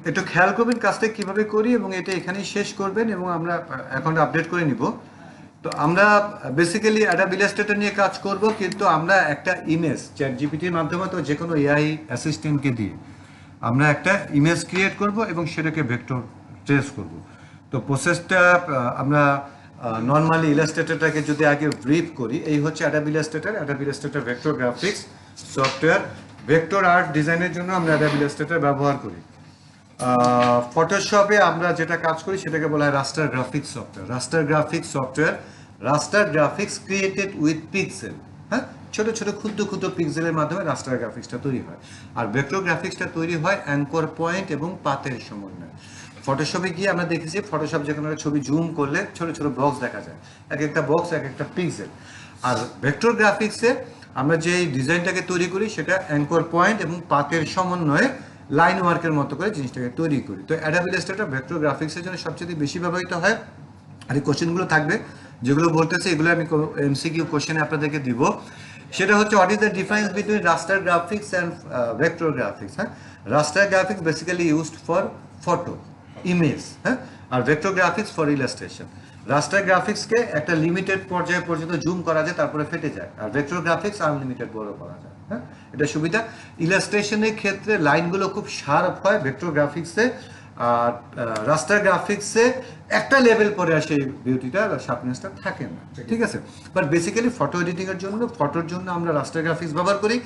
একটু খেয়াল করবেন কাজটা কিভাবে করি এবং এটা এখানেই শেষ করবেন এবং আমরা অ্যাকাউন্ট আপডেট করে নিব। তো আমরা বেসিক্যালি একটা ইলাস্ট্রেটর নিয়ে কাজ করব, কিন্তু আমরা একটা ইমেজ চ্যাট জিপিটির মাধ্যমে তো যে কোনো এআই অ্যাসিস্ট্যান্টকে দিয়ে আমরা একটা ইমেজ ক্রিয়েট করব এবং সেটাকে ভেক্টর ট্রেস করব। তো প্রসেসটা আমরা নর্মালি ইলাস্ট্রেটরটাকে যদি আগে ব্রিফ করি, এই হচ্ছে Adobe Illustrator vector graphics software. Vector art ডিজাইনের জন্য আমরা অ্যাডাব ইলাস্ট্রেটর ব্যবহার করি। ফটোশপে আমরা যেটা কাজ করি সেটাকে বলা হয় raster graphics software. Raster graphics created with pixel, হ্যাঁ, ছোট ছোট ক্ষুদ্র ক্ষুদ্র পিক্সেলের মাধ্যমে রাস্টার গ্রাফিক্সটা তৈরি হয়। আর ভেক্টর গ্রাফিক্সটা তৈরি হয় অ্যাঙ্কর পয়েন্ট এবং পাতের সমন্বয়ে। ফটোশপে গিয়ে আমরা দেখেছি ফটোশপ যেখানে ছবি জুম করলে ছোট ছোট বক্স দেখা যায়, এক একটা বক্স এক একটা পিক্সেল। আর ভেক্টর গ্রাফিক্সে আমরা যে ডিজাইনটাকে তৈরি করি সেটা অ্যাঙ্কর পয়েন্ট এবং পাতের সমন্বয়ে লাইন ওয়ার্কের মতো করে জিনিসটাকে তৈরি করি। তো অ্যাডাব ইলাস্ট্রেটর ভেক্টর গ্রাফিক্সের জন্য সবচেয়ে বেশি ব্যবহৃত হয়। আর এই কোশ্চেনগুলো থাকবে যেগুলো বলতেছে, এগুলো আমি এমসিকিউ কোশ্চেনে আপনাদেরকে দিব। সেটা হচ্ছে what is the difference between raster graphics and vector graphics. হ্যাঁ, raster graphics basically used for photo image, হ্যাঁ, আর vector graphics for illustration. Raster গ্রাফিক্সকে একটা লিমিটেড পর্যায়ে পর্যন্ত জুম করা যায়, তারপরে ফেটে যায়। আর ভেক্টর গ্রাফিক্স আনলিমিটেড বড় করা যায়। হ্যাঁ, এটা সুবিধা। ইলাস্ট্রেশনের ক্ষেত্রে লাইনগুলো খুব শার্প হয় ভেক্টর গ্রাফিক্সে, আর রাস্টার গ্রাফিক্সে একটা লেভেল পরে আসে বিউটিটা, শার্পনেসটা থাকে না, ঠিক আছে। বাট বেসিক্যালি ফটো এডিটিংয়ের জন্য, ফটোর জন্য আমরা রাস্টার গ্রাফিক্স ব্যবহার করি,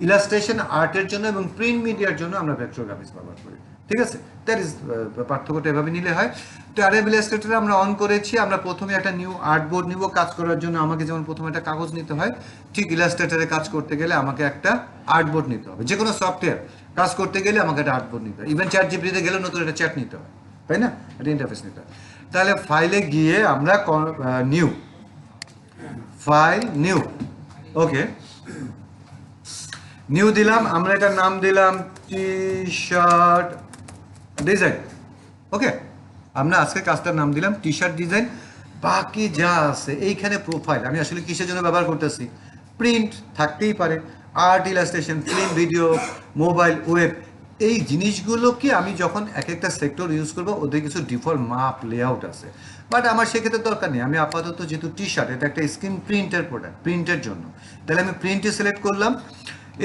ইলাস্ট্রেশন আর্টের জন্য এবং প্রিন্ট মিডিয়ার জন্য আমরা ভেক্টর গ্রাফিক্স ব্যবহার করি, ঠিক আছে। দ্যাট ইজ পার্থক্যটা এভাবে নিলে হয়। তো অ্যাডাব ইলাস্ট্রেটর আমরা অন করেছি। আমরা প্রথমে একটা নিউ আর্টবোর্ড নিব। কাজ করার জন্য আমাকে যেমন প্রথমে একটা কাগজ নিতে হয়, ঠিক ইলাস্ট্রেটরে কাজ করতে গেলে আমাকে একটা আর্টবোর্ড নিতে হবে। যে কোনো সফটওয়্যার কাজ করতে গেলে আমাকে একটা আর্টবোর্ড নিতে হয়। ইভেন চ্যাট জিপিটিতে গেলেও নতুন একটা চ্যাট নিতে হয়, তাই না, একটা ইন্টারফেস নিতে হয়। তাহলে ফাইলে গিয়ে আমরা নিউ ফাইল, নিউ, ওকে, নিউ দিলাম। আমরা এটার নাম দিলাম টি শার্ট ডিজাইন, ওকে। আমরা আজকে কাজটার নাম দিলাম টি শার্ট ডিজাইন। বাকি যা আছে এইখানে প্রোফাইল আমি আসলে কিসের জন্য ব্যবহার করতেছি, প্রিন্ট থাকতেই পারে, art, illustration, film, video, mobile, web, এই জিনিসগুলোকে আমি যখন এক একটা সেক্টর ইউজ করবো ওদের কিছু ডিফল্ট মাপ লেআউট আছে। বাট আমার সেক্ষেত্রে দরকার নেই। আমি আপাতত যেহেতু টি শার্ট এটা একটা স্ক্রিন প্রিন্টের প্রোডাক্ট, প্রিন্টের জন্য, তাহলে আমি প্রিন্টে সিলেক্ট করলাম।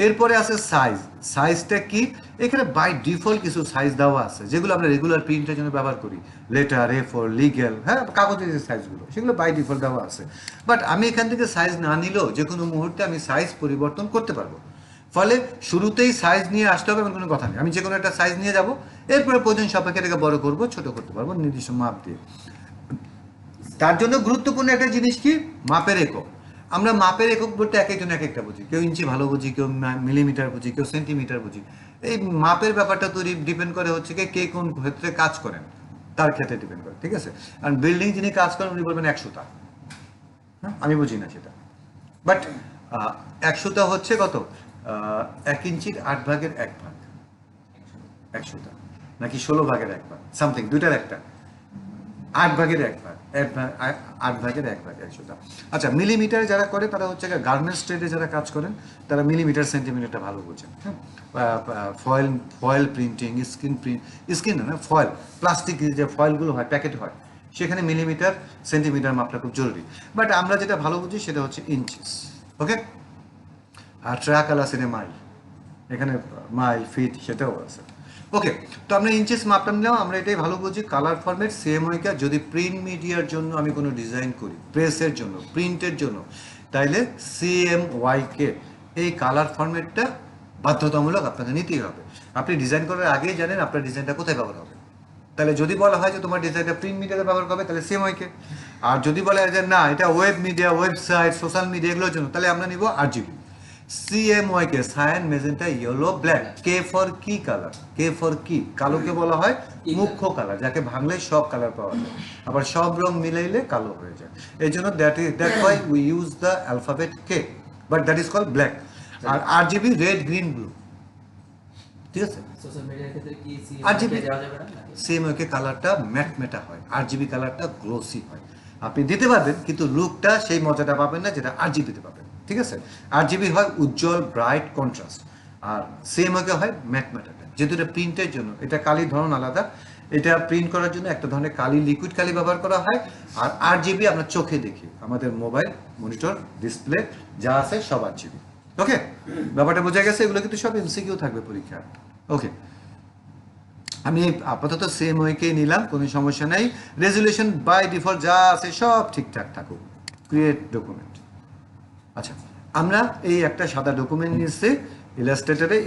এরপরে আছে সাইজ। সাইজটা কি, এখানে বাই ডিফল্ট কিছু সাইজ দেওয়া আছে যেগুলো আমরা রেগুলার প্রিন্টের জন্য ব্যবহার করি, লেটার, A4, লিগ্যাল, হ্যাঁ, কাগজের যে সাইজগুলো সেগুলো বাই ডিফল্ট দেওয়া আছে। বাট আমি এখান থেকে সাইজ না নিলেও যে কোনো মুহূর্তে আমি সাইজ পরিবর্তন করতে পারবো। ফলে শুরুতেই সাইজ নিয়ে আসতে হবে এমন কোনো কথা নেই। আমি যে কোনো একটা সাইজ নিয়ে যাব, এরপরে প্রয়োজন সাপেক্ষে এটাকে বড় করবো, ছোট করতে পারবো নির্দিষ্ট মাপ দিয়ে। তার জন্য গুরুত্বপূর্ণ একটা জিনিস কি, মাপের একক। আমরা মাপের একক বলতে এক একজন এক একটা বুঝি, কেউ ইঞ্চি ভালো বুঝি, কেউ মিলিমিটার বুঝি, কেউ সেন্টিমিটার বুঝি। এই মাপের ব্যাপারটা তৈরি ডিপেন্ড করে হচ্ছে কি কে কোন ক্ষেত্রে কাজ করেন তার ক্ষেত্রে ডিপেন্ড করে, ঠিক আছে। আর বিল্ডিং যিনি কাজ করেন উনি বলবেন 100টা, হ্যাঁ, আমি বুঝি না সেটা। বাট 100টা হচ্ছে কত, 1 ইঞ্চির 8 ভাগের 1 ভাগ 100টা, নাকি 16 ভাগের 1 ভাগ, সামথিং, দুইটার একটা, 8 ভাগের 1 ভাগ, 8 ভাগের 1 ভাগ 100টা। আচ্ছা, মিলিমিটারে যারা করে তারা হচ্ছে গার্মেন্টস ট্রেডে যারা কাজ করেন তারা মিলিমিটার সেন্টিমিটারটা ভালো বোঝেন, হ্যাঁ। ফয়েল প্রিন্টিং, স্ক্রিন না, ফয়েল, প্লাস্টিক যে ফয়েলগুলো হয়, প্যাকেট হয়, সেখানে মিলিমিটার সেন্টিমিটার মাপটা খুব জরুরি। বাট আমরা যেটা ভালো বুঝি সেটা হচ্ছে ইঞ্চিস, ওকে। আর ট্র্যাক আলাসিনে মাইল, এখানে মাইল, ফিট সেটাও আছে, ওকে। তো আমরা ইঞ্চেস মাপটা নিলাম। আমরা এটাই ভালো বুঝি। কালার ফরম্যাট CMYK, যদি প্রিন্ট মিডিয়ার জন্য আমি কোনো ডিজাইন করি, প্রেসের জন্য, প্রিন্টের জন্য, তাইলে CMYK এই কালার ফরম্যাটটা বাধ্যতামূলক আপনাকে নিতেই হবে। আপনি ডিজাইন করার আগেই জানেন আপনার ডিজাইনটা কোথায় ব্যবহার হবে। তাহলে যদি বলা হয় যে তোমার ডিজাইনটা প্রিন্ট মিডিয়াতে ব্যবহার করবে, তাহলে CMYK। আর যদি বলা হয় যে না, এটা web media, website, social media এগুলোর জন্য, তাহলে আমরা নিব RGB। CMYK, cyan, magenta, yellow, black. K for key colour, K for key, কালোকে বলা হয় মুখ্য কালার, যাকে ভাঙলে সব কালার পাওয়া যায়, আবার সব রং মিলাইলে কালো হয়ে যায়। এই জন্য that why we use the alphabet K, but that is called black. আর RGB, রেড, গ্রিন, ব্লু, ঠিক আছে। সোশ্যাল মিডিয়ার ক্ষেত্রে কি RGB দেওয়া যাবে না? CMYK কালারটা ম্যাটমেটা হয়, RGB কালারটা গ্লোসি হয়। আপনি দিতে পারবেন কিন্তু লুকটা সেই মজাটা পাবেন না যেটা RGB তে পাবেন, ঠিক আছে। RGB হয় উজ্জ্বল, ব্রাইট, কন্ট্রাস্ট। আর সিএমওকে হয় ম্যাট ম্যাটারটা, যেহেতু এটা প্রিন্টের জন্য, এটা কালির ধরন আলাদা, এটা প্রিন্ট করার জন্য একটা ধরনের কালি, লিকুইড কালি ব্যবহার করা হয়। আর RGB আমরা চোখে দেখি, আমাদের মোবাইল, মনিটর, ডিসপ্লে যা আছে সব RGB। ওকে, ব্যাপারটা বোঝা গেছে? এগুলো কিন্তু সব MCQ থাকবে পরীক্ষা। ওকে, আমি আপাতত সেম ওয়েকে নিলাম, কোনো সমস্যা নাই। রেজুলেশন বাই ডিফল্ট যা আছে সব ঠিকঠাক থাকুক। Create document. আচ্ছা, আমরা এই একটা সাদা ডকুমেন্ট নিয়েছি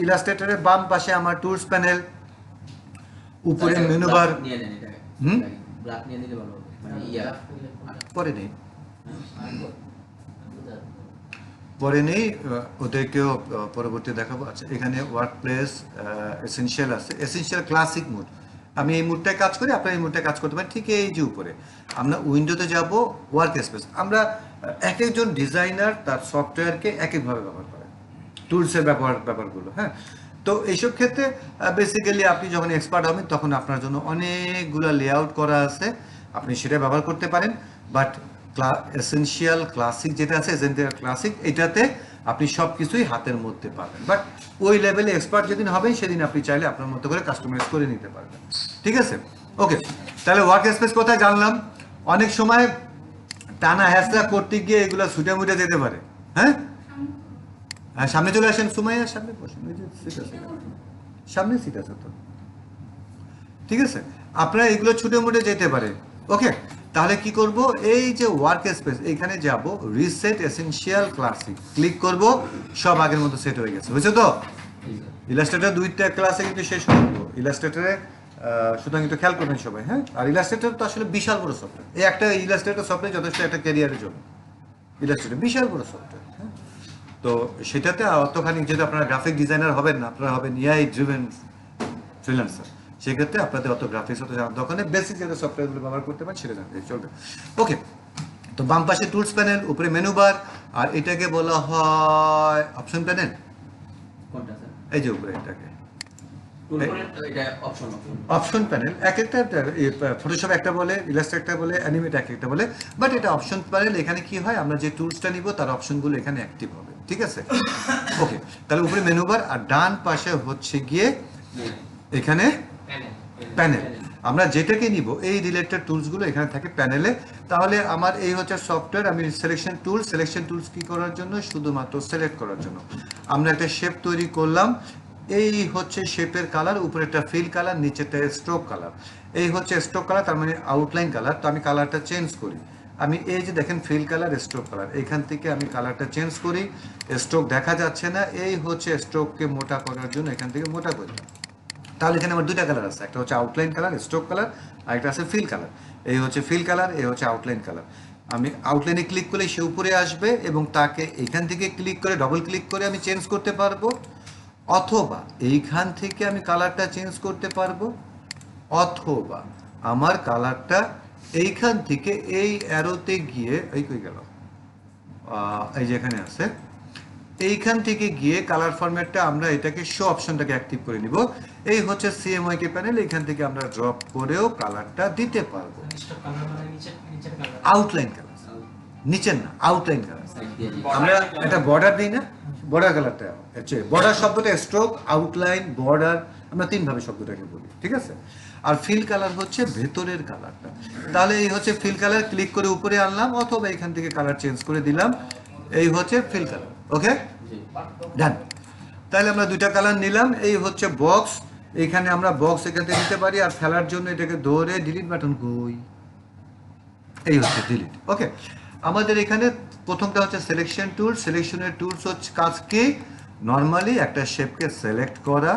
ইলাস্ট্রেটরে বাম পাশে আমার টুলস প্যানেল, উপরে মেনু বার। পরে নেই, ওদেরকেও পরবর্তী দেখাবো। আচ্ছা, এখানে ওয়ার্ক প্লেস এসেনশিয়াল আছে, এসেনশিয়াল ক্লাসিক মোড। আমি এই মুডটায় কাজ করি, আপনারা এই মুডটায় কাজ করতে পারেন। ঠিক এই যে উপরে আমরা উইন্ডোতে যাব, ওয়ার্ক স্পেস। আমরা এক একজন ডিজাইনার তার সফটওয়্যারকে এক একভাবে ব্যবহার করেন, টুলসের ব্যাপারগুলো। হ্যাঁ, তো এইসব ক্ষেত্রে বেসিক্যালি আপনি যখন এক্সপার্ট হবেন তখন আপনার জন্য অনেকগুলো লেআউট করা আছে, আপনি সেটা ব্যবহার করতে পারেন। বাট এসেনশিয়াল ক্লাসিক যেটা আছে, এসেনশিয়াল ক্লাসিক, এটাতে আপনি সব কিছুই হাতের মধ্যে পাবেন। বাট ওই লেভেলে এক্সপার্ট যেদিন হবেন সেদিন আপনি চাইলে আপনার মতো করে কাস্টমাইজ করে নিতে পারবেন। ঠিক আছে? ওকে, তাহলে ওয়ার্ক স্পেস কোথায় জানলাম। অনেক সময় টানা হ্যাসরা করতে গিয়ে এগুলো ছুটে মুটে যেতে পারে। হ্যাঁ, সামনে চলে আসেন, সুমাইয়া সামনে বসেন, ওই যে সিট আছে, সামনে সিট আছে তো। ঠিক আছে, আপনারা এগুলো ছুটে মুটে যেতে পারে। ওকে, তাহলে কি করব, এই যে ওয়ার্ক স্পেস এখানে যাব, রিসেট এসেনশিয়াল ক্লাসিক ক্লিক করব, সব আগের মতো সেট হয়ে গেছে। বুঝছো তো? ইলাস্ট্রেটর 2টা ক্লাসে কিন্তু শেষ হয়ে গেল ইলাস্ট্রেটরে, সুতরাং একটু খেয়াল করবেন সবাই। হ্যাঁ, আর ইলাস্ট্রেটর তো আসলে বিশাল বড় সফটওয়্যার, এই একটা ইলাস্ট্রেটর সফটওয়্যার যথেষ্ট একটা ক্যারিয়ারের জন্য। ইলাস্ট্রেটর বিশাল বড় সফটওয়্যার। হ্যাঁ, তো সেটাতে অতখানি, যেহেতু আপনারা গ্রাফিক ডিজাইনার হবেন না, আপনারা হবেন AI ড্রিভেন ফ্রিল্যান্সার, সেক্ষেত্রে আপনাদের অত গ্রাফিক্স হতে জানার দরকার নেই, বেসিক যেটা সফটওয়্যারগুলো ব্যবহার করতে পারেন সেটা জানতে চলবে। ওকে, তো বাম পাশে টুলস প্যানেল, উপরে মেনু বার, আর এটাকে বলা হয় অপশন প্যানেল। এই যে উপরে এটাকে অপশন প্যানেল। এক একটা ফটোশপ একটা বলে, ইলাস্ট্রেটর একটা বলে, অ্যানিমেট এক একটা বলে, বাট এটা অপশন প্যানেল। এখানে কি হয়, আমরা যে টুলসটা নিব তার অপশনগুলো এখানে অ্যাক্টিভ হবে। ঠিক আছে? ওকে, তাহলে উপরে মেনু বার, আর ডান পাশে হচ্ছে গিয়ে এখানে প্যানেল। আমরা যেটাকে নিব এই রিলেটেড টুলসগুলো এখানে থাকে প্যানেলে। তাহলে আমার এই হচ্ছে সফটওয়্যার, আমি সিলেকশন টুলস কি করার জন্য, শুধুমাত্র সিলেক্ট করার জন্য। আমরা একটা শেপ তৈরি করলাম, এই হচ্ছে শেপের কালার, উপরে একটা ফিল কালার, নিচেটা স্ট্রোক কালার। এই হচ্ছে স্ট্রোক কালার, তার মানে আউটলাইন কালার। তো আমি কালারটা চেঞ্জ করি, আমি এই যে দেখেন ফিল কালার, স্ট্রোক কালার, এইখান থেকে আমি কালারটা চেঞ্জ করি। স্ট্রোক দেখা যাচ্ছে না, এই হচ্ছে স্ট্রোককে মোটা করার জন্য এখান থেকে মোটা করি। তাহলে এখানে আমার 2টা কালার আছে, একটা হচ্ছে আউটলাইন কালার স্ট্রোক কালার, আর একটা আছে ফিল কালার। এই হচ্ছে ফিল কালার, এই হচ্ছে আউটলাইন কালার। আমি আউটলাইনে ক্লিক করলে সে উপরে আসবে, এবং তাকে এখান থেকে ক্লিক করে, ডবল ক্লিক করে আমি চেঞ্জ করতে পারবো, অথবা এইখান থেকে আমি কালারটা চেঞ্জ করতে পারবো, অথবা আমার কালারটা এইখান থেকে এই অ্যারোতে গিয়ে, এই কই গেল, এই যে এখানে আছে, এইখান থেকে গিয়ে কালার ফরম্যাটটা আমরা এটাকে শো অপশনটাকে অ্যাক্টিভ করে নিব। এই হচ্ছে CMYK প্যানেল, এখান থেকে আমরা ড্রপ করেও কালারটা দিতে পারবো। আউটলাইন কালার, নিচের না, আউটলাইন কালার। আমরা একটা বর্ডার দিই না, বর্ডার কালারটা হচ্ছে, বর্ডার শব্দটা স্ট্রোক, আউটলাইন, বর্ডার, আমরা 3 ভাবে শব্দটাকে বলি। ঠিক আছে? আর ফিল কালার হচ্ছে ভেতরের কালারটা। তাহলে এই হচ্ছে ফিল কালার, ক্লিক করে উপরে আনলাম, অথবা এখান থেকে কালার চেঞ্জ করে দিলাম, এই হচ্ছে ফিল কালার। ওকে, ডান। তাহলে আমরা 2টা কালার নিলাম। এই হচ্ছে বক্স, এখানে আমরা বক্স এখান থেকে নিতে পারি, আর ফেলার জন্য এটাকে ধরে ডিলিট বাটন কই, এই হচ্ছে ডিলিট। ওকে, আমাদের এখানে প্রথমটা হচ্ছে সিলেকশন টুল। সিলেকশনের টুলস হচ্ছে কাজ কি, নর্মালি একটা শেপকে সিলেক্ট করা,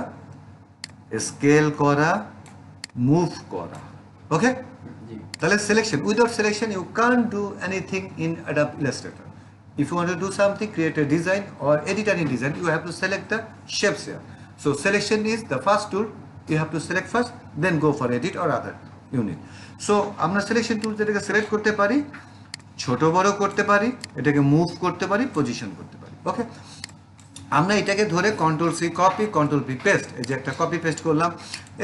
স্কেল করা, মুভ করা। ওকে, তাহলে selection, without selection you can't do anything in Adobe Illustrator. If you want to do something, create a design or edit any design, you have to select the shapes here. So selection is the first tool. You have to select first, then go for edit or other unit. So আমরা selection tool যেটাকে select করতে পারি, ছোট বড় করতে পারি, এটাকে move করতে পারি, পজিশন করতে পারি। ওকে, আমরা এটাকে ধরে Ctrl+C কপি, Ctrl+V পেস্ট, এই যে একটা কপি পেস্ট করলাম,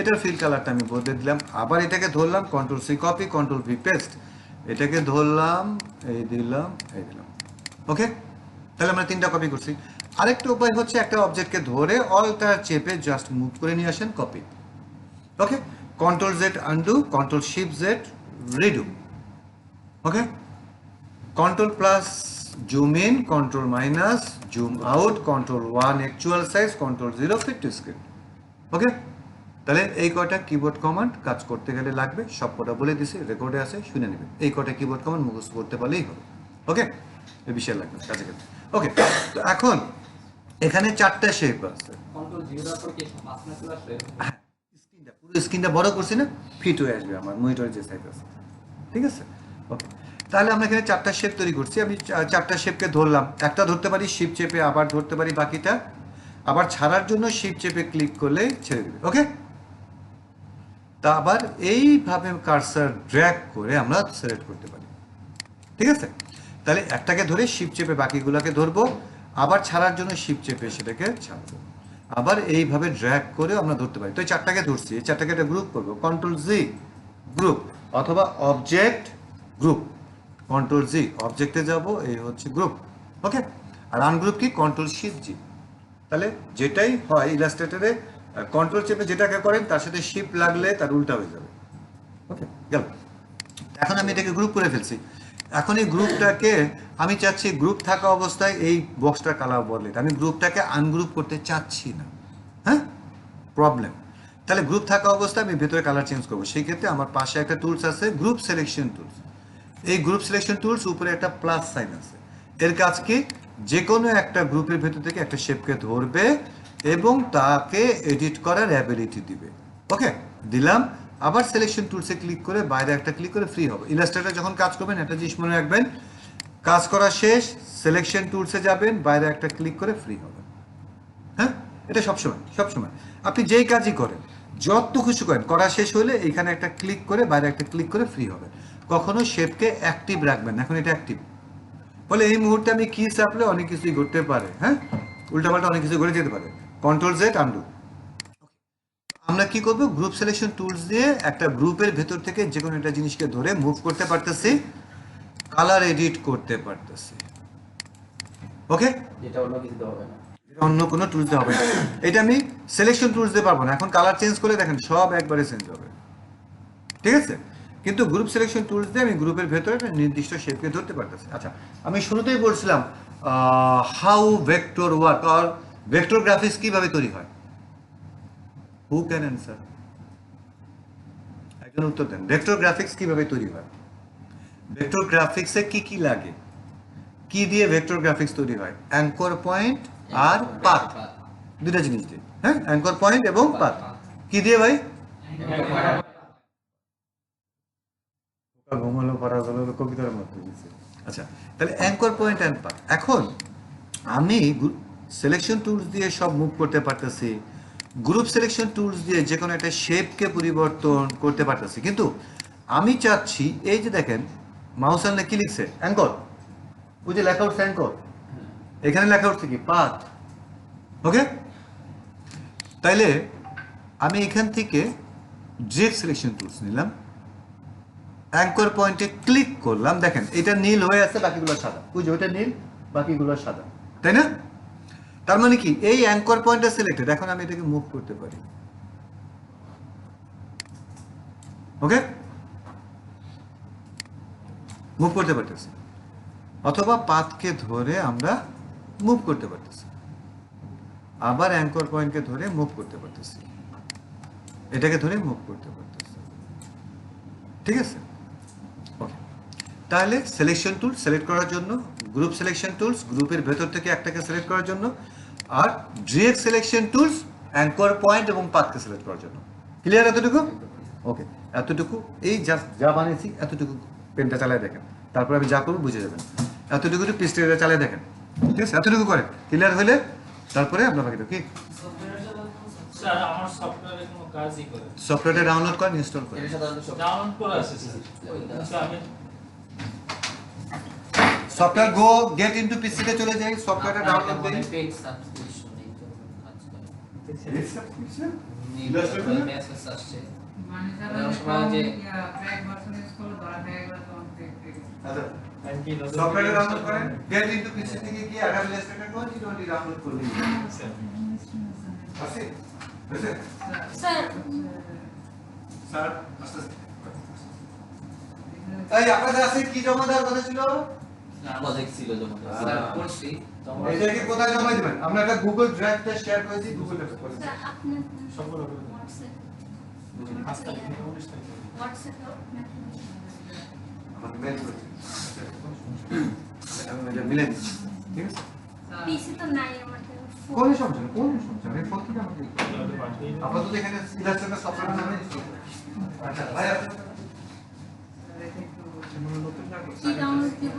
এটার ফিল কালারটা আমি বদলে দিলাম। আবার এটাকে ধরলাম, Ctrl+C কপি, Ctrl+V পেস্ট, এটাকে ধরলাম, এই দিলাম, এই দিলাম। ওকে, তাহলে আমরা 3টা কপি করছি। আরেকটা উপায় হচ্ছে একটা অবজেক্টকে ধরে অল্টার চেপে জাস্ট মুভ করে নিয়ে আসেন, copy. Okay, control Z undo, control shift Z redo. Okay, control plus zoom in, control minus zoom out, control 1 actual size, control 0 fit to screen. Okay, তাহলে এই কয়টা কিবোর্ড কমান্ড কাজ করতে গেলে লাগবে, সব কটা বলে দিছি, রেকর্ডে আছে, শুনে নেবেন। এই কটা কিবোর্ড কমান্ড মুখস্থ করতে পারলেই হবে। ওকে, এই বিষয় লাগবে কাজে ক্ষেত্রে। ওকে, তো এখন এখানে 4টা শেপ আছে। কন্ট্রোল 0 দেওয়ার পর কি মাঝখানে চলে আসবে? স্ক্রিনটা পুরো স্ক্রিনটা বড় করছি না, ফিট হয়ে আসবে আমার মনিটরের যে সাইজ আছে। ঠিক আছে, ওকে। তাহলে আমরা এখানে 4টা শেপ তৈরি করছি। আমি 4টা শেপকে ধরলাম, একটা ধরতে পারি শিফট চেপে, আবার ধরতে পারি বাকিটা, আবার ছাড়ার জন্য শিফট চেপে ক্লিক করলে ছেড়ে দেবে। ওকে, তা আবার এইভাবে কার্সার ড্র্যাগ করে আমরা সিলেক্ট করতে পারি। ঠিক আছে, তাহলে একটাকে ধরে শিফট চেপে বাকিগুলোকে ধরবো, আবার ছাড়ার জন্য শিফট চেপে সেটাকে ছাড়বো, আবার এইভাবে ড্র্যাগ করে আমরা ধরতে পারি। তো এই 4টাকে ধরছি, এই 4টাকে একটা গ্রুপ করবো, কন্ট্রোল জি গ্রুপ, অথবা অবজেক্ট গ্রুপ, কন্ট্রোল জি অবজেক্টে যাব, এই হচ্ছে গ্রুপ। ওকে, আর আনগ্রুপ কি, কন্ট্রোল শিফট জি। তাহলে যেটাই হয় ইলাস্ট্রেটরে কন্ট্রোল চেপে যেটাকে করেন তার সাথে শিফট লাগলে তার উল্টা হয়ে যাবে। ওকে, গেল। এখন আমি এটাকে গ্রুপ করে ফেলছি। এখন এই গ্রুপটাকে আমি চাচ্ছি গ্রুপ থাকা অবস্থায় এই বক্সটার কালার বদলে, আমি গ্রুপটাকে আনগ্রুপ করতে চাচ্ছি না। হ্যাঁ, প্রবলেম। তাহলে গ্রুপ থাকা অবস্থায় আমি ভেতরে কালার চেঞ্জ করবো, সেই ক্ষেত্রে আমার পাশে একটা টুলস আছে, গ্রুপ সিলেকশন টুলস। এই গ্রুপ সিলেকশন টুলস উপরে একটা প্লাস সাইন আছে। এর কাজ কি, যে কোনো একটা গ্রুপের ভেতর থেকে একটা শেপকে ধরবে এবং তাকে এডিট করার অ্যাবিলিটি দিবে। ওকে, দিলাম, আবার সিলেকশন টুলসে ক্লিক করে বাইরে একটা ক্লিক করে ফ্রি হবে। ইলাস্ট্রেটর যখন কাজ করবেন একটা জিনিস মনে রাখবেন, কাজ করা শেষ, সিলেকশন টুলসে যাবেন, বাইরে একটা ক্লিক করে ফ্রি হবে। হ্যাঁ, এটা সবসময় সবসময় আপনি যেই কাজই করেন, যত খুশি করেন, করা শেষ হলে এখানে একটা ক্লিক করে বাইরে একটা ক্লিক করে ফ্রি হবে। কখনো শেপকে অ্যাক্টিভ রাখবেন না, এখন এটা অ্যাক্টিভ বলে এই মুহূর্তে আমি কি চাপলে অনেক কিছুই ঘটতে পারে। হ্যাঁ, উল্টাপাল্টা অনেক কিছু ঘটে যেতে পারে। Control Z undo. আমরা কি করব, গ্রুপ সিলেকশন টুলস দিয়ে একটা গ্রুপের ভেতর থেকে যে কোনো একটা জিনিসকে ধরে মুভ করতে পারতেছি, কালার এডিট করতে পারতেছি। ওকে, যেটা অন্য কিছু হবে না, অন্য কোনো টুলস দিয়ে হবে না। এটা আমি সিলেকশন টুলস দিয়ে পারবো না। এখন কালার চেঞ্জ করে দেখেন সব একবারে চেঞ্জ হবে। ঠিক আছে, কিন্তু গ্রুপ সিলেকশন টুলস দিয়ে আমি গ্রুপের ভেতরে একটা নির্দিষ্ট শেপকে ধরতে পারতেছি। আচ্ছা, আমি শুরুতেই বলছিলাম হাউ ভেক্টর ওয়ার্ক আর ভেক্টর গ্রাফিক্স কিভাবে তৈরি হয়। Who can answer? একজন উত্তর দেন, ভেক্টর গ্রাফিক্স কিভাবে তৈরি হয়? ভেক্টর গ্রাফিক্সে কি কি লাগে, কি দিয়ে ভেক্টর গ্রাফিক্স তৈরি হয়? অ্যাঙ্কর পয়েন্ট আর পাথ, দুটা জিনিস দিয়ে। হ্যাঁ, অ্যাঙ্কর পয়েন্ট এবং পাথ। কি দিয়ে ভাই? ঘুমালো পড়া গেল কবিতার মধ্যে দিচ্ছে। আচ্ছা, তাহলে অ্যাঙ্কর পয়েন্ট অ্যান্ড পাথ। এখন আমি সিলেকশন টুলস দিয়ে সব মুভ করতে পারতেছি, গ্রুপ সিলেকশন টুলস দিয়ে যে কোনো একটা শেপকে পরিবর্তন করতে পারতেছি, কিন্তু আমি চাচ্ছি এই যে দেখেন মাউস আনলে কি লিখছে, অ্যাঙ্কর, ওই যে লেখা উঠছে অ্যাঙ্কর, এখানে লেখা উঠছে কি, পাথ। ওকে, তাইলে আমি এখান থেকে ডিরেক্ট সিলেকশন টুলস নিলাম, অ্যাঙ্কর পয়েন্টে ক্লিক করলাম, দেখেন এটা নীল হয়ে আছে, বাকিগুলো সাদা। বুঝছো, ওইটা নীল, বাকিগুলো সাদা, তাই না? তার মানে কি, এই অ্যাঙ্কর পয়েন্টটা সিলেক্টেড, এখন আমি এটাকে মুভ করতে পারি। ওকে, মুভ করতে পারতেছি, অথবা পাথকে ধরে আমরা মুভ করতে পারতেছি, আবার অ্যাঙ্কর পয়েন্টকে ধরে মুভ করতে পারতেছি, এটাকে ধরে মুভ করতে পারতেছি। ঠিক আছে, ওকে। তাহলে সিলেকশন টুল সিলেক্ট করার জন্য, গ্রুপ সিলেকশন টুলস গ্রুপের ভেতর থেকে একটাকে সিলেক্ট করার জন্য, আর direct selection tools anchor point এবং পাথকে সিলেক্ট করার জন্য। ক্লিয়ার এতটুকু? ওকে, এতটুকু এই জাস্ট যা বানিয়েছি এতটুকু পেনটা চালায় দেখেন, তারপর আমি যা করবো বুঝে যাবেন। এতটুকু পিস্টেটা চালিয়ে দেখেন, ঠিক আছে? এতটুকু করেন, ক্লিয়ার হলে তারপরে আপনার বাকিটা কি, স্যার আমার সফটওয়্যারে কোনো কাজই করে না। সফটওয়্যারটা ডাউনলোড করেন, ইনস্টল করেন। এটা সাধারণত সব ডাউনলোড করে আছে স্যার, কিন্তু আমি সফটওয়্যার গো গেট ইনটু পিসিতে চলে যাই, সফটওয়্যারটা ডাউনলোড দেই। পেইড সাবস্ক্রিপশন এই ধরনের কাজ করে। এই সাবস্ক্রিপশন মেসেজ আসছে মানে তারা তারা সবাই যে ট্র্যাক ভার্সন ইউজ করলে ধরা যায় গেল তো অনেক আচ্ছা সফটওয়্যার ডাউনলোড করেন গেট ইনটু পিসি থেকে গিয়ে অ্যাডাব ইলাস্ট্রেটর 2020 ডাউনলোড করলেই আছে বুঝলে স্যার স্যার আস্তে এই আপনাদের আছে কি জমা দেওয়ার কথা ছিল প্রজেক্ট ছিল যেমন স্যার করছি এটাকে কোথায় জমা দিবেন আমরা একটা গুগল ড্রাইভে শেয়ার করেছি গুগলে করেছি স্যার আপনি সবগুলো হোয়াটসঅ্যাপ আমাকে মেল করেছি আমি এটা মিলে দিচ্ছি ঠিক আছে পিসি তো নাই আমার কোন সমস্যা আমি ফোন থেকে আমাকে আপাতত এখানে ইলাস্ট্রেটর সফটওয়্যার নামে আচ্ছা ভাই কি ডাউনলোড দিব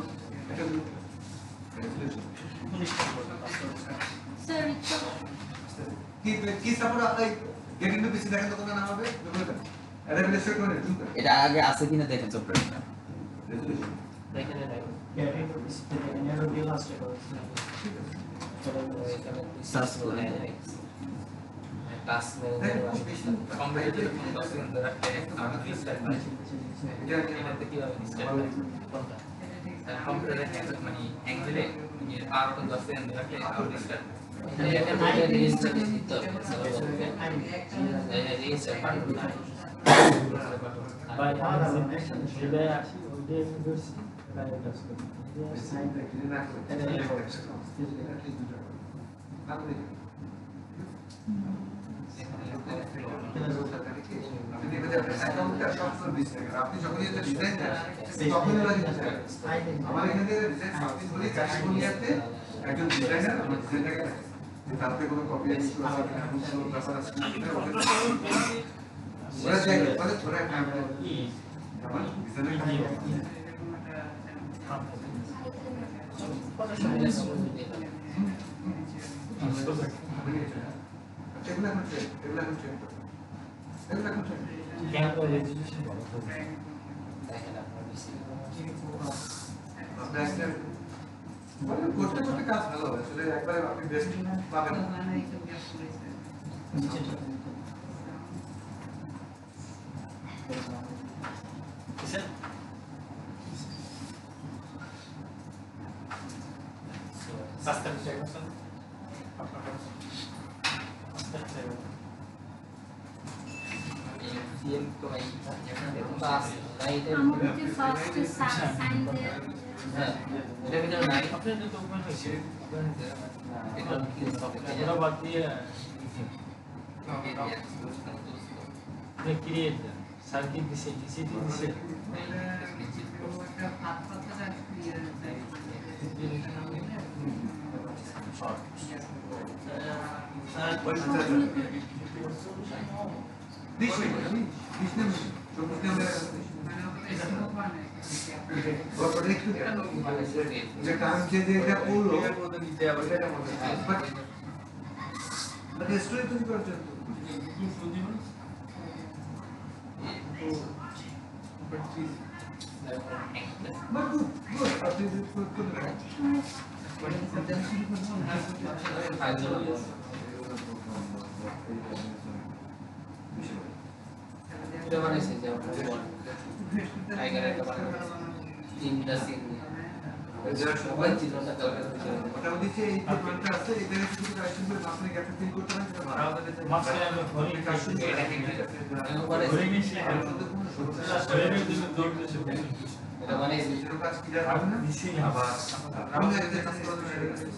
স্যার একটু কি সাপোর্ট আপনি গেট ইনটু পিসি দেখেন তো কোন নাম হবে গুগলে অ্যাডাব ইলাস্ট্রেটর করে দিন এটা আগে আছে কিনা দেখেন সফটওয়্যারটা রেজুলেশন এখানে নাই সার্চ করে টাস্ক ম্যানেজার কম্পিউটার ফোন রাখতে আমি রিস্টার্ট করি এটাতে কিভাবে রিস্টার্ট করি কোনটা কম্পিউটারে মানে অ্যাঙ্গেলে আর কোন দশে রাখলে আর রিস্টার্ট এটা মধ্যে রেজিস্টার দিতে হবে রেজিস্টার বাটন নাই বাই যেটা আসি ওইটা ইউনিভার্সিটি আপনি যখনই একটা ডিজাইন দেন তখনই ওরা দিতে চায় আমার এখান থেকে ডিজাইন সাবমিট করে ক্যালিফোর্নিয়াতে একজন ডিজাইনার আমার ডিজাইনটাকে দেখে যে তাতে কোনো কপি ইস্যু আছে কিনা কোনো ব্যাপার আছে কিনা ওরা চাই মানে থোড়া টাইম আমার ডিজাইনের কাজ এগুলো এখন ট্রেন কেন রেজুলেশন বলো দেখেন আপনার বেশি আপনার একটা মানে করতে করতে কাজ ভালো হবে আসলে একবারে আপনি বেস্ট পাবেন সিএম তো ভাই বাস রাইট আমাকে ফার্স্ট সাইন দিয়ে হ্যাঁ এটা ভিতরে নাই আপনার তো ওপেন হয়েছে এটা কি সফটওয়্যার এটা বাদ দিয়ে ক্রিয়েট সার্কিট দিছে ডিসিটি দিছে এটা বানাইছে যে আপনার টাইগার একটা বানানো তিনটা সিন সবাই চিত্রটা কালার করে মোটামুটি যে এই যে পয়েন্টটা আছে এটা কিছু কারেকশন করে মাঝখানে গ্যাপটা ফিল করতে হবে সেটা ভালো হবে মাঝখানে আমি ধরে এটা ধরে নিয়েছি ধরে নিয়ে দিলে দৌড় দিয়েছে এটা বানাইছে যেটা কাজ ক্লিয়ার হবে না দিছি আবার আমরা এটা কাজ করতে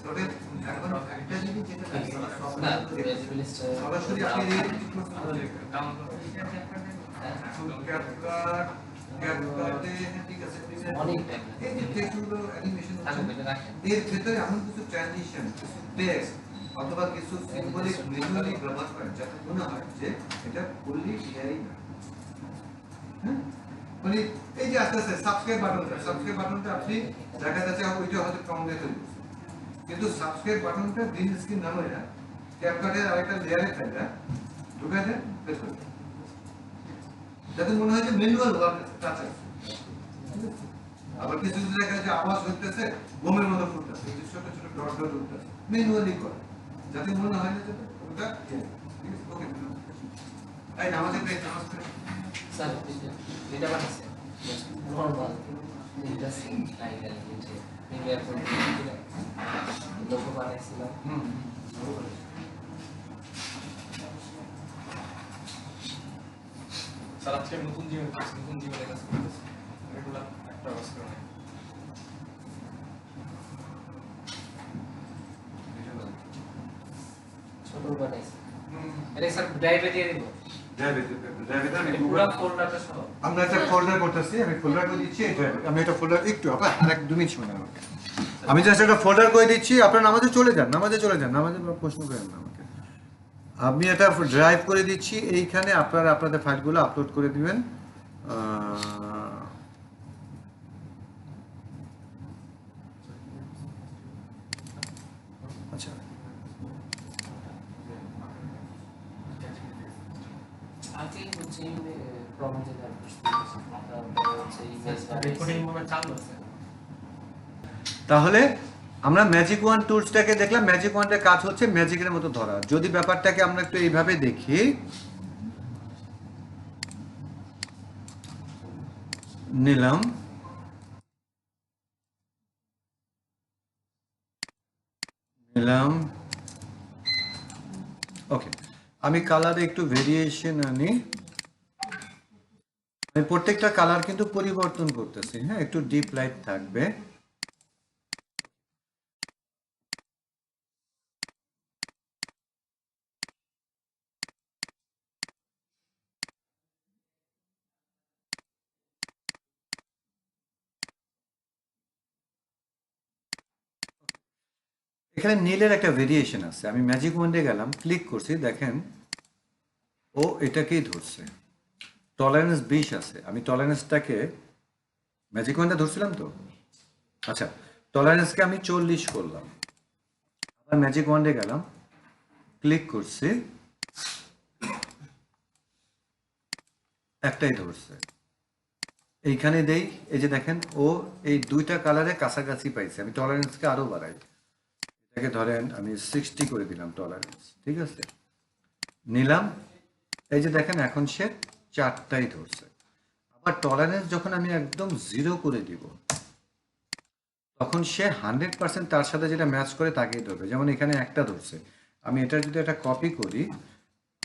তবে এখন একটা জিনিস যেটা না রেজিস্টার সরাসরি আপনি এই ক্যাপকাটে ঠিক আছে অনেক টাইম এই যে টেক্সটগুলো অ্যানিমেশন থাকবে এটা রাখেন এর ভিতরে এমন কিছু ট্রানজিশন কিছু টেক্সট অথবা কিছু সিম্বলিক ম্যানুয়ালি ব্যবহার করেন যাতে মনে হয় যে এটা ফুললি এআই না হ্যাঁ মানে এই যে আস্তে আস্তে সাবস্ক্রাইব বাটনটা আপনি দেখা যাচ্ছে ওইটা হয়তো কম দিয়ে তৈরি করছেন কিন্তু সাবস্ক্রাইব বাটনটা গ্রিন স্ক্রিন না হয়ে ক্যাপকাটের আরেকটা লেয়ারে ফেলটা ঢুকে দেন প্রেস করে যাতে মনে হয় যে ম্যানুয়াল ওয়ার্ক টাচ আছে আবার কিছু কিছু দেখা যায় আওয়াজ হইতেছে বোমের মতো ফুটতেছে ছোট ছোট ডট ডট উঠতেছে ম্যানুয়ালি করে যাতে মনে হয় না যে ওটা এই নামাজের ব্রেক নামাজ পড়ে। স্যার এটা বানাইছে নরমাল এটা সিন টাইগার নিচে নিচে এখন লোগো বানাইছিলাম স্যার আজকে আমি নতুন জিমের কাজ করতেছি এগুলো একটা অবস্থা নাই ছোট বানাইছে আরে স্যার ড্রাইভে দিয়ে দিব পুরো ফোল্ডারটা সহ আমরা একটা ফোল্ডার করতেছি, আমি ফোল্ডার করে দিচ্ছি এই drive এ। আমি একটা ফোল্ডার একটু আপনার আরেক 2 মিনিট সময় নেন আমাকে। আমি জাস্ট একটা ফোল্ডার করে দিচ্ছি, আপনারা নামাজে চলে যান, নামাজে প্রশ্ন করেন না আমাকে। আমি এটা ড্রাইভ করে দিচ্ছি, এইখানে আপনারা আপনাদের ফাইলগুলো আপলোড করে দিবেন। আচ্ছা আজকে হচ্ছে প্রবলেম যেটা হচ্ছে ইমেজ রেকর্ডিং মনে চালু আছে তাহলে আমরা ম্যাজিক ওয়ান টুলসটাকে দেখলাম। ম্যাজিক ওয়ানটার কাজ হচ্ছে ম্যাজিকের মতো ধরা। যদি ব্যাপারটাকে আমরা একটু এইভাবে দেখি, নিলাম, ওকে। আমি কালারে একটু ভেরিয়েশন আনি, আমি প্রত্যেকটা কালার কিন্তু পরিবর্তন করতেছি। হ্যাঁ, একটু ডিপ লাইট থাকবে। এখানে নীলের একটা ভেরিয়েশন আছে। আমি ম্যাজিক ওয়ান্ডে গেলাম, ক্লিক করছি, দেখেন ও এটাকেই ধরছে। টলারেন্স 20 আছে, আমি টলারেন্সটাকে ম্যাজিক ওয়ান্ডে ধরছিলাম তো, আচ্ছা টলারেন্সকে আমি 40 করলাম। আবার ম্যাজিক ওয়ান্ডে গেলাম, ক্লিক করছি, একটাই ধরছে। এইখানে দেই, এই যে দেখেন ও এই দুইটা কালারে কাছাকাছি পাইছে। আমি টলারেন্সকে আরো বাড়াই, এটাকে ধরেন আমি 60 করে দিলাম টলারেন্স, ঠিক আছে, নিলাম। এই যে দেখেন এখন সে 4টাই ধরছে। আবার টলারেন্স যখন আমি একদম 0 করে দিব, তখন সে 100% তার সাথে যেটা ম্যাচ করে তাকেই ধরবে। যেমন এখানে একটা ধরছে, আমি এটা যদি একটা কপি করি,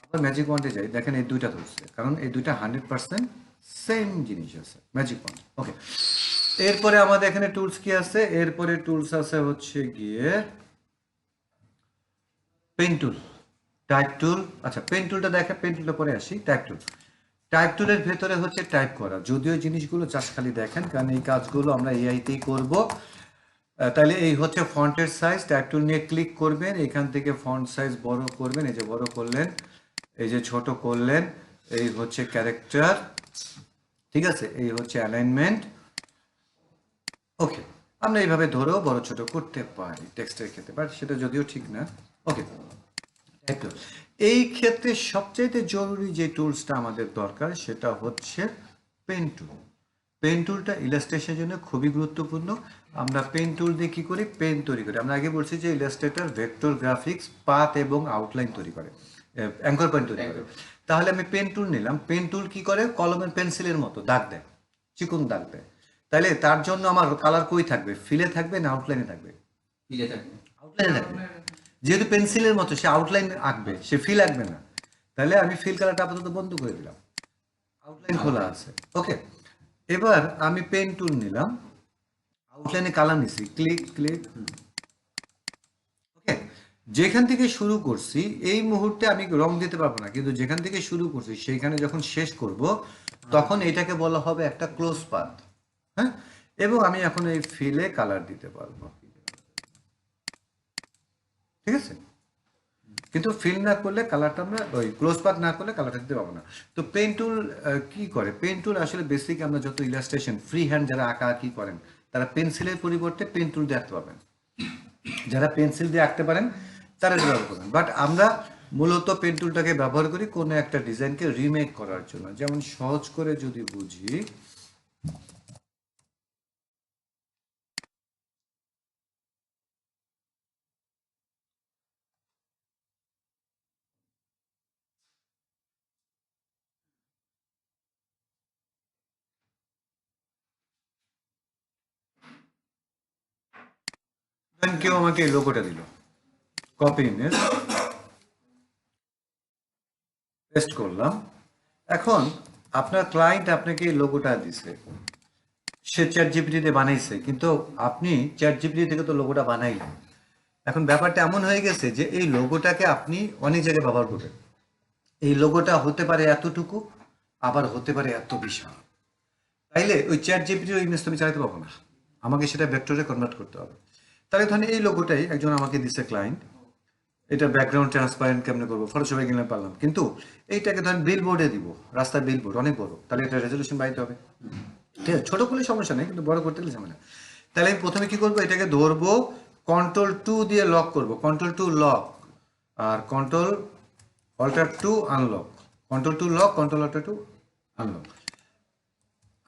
আবার ম্যাজিক ওয়ান্ডে যাই, দেখেন এই দুইটা ধরছে, কারণ এই দুইটা 100% সেম জিনিস আছে ম্যাজিক ওয়ান্ড। ওকে, এরপরে আমাদের এখানে টুলস কি আছে? এরপরে টুলস আছে হচ্ছে গিয়ে পেন টুল, টাইপ টুল। আচ্ছা, পেন টুলটা দেখে, পেন টুলটা পরে আসি। টাইপ টুল, টাইপ টুলের ভেতরে হচ্ছে টাইপ করা। যদিও জিনিসগুলো জাস্ট খালি দেখেন, কারণ এই কাজগুলো আমরা এআইতেই করব। তাহলে এই হচ্ছে ফন্টের সাইজ। টাইপ টুল নিয়ে ক্লিক করবেন, এখান থেকে ফন্ট সাইজ বড় করবেন, এই যে বড় করলেন, এই যে ছোট করলেন, এই হচ্ছে ক্যারেক্টার, ঠিক আছে, এই হচ্ছে অ্যালাইনমেন্ট। ওকে, আমরা এইভাবে ধরেও বড় ছোট করতে পারি টেক্সটের ক্ষেত্রে, বাট সেটা যদিও ঠিক না। ওকে, এই ক্ষেত্রে সবচাইতে জরুরি যে টুলসটা আমাদের দরকার সেটা হচ্ছে পেন টুল। পেন টুলটা ইলাস্ট্রেশনের জন্য খুবই গুরুত্বপূর্ণ। আমরা পেন টুল দিয়ে কি করি? পেন তৈরি করি। আমরা আগে বলছি যে ইলাস্ট্রেটর ভেক্টর গ্রাফিক্স, পাথ এবং আউটলাইন তৈরি করে, অ্যাঙ্কর পয়েন্ট তৈরি করে। তাহলে আমি পেন টুল নিলাম। পেন টুল কি করে? কলমের পেন্সিলের মতো দাগ দেয়, চিকন দাগ দেয়। তাহলে তার জন্য আমার কালার কই থাকবে? ফিলে থাকবে না আউটলাইনে থাকবে? ফিলে থাকবে। আউটলাইনে থাকবে। যেহেতু পেন্সিলের মতো সে আউটলাইন আঁকবে, সে ফিল আঁকবে না। তাহলে আমি ফিল কালারটা আপাতত বন্ধ করে দিলাম, আউটলাইন খোলা আছে। ওকে, এবার আমি পেন টুল নিলাম, আউটলাইনে কালার নিছি, ক্লিক ক্লিক। ওকে, যেখান থেকে শুরু করছি এই মুহূর্তে আমি রং দিতে পারবো না, কিন্তু যেখান থেকে শুরু করছি সেইখানে যখন শেষ করব তখন এটাকে বলা হবে একটা ক্লোজ পাথ। হ্যাঁ, এবং আমি এখন এই ফিলে কালার দিতে পারবো, ঠিক আছে। কিন্তু ফিল না করলে কালারটা আমরা, ওই ক্লোজ পাথ না করলে কালারটা দিতে পারবো না। তো পেন টুল কি করে? পেন টুল আসলে বেসিক, আমরা যত ইলাস্ট্রেশন ফ্রি হ্যান্ড যারা আঁকা আঁকি করেন তারা পেন্সিলের পরিবর্তে পেন টুল দিয়ে আঁকতে পারবেন। যারা পেন্সিল দিয়ে আঁকতে পারেন তারা ব্যবহার করবেন। বাট আমরা মূলত পেন টুলটাকে ব্যবহার করি কোনো একটা ডিজাইনকে রিমেক করার জন্য। যেমন সহজ করে যদি বুঝি, কেউ আমাকে এই লোগোটা দিল, কপি ইমেজ, পেস্ট করলাম। এখন আপনার ক্লায়েন্ট আপনাকে এই লোগোটা দিছে, সে চ্যাট জিপিটিতে বানাইছে, কিন্তু আপনি চ্যাট জিপিটি থেকে তো লোগোটা বানাইলেন। এখন ব্যাপারটা এমন হয়ে গেছে যে এই লোগোটাকে আপনি অনেক জায়গায় ব্যবহার করবেন। এই লোগোটা হতে পারে এতটুকু, আবার হতে পারে এত বিশাল। তাইলে ওই চ্যাট জিপিটির ইমেজ তুমি চালাতে পারবো না, আমাকে সেটা ভেক্টরে কনভার্ট করতে হবে। তাহলে ধরেন এই লোগোটাই একজন আমাকে দিচ্ছে ক্লায়েন্ট, এটা ব্যাকগ্রাউন্ড ট্রান্সপারেন্ট কেমনে করবো, ফটোশপে গেলে পারলাম, কিন্তু এইটাকে ধরেন বিল বোর্ডে দিব, রাস্তার বিল বোর্ড অনেক বড়, তাহলে এটা রেজলিউশন বাড়াইতে হবে। ঠিক আছে, ছোট করলে সমস্যা নেই, কিন্তু বড় করতে গেলে ঝামেলা। তাহলে আমি প্রথমে কি করবো, এটাকে ধরবো, Ctrl+2 দিয়ে লক করবো, Ctrl+2 লক, আর Ctrl+Alt+2 unlock, Ctrl+2 lock, Ctrl+Alt+2 unlock.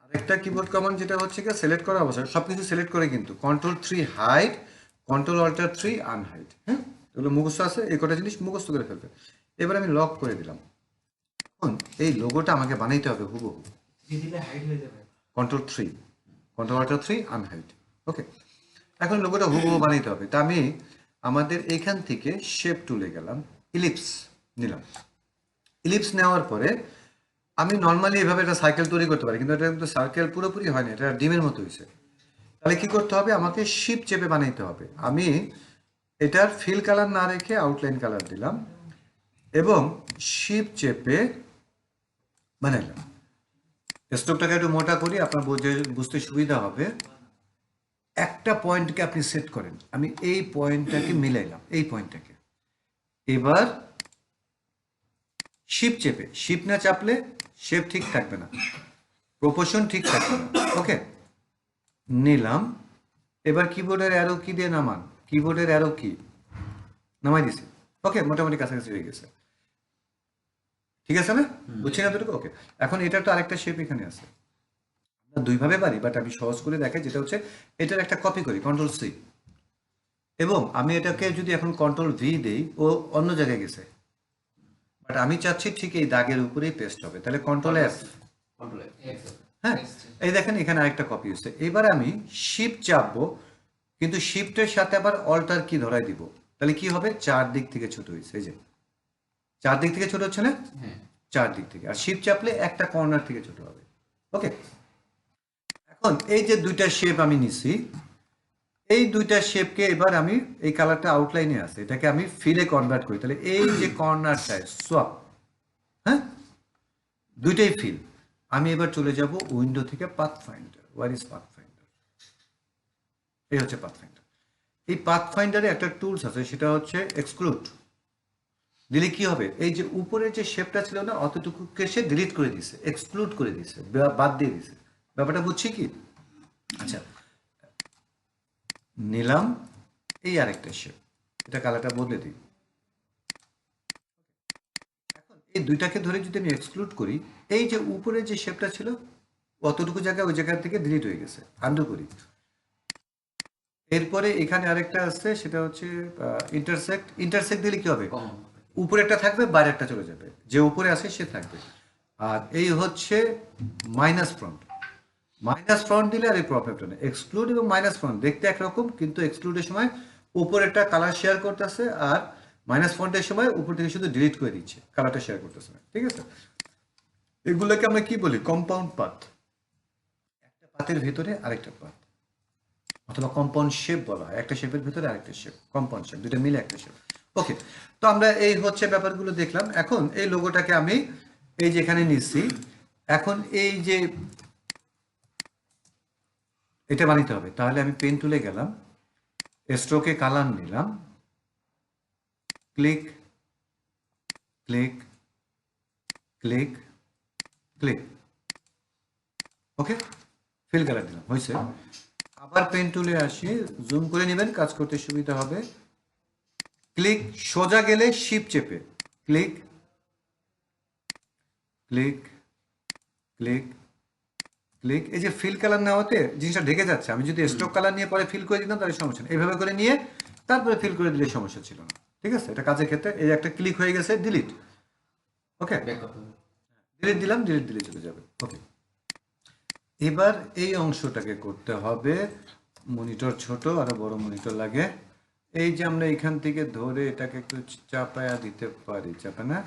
আরেকটা কিবোর্ড কমান্ড যেটা হচ্ছে কি সিলেক্ট করা অবশ্যই, সবকিছু সিলেক্ট করে, কিন্তু Ctrl+3 হাইড, Ctrl+Alt+3 আনহাইড। হ্যাঁ, এগুলো মুখস্থ আছে, এই কটা জিনিস মুখস্থ করে ফেলবে। এবার আমি লক করে দিলাম। এখন এই লোগোটা আমাকে বানাইতে হবে হুবহু, দিলে হাইড হয়ে যাবে। Ctrl+3, Ctrl+Alt+3 unhide. ওকে, এখন লোগোটা হুবহু বানাইতে হবে। তা আমি আমাদের এখান থেকে শেপ টুলে গেলাম, ইলিপস নিলাম। ইলিপস নেওয়ার পরে আমি নর্মালি এভাবে একটা সার্কেল তৈরি করতে পারি, কিন্তু এটা কিন্তু সার্কেল পুরোপুরি হয়নি, এটা ডিমের মতো হয়েছে। তাহলে কি করতে হবে, আমাকে শিপ চেপে বানাইতে হবে। আমি এটার ফিল কালার না রেখে আউটলাইন কালার দিলাম এবং শিপ চেপে বানাইলাম। স্ট্রোকটাকে একটু মোটা করি, আপনার বুঝতে সুবিধা হবে। একটা পয়েন্টকে আপনি সেট করেন, আমি এই পয়েন্টটাকে মিলাইলাম, এই পয়েন্টটাকে। এবার শিপ চেপে, শিপ না চাপলে শেপ ঠিক থাকবে না, প্রপোর্শন ঠিক থাকবে না। ওকে, নিলাম। এবার কিবোর্ডের অ্যারো কি দিয়ে নামান, কিবোর্ডের অ্যারো কি নামাই দিছি। ওকে, মোটামুটি কাছাকাছি হয়ে গেছে, ঠিক আছে না, বুঝছি না দুটো। ওকে, এখন এটার তো আরেকটা শেপ এখানে আছে, আমরা দুইভাবে পারি, বাট আমি সহজ করে দেখাই, যেটা হচ্ছে এটার একটা কপি করি, Ctrl+C, এবং আমি এটাকে যদি এখন Ctrl+V দেই, ও অন্য জায়গায় গেছে, বাট আমি চাচ্ছি ঠিক এই দাগের উপরেই পেস্ট হবে। তাহলে Ctrl+F, হ্যাঁ, এই দেখেন এখানে আরেকটা কপি হচ্ছে। এবার আমি শিফট চাপবো, কিন্তু শিফটের সাথে আবার অল্টার কি ধরাই দিব, তাহলে কি হবে, চারদিক থেকে ছোট হয়েছে। এই যে চারদিক থেকে ছোট হচ্ছে না, চারদিক থেকে। আর শিফট চাপলে একটা কর্নার থেকে ছোট হবে। ওকে, এখন এই যে দুইটা শেপ আমি নিছি, এই দুইটা শেপকে এবার আমি, এই কালারটা আউটলাইনে আছে, এটাকে আমি ফিলে কনভার্ট করি। তাহলে এই যে কর্নারটায় সোয়াপ, হ্যাঁ, দুইটাই ফিল। আমি এবার চলে যাব উইন্ডো থেকে পাথফাইন্ডার, ওয়ার ইজ পাথফাইন্ডার, এই হচ্ছে পাথফাইন্ডার। এই পাথফাইন্ডারে একটা টুলস আছে, সেটা হচ্ছে এক্সক্লুড। দিলে কি হবে, এই যে উপরে যে শেপটা ছিল না, অতটুকুকে সে ডিলিট করে দিছে, এক্সক্লুড করে দিছে, বাদ দিয়ে দিছে। ব্যাপারটা বুঝছি কি? আচ্ছা, নিলাম এই আরেকটা শেপ, এটা কালারটা বদলে দিই। এখন এই দুইটাকে ধরে যদি আমি এক্সক্লুড করি, এই যে উপরে যে শেপটা ছিল অতটুকু জায়গা ওই জায়গা থেকে ডিলিট হয়ে গেছে, আন্ডু করি। এরপরে এখানে আরেকটা আছে, সেটা হচ্ছে ইন্টারসেক্ট। ইন্টারসেক্ট দিলে কি হবে, উপরে একটা থাকবে, বাইরে একটা চলে যাবে, যে উপরে আছে সে থাকবে। আর এই হচ্ছে মাইনাস ফ্রন্ট। মাইনাস ফ্রন্ট দিলে আর এই প্রবলেমটা নেই। এক্সক্লুড এবং মাইনাস ফ্রন্ট দেখতে একরকম, কিন্তু এক্সক্লুডের সময় উপরেরটা কালার শেয়ার করতেছে, আর মাইনাস ফ্রন্টের সময় উপর থেকে শুধু ডিলিট করে দিচ্ছে, কালারটা শেয়ার করতেছে না। ঠিক আছে, এগুলোকে আমরা কি বলি, কম্পাউন্ড পাথ। একটা পাথের ভিতরে আরেকটা পাথ, অথবা কম্পাউন্ড শেপ বলা হয়। একটা শেপের ভিতরে আরেকটা শেপ, কম্পাউন্ড শেপ, দুটো মিলে একটা শেপ। ওকে, তো আমরা এই হচ্ছে ব্যাপারগুলো দেখলাম। এখন এই লোগোটাকে আমি এই যে এখানে নিচ্ছি, এখন এই যে এটা বানাইতে হবে। তাহলে আমি পেন টুলে গেলাম, স্ট্রোকে কালার নিলাম, ক্লিক ক্লিক ক্লিক ক্লিক, ওকে, ফিল কালার দিলাম, হয়েছে। আবার পেন টুলে আসি, জুম করে নেবেন, কাজ করতে সুবিধা হবে। ক্লিক, সোজা গেলে শিপ চেপে ক্লিক ক্লিক ক্লিক ক্লিক। এই যে ফিল কালার নেওয়াতে জিনিসটা ঢেকে যাচ্ছে। আমি যদি স্ট্রোক কালার নিয়ে পরে ফিল করে দিতাম তাহলে সমস্যা নেই, এইভাবে করে নিয়ে তারপরে ফিল করে দিলে সমস্যা ছিল না। ঠিক আছে, এটা কাজের ক্ষেত্রে। এই একটা ক্লিক হয়ে গেছে, ডিলিট। ওকে, ডিলিট দিলাম, ডিলিট দিলে চলে যাবে। ওকে, এবার এই অংশটাকে করতে হবে মনিটর ছোট আরো বড় মনিটর লাগে। এই যে আমরা এখান থেকে ধরে এটাকে একটু চাপায়া দিতে পারি, চাপা না?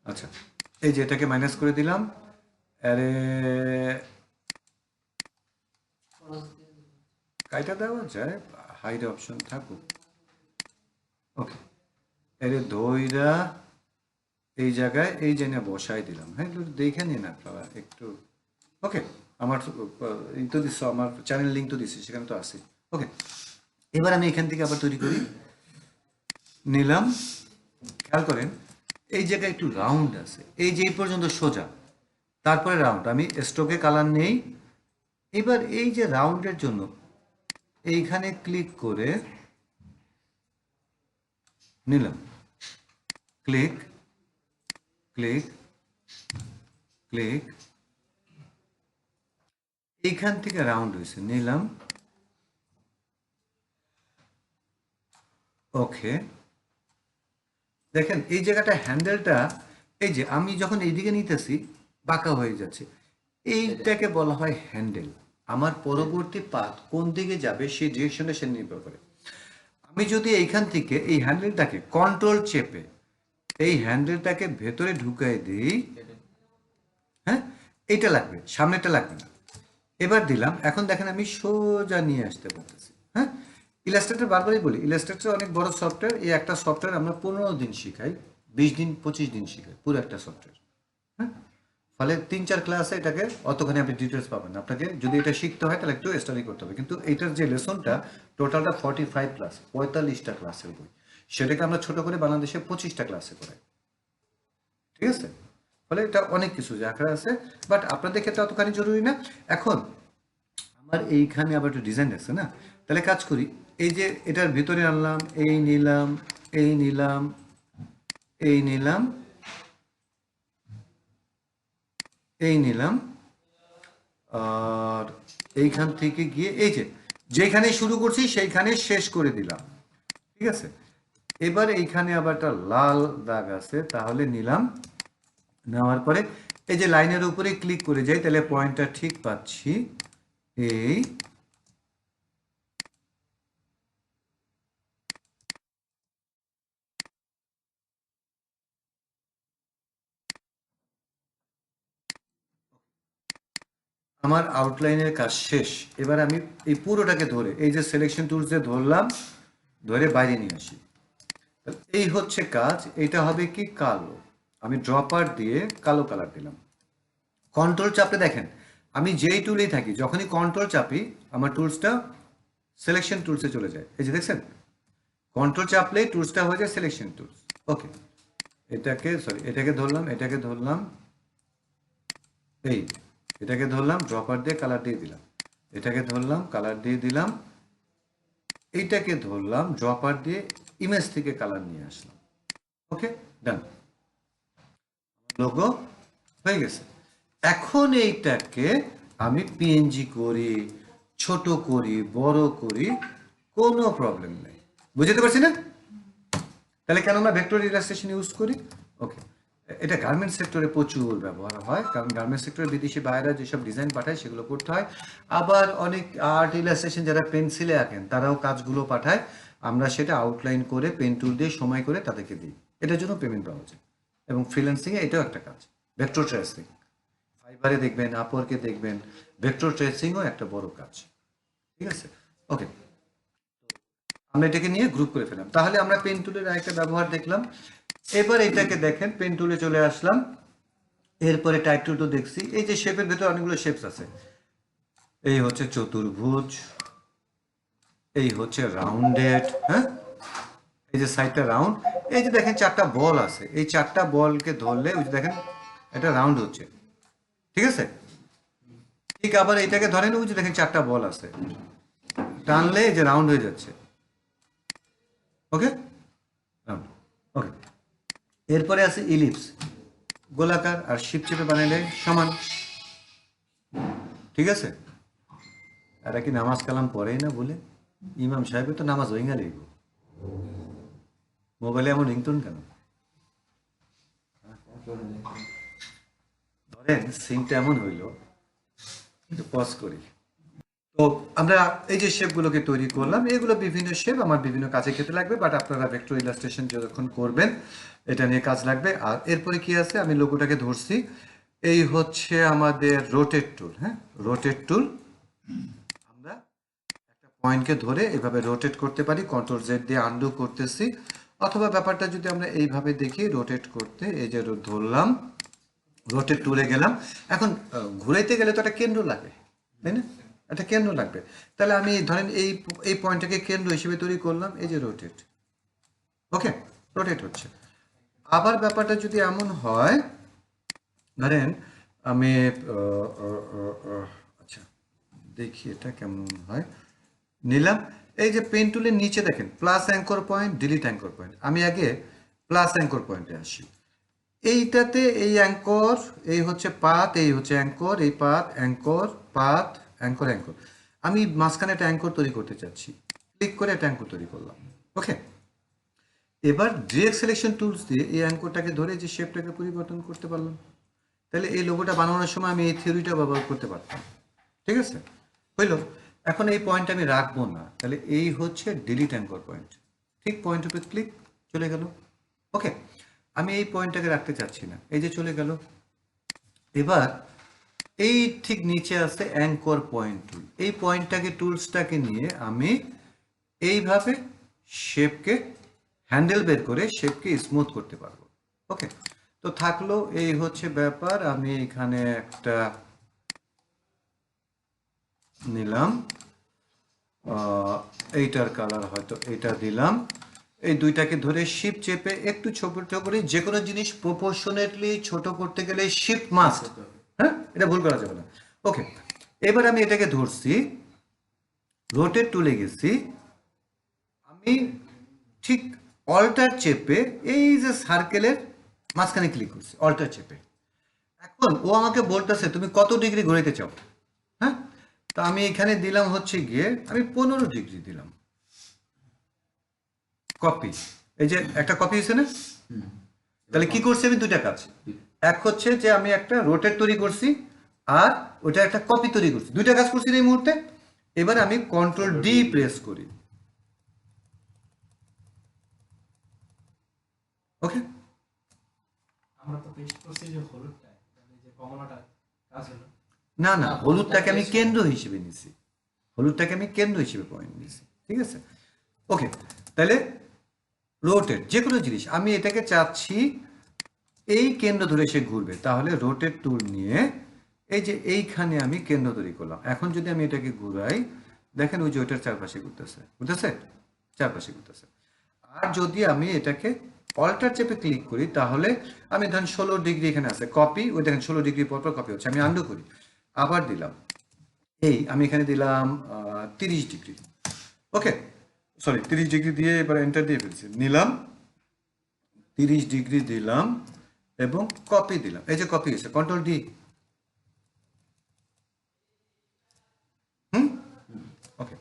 আচ্ছা, এই যে এটাকে মাইনাস করে দিলাম। আরে কাইটা দেওয়া যায়, হাইড অপশন থাকুক। ওকে, এর ধইরা এই জায়গায় এই জেনে বসাই দিলাম। হ্যাঁ, একটু দেখে নিন আপনারা একটু। ওকে, আমার এই তো দিচ্ছ, আমার চ্যানেল লিঙ্ক তো দিচ্ছি, সেখানে তো আছে। ওকে, এবার আমি এখান থেকে আবার তৈরি করি। নিলাম, খেয়াল করেন এই জায়গায় একটু রাউন্ড আছে, এই যে এই পর্যন্ত সোজা, তারপরে রাউন্ড। আমি স্ট্রোকে কালার নেই। এবার এই যে রাউন্ডের জন্য এইখানে ক্লিক করে নিলাম, ক্লিক ক্লিক ক্লিক, এইখান থেকে রাউন্ড হয়েছে, নিলাম। ওকে, দেখেন এই জায়গাটা হ্যান্ডেলটা, এই যে আমি যখন এইদিকে নিতেছি বাঁকা হয়ে যাচ্ছে, এইটাকে বলা হয় হ্যান্ডেল। আমার পরবর্তী পাথ কোন দিকে যাবে সেই ডিরেকশনটা সে নির্ভর করে। আমি যদি এইখান থেকে এই হ্যান্ডেলটাকে কন্ট্রোল চেপে এই হ্যান্ডেলটাকে ভেতরে ঢুকাই দিই, হ্যাঁ, এইটা লাগবে, সামনেটা লাগবে না। এবার দিলাম, এখন দেখেন আমি সোজা নিয়ে আসতে পারতেছি। হ্যাঁ, ইলাস্ট্রেটর বারবারই বলি, ইলাস্ট্রেটর অনেক বড় সফটওয়্যার। এই একটা সফটওয়্যার আমরা 15 দিন শিখাই, 20 দিন 25 দিন শিখাই, পুরো একটা সফটওয়্যার। হ্যাঁ, ফলে 3-4 ক্লাসে এটাকে অতখানি আপনি ডিটেলস পাবেন না। আপনাকে যদি এটা শিখতে হয় তাহলে একটু স্টাডি করতে হবে। কিন্তু এইটার যে লেসনটা টোটালটা 45 ক্লাস, 45টা ক্লাসের বই, সেটাকে আমরা ছোট করে বাংলাদেশে 25টা ক্লাসে করাই। ঠিক আছে, ফলে এটা অনেক কিছু জায়গা আছে, বাট আপনাদের ক্ষেত্রে অতখানি জরুরি না। এখন আমার এইখানে আবার একটু ডিজাইন আছে না, তাহলে কাজ করি। এই যে এটার ভিতরে আনলাম, এই নিলাম, এই নিলাম, এই নিলাম, এই নিলাম, আর এইখান থেকে গিয়ে এই যে যেখানে শুরু করছি সেইখানে শেষ করে দিলাম। ঠিক আছে, এবার এইখানে আবার একটা লাল দাগ আছে, তাহলে নিলাম। নেওয়ার পরে এই যে লাইনের উপরে ক্লিক করে যাই, তাহলে পয়েন্টটা ঠিক পাচ্ছি। এই আমার আউটলাইনের কাজ শেষ। এবার আমি এই পুরোটাকে ধরে এই যে সিলেকশন টুলস দিয়ে ধরলাম, ধরে বাইরে নিয়ে আসি। এই হচ্ছে কাজ। এটা হবে কি কালো, আমি ড্রপার দিয়ে কালো কালার দিলাম। কন্ট্রোল চাপে দেখেন আমি যেই টুলেই থাকি, যখনই কন্ট্রোল চাপি আমার টুলসটা সিলেকশন টুলসে চলে যায়। এই যে দেখছেন, কন্ট্রোল চাপলেই টুলসটা হয়ে যায় সিলেকশন টুলস। ওকে, এটাকে ধরলাম, এটাকে ধরলাম, এই এটাকে ধরলাম, ড্রপার দিয়ে কালার দিয়ে দিলাম, এটাকে ধরলাম, কালার দিয়ে দিলাম, এইটাকে ধরলাম, ড্রপার দিয়ে ইমেজ থেকে কালার নিয়ে আসলাম। ওকে, ডান, লোগো হয়ে গেছে। এখন এইটাকে আমি পিএনজি করি, ছোট করি, বড় করি, কোনো প্রবলেম নেই। বুঝতে পারছি না? তাহলে কেন আমরা ভেক্টর ইলাস্ট্রেশন ইউজ করি? ওকে, এটা গার্মেন্টস সেক্টরে প্রচুর ব্যবহার হয়, কারণ গার্মেন্টস সেক্টরে বিদেশি বাইরা যেসব ডিজাইন পাঠায় সেগুলো করতে হয়। আবার অনেক আর্ট ইলাস্ট্রেশন যারা পেন্সিলে আঁকেন তারাও কাজগুলো পাঠায়, আমরা সেটা আউটলাইন করে পেন টুল দিয়ে সময় করে তাদেরকে দিই, এটার জন্য পেমেন্ট পাওয়া যায়। এবং ফ্রিল্যান্সিংয়ে এটাও একটা কাজ, ভেক্টর ট্রেসিং। ফাইবারে দেখবেন, আপওয়ার্কে দেখবেন, ভেক্টর ট্রেসিংও একটা বড় কাজ। ঠিক আছে, ওকে, আমরা এটাকে নিয়ে গ্রুপ করে ফেলাম। তাহলে আমরা পেন টুলের আরেকটা ব্যবহার দেখলাম। এবার এটাকে দেখেন, পেন টুলে চলে আসলাম, এরপরে টাইপ টুল তো দেখছি। এই যে শেপের ভেতরে অনেকগুলো শেপস আছে, এই হচ্ছে চতুর্ভুজ, এই হচ্ছে রাউন্ডেড, হ্যাঁ, এই যে সাইডটা রাউন্ড। এই যে দেখেন 4টা বল আছে, এই 4টা বলকে ধরলে ওই যে দেখেন এটা রাউন্ড হচ্ছে। ঠিক আছে, ঠিক আবার এটাকে ধরেন, ওই যে দেখেন 4টা বল আছে, টানলে এই যে রাউন্ড হয়ে যাচ্ছে। ওকে, রাউন্ড। ওকে, এরপরে আছে ইলিপস, গোলাকার, আর শিপ চেপে বানাইলে সমান। ঠিক আছে, এরা কি নামাজ কালাম পড়েই না বলে? ইমাম সাহেবের তো নামাজ হয়ে গেলেই, মোবাইলে এমন রিংটোন কেন? ধরেন সিনটা এমন হইল, একটু পজ করি, তো আমরা এই যে শেপগুলোকে তৈরি করলাম, এগুলো বিভিন্ন শেপ আমার বিভিন্ন কাজে ক্ষেত্রে লাগবে, বাট আপনারা ভেক্টর ইলাস্ট্রেশন যখন করবেন এটা নিয়ে কাজ লাগবে। আর এরপরে কি আছে, আমি লোগোটাকে ধরছি, এই হচ্ছে আমাদের রোটেট টুল। হ্যাঁ, রোটেট টুল, আমরা একটা পয়েন্টকে ধরে এভাবে রোটেট করতে পারি, কন্ট্রোল জেড দিয়ে আনডু করতেছি, অথবা ব্যাপারটা যদি আমরা এইভাবে দেখি রোটেট করতে, এই যে ধরলাম, রোটেট টুলে গেলাম। এখন ঘুরাইতে গেলে তো একটা কেন্দ্র লাগে, তাই না? একটা কেন্দ্র লাগবে। তাহলে আমি ধরেন এই পয়েন্টটাকে কেন্দ্র হিসেবে তৈরি করলাম, এই যে রোটেট। ওকে, রোটেট হচ্ছে। আবার ব্যাপারটা যদি এমন হয়, ধরেন আমি আচ্ছা দেখি এটা কেমন হয়, নিলাম। এই যে পেন টুলের নিচে দেখেন plus anchor point, delete anchor point. আমি আগে প্লাস অ্যাঙ্কর পয়েন্টে আসি। এইটাতে এই অ্যাঙ্কর, এই হচ্ছে পাথ, এই হচ্ছে অ্যাঙ্কর, এই path anchor path anchor anchor. আমি মাঝখানে একটা অ্যাঙ্কর তৈরি করতে চাচ্ছি, ক্লিক করে একটা অ্যাঙ্কর তৈরি করলাম। ওকে, এবার ডিরেক্ট সিলেকশন টুলস দিয়ে এই অ্যাঙ্করটাকে ধরে যে শেপটাকে পরিবর্তন করতে পারলাম। তাহলে এই লোগোটা বানানোর সময় আমি এই থিওরিটা ব্যবহার করতে পারতাম। ঠিক আছে, হইল। এখন এই পয়েন্ট আমি রাখবো না, তাহলে এই হচ্ছে ডিলিট অ্যাঙ্কর পয়েন্ট। ঠিক পয়েন্ট উপরে ক্লিক, চলে গেল। ওকে, আমি এই পয়েন্টটাকে রাখতে চাচ্ছি না, এই যে চলে গেল। এবার এই ঠিক নিচে আছে অ্যাঙ্কর পয়েন্ট টুল। এই পয়েন্টটাকে, টুলসটাকে নিয়ে আমি এইভাবে শেপকে হ্যান্ডেল বের করে শেপকে স্মুথ করতে পারবো। ওকে, তো থাকলো এই হচ্ছে ব্যাপার। আমি এখানে একটা নিলাম, এইটার কালার হয়তো এটা দিলাম। এই দুইটাকে ধরে শিফট চেপে একটু ছোট করে, যে কোনো জিনিস প্রপোর্শনেটলি ছোট করতে গেলে শিফট মাস্ট, হ্যাঁ, এটা ভুল করা যাবে না। ওকে, এবার আমি এটাকে ধরছি, রোটেট টুলে গেছি, আমি ঠিক অল্টার চেপে এই যে সার্কেলের মাঝখানে ক্লিক করছি, অল্টার চেপে। এখন ও আমাকে বলতেছে তুমি কত ডিগ্রি ঘুরাইতে চাও। হ্যাঁ, তো আমি এখানে দিলাম হচ্ছে গিয়ে, আমি 15 ডিগ্রি দিলাম। কপি, এই যে একটা কপি হয়েছে না? তাহলে কি করছি আমি, দুইটা কাজ। এক হচ্ছে যে আমি একটা রোটেট তৈরি করছি, আর ওটা একটা কপি তৈরি করছি, দুইটা কাজ করছি এই মুহূর্তে। এবার আমি কন্ট্রোল ডি প্রেস করি। ওকে, আমরা তো পেস্ট করছি যে হলুদটা, মানে যে কমলাটা কাজ হলো। না না, হলুদটাকে আমি কেন্দ্র হিসেবে নিছি, হলুদটাকে আমি কেন্দ্র হিসেবে পয়েন্ট নিছি। ঠিক আছে, ওকে। তাহলে রোটেট, যে কোনো জিনিস আমি এটাকে চাচ্ছি এই কেন্দ্র ধরে সে ঘুরবে, তাহলে রোটেট টুল নিয়ে এই যে এইখানে আমি কেন্দ্র তৈরি করলাম। এখন যদি আমি এটাকে ঘুরাই, দেখেন ওই যে ওইটার চারপাশে ঘুরতেছে, বুঝতেছে, চারপাশে ঘুরতেছে। আর যদি আমি এটাকে অল্টার চেপে ক্লিক করি, তাহলে আমি ধরেন 16 ডিগ্রি এখানে আছে, কপি, ওই দেখেন 16 ডিগ্রি পর পর কপি হচ্ছে। আমি আন্ডু করি, আবার দিলাম, এই আমি এখানে দিলাম 30 ডিগ্রি। ওকে, সরি 30 ডিগ্রি দিয়ে এবার এন্টার দিয়ে ফেলছি, নিলাম 30 ডিগ্রি দিলাম এবং কপি দিলাম, এই যে কপি হয়েছে, কন্ট্রোল ডি। ওকে,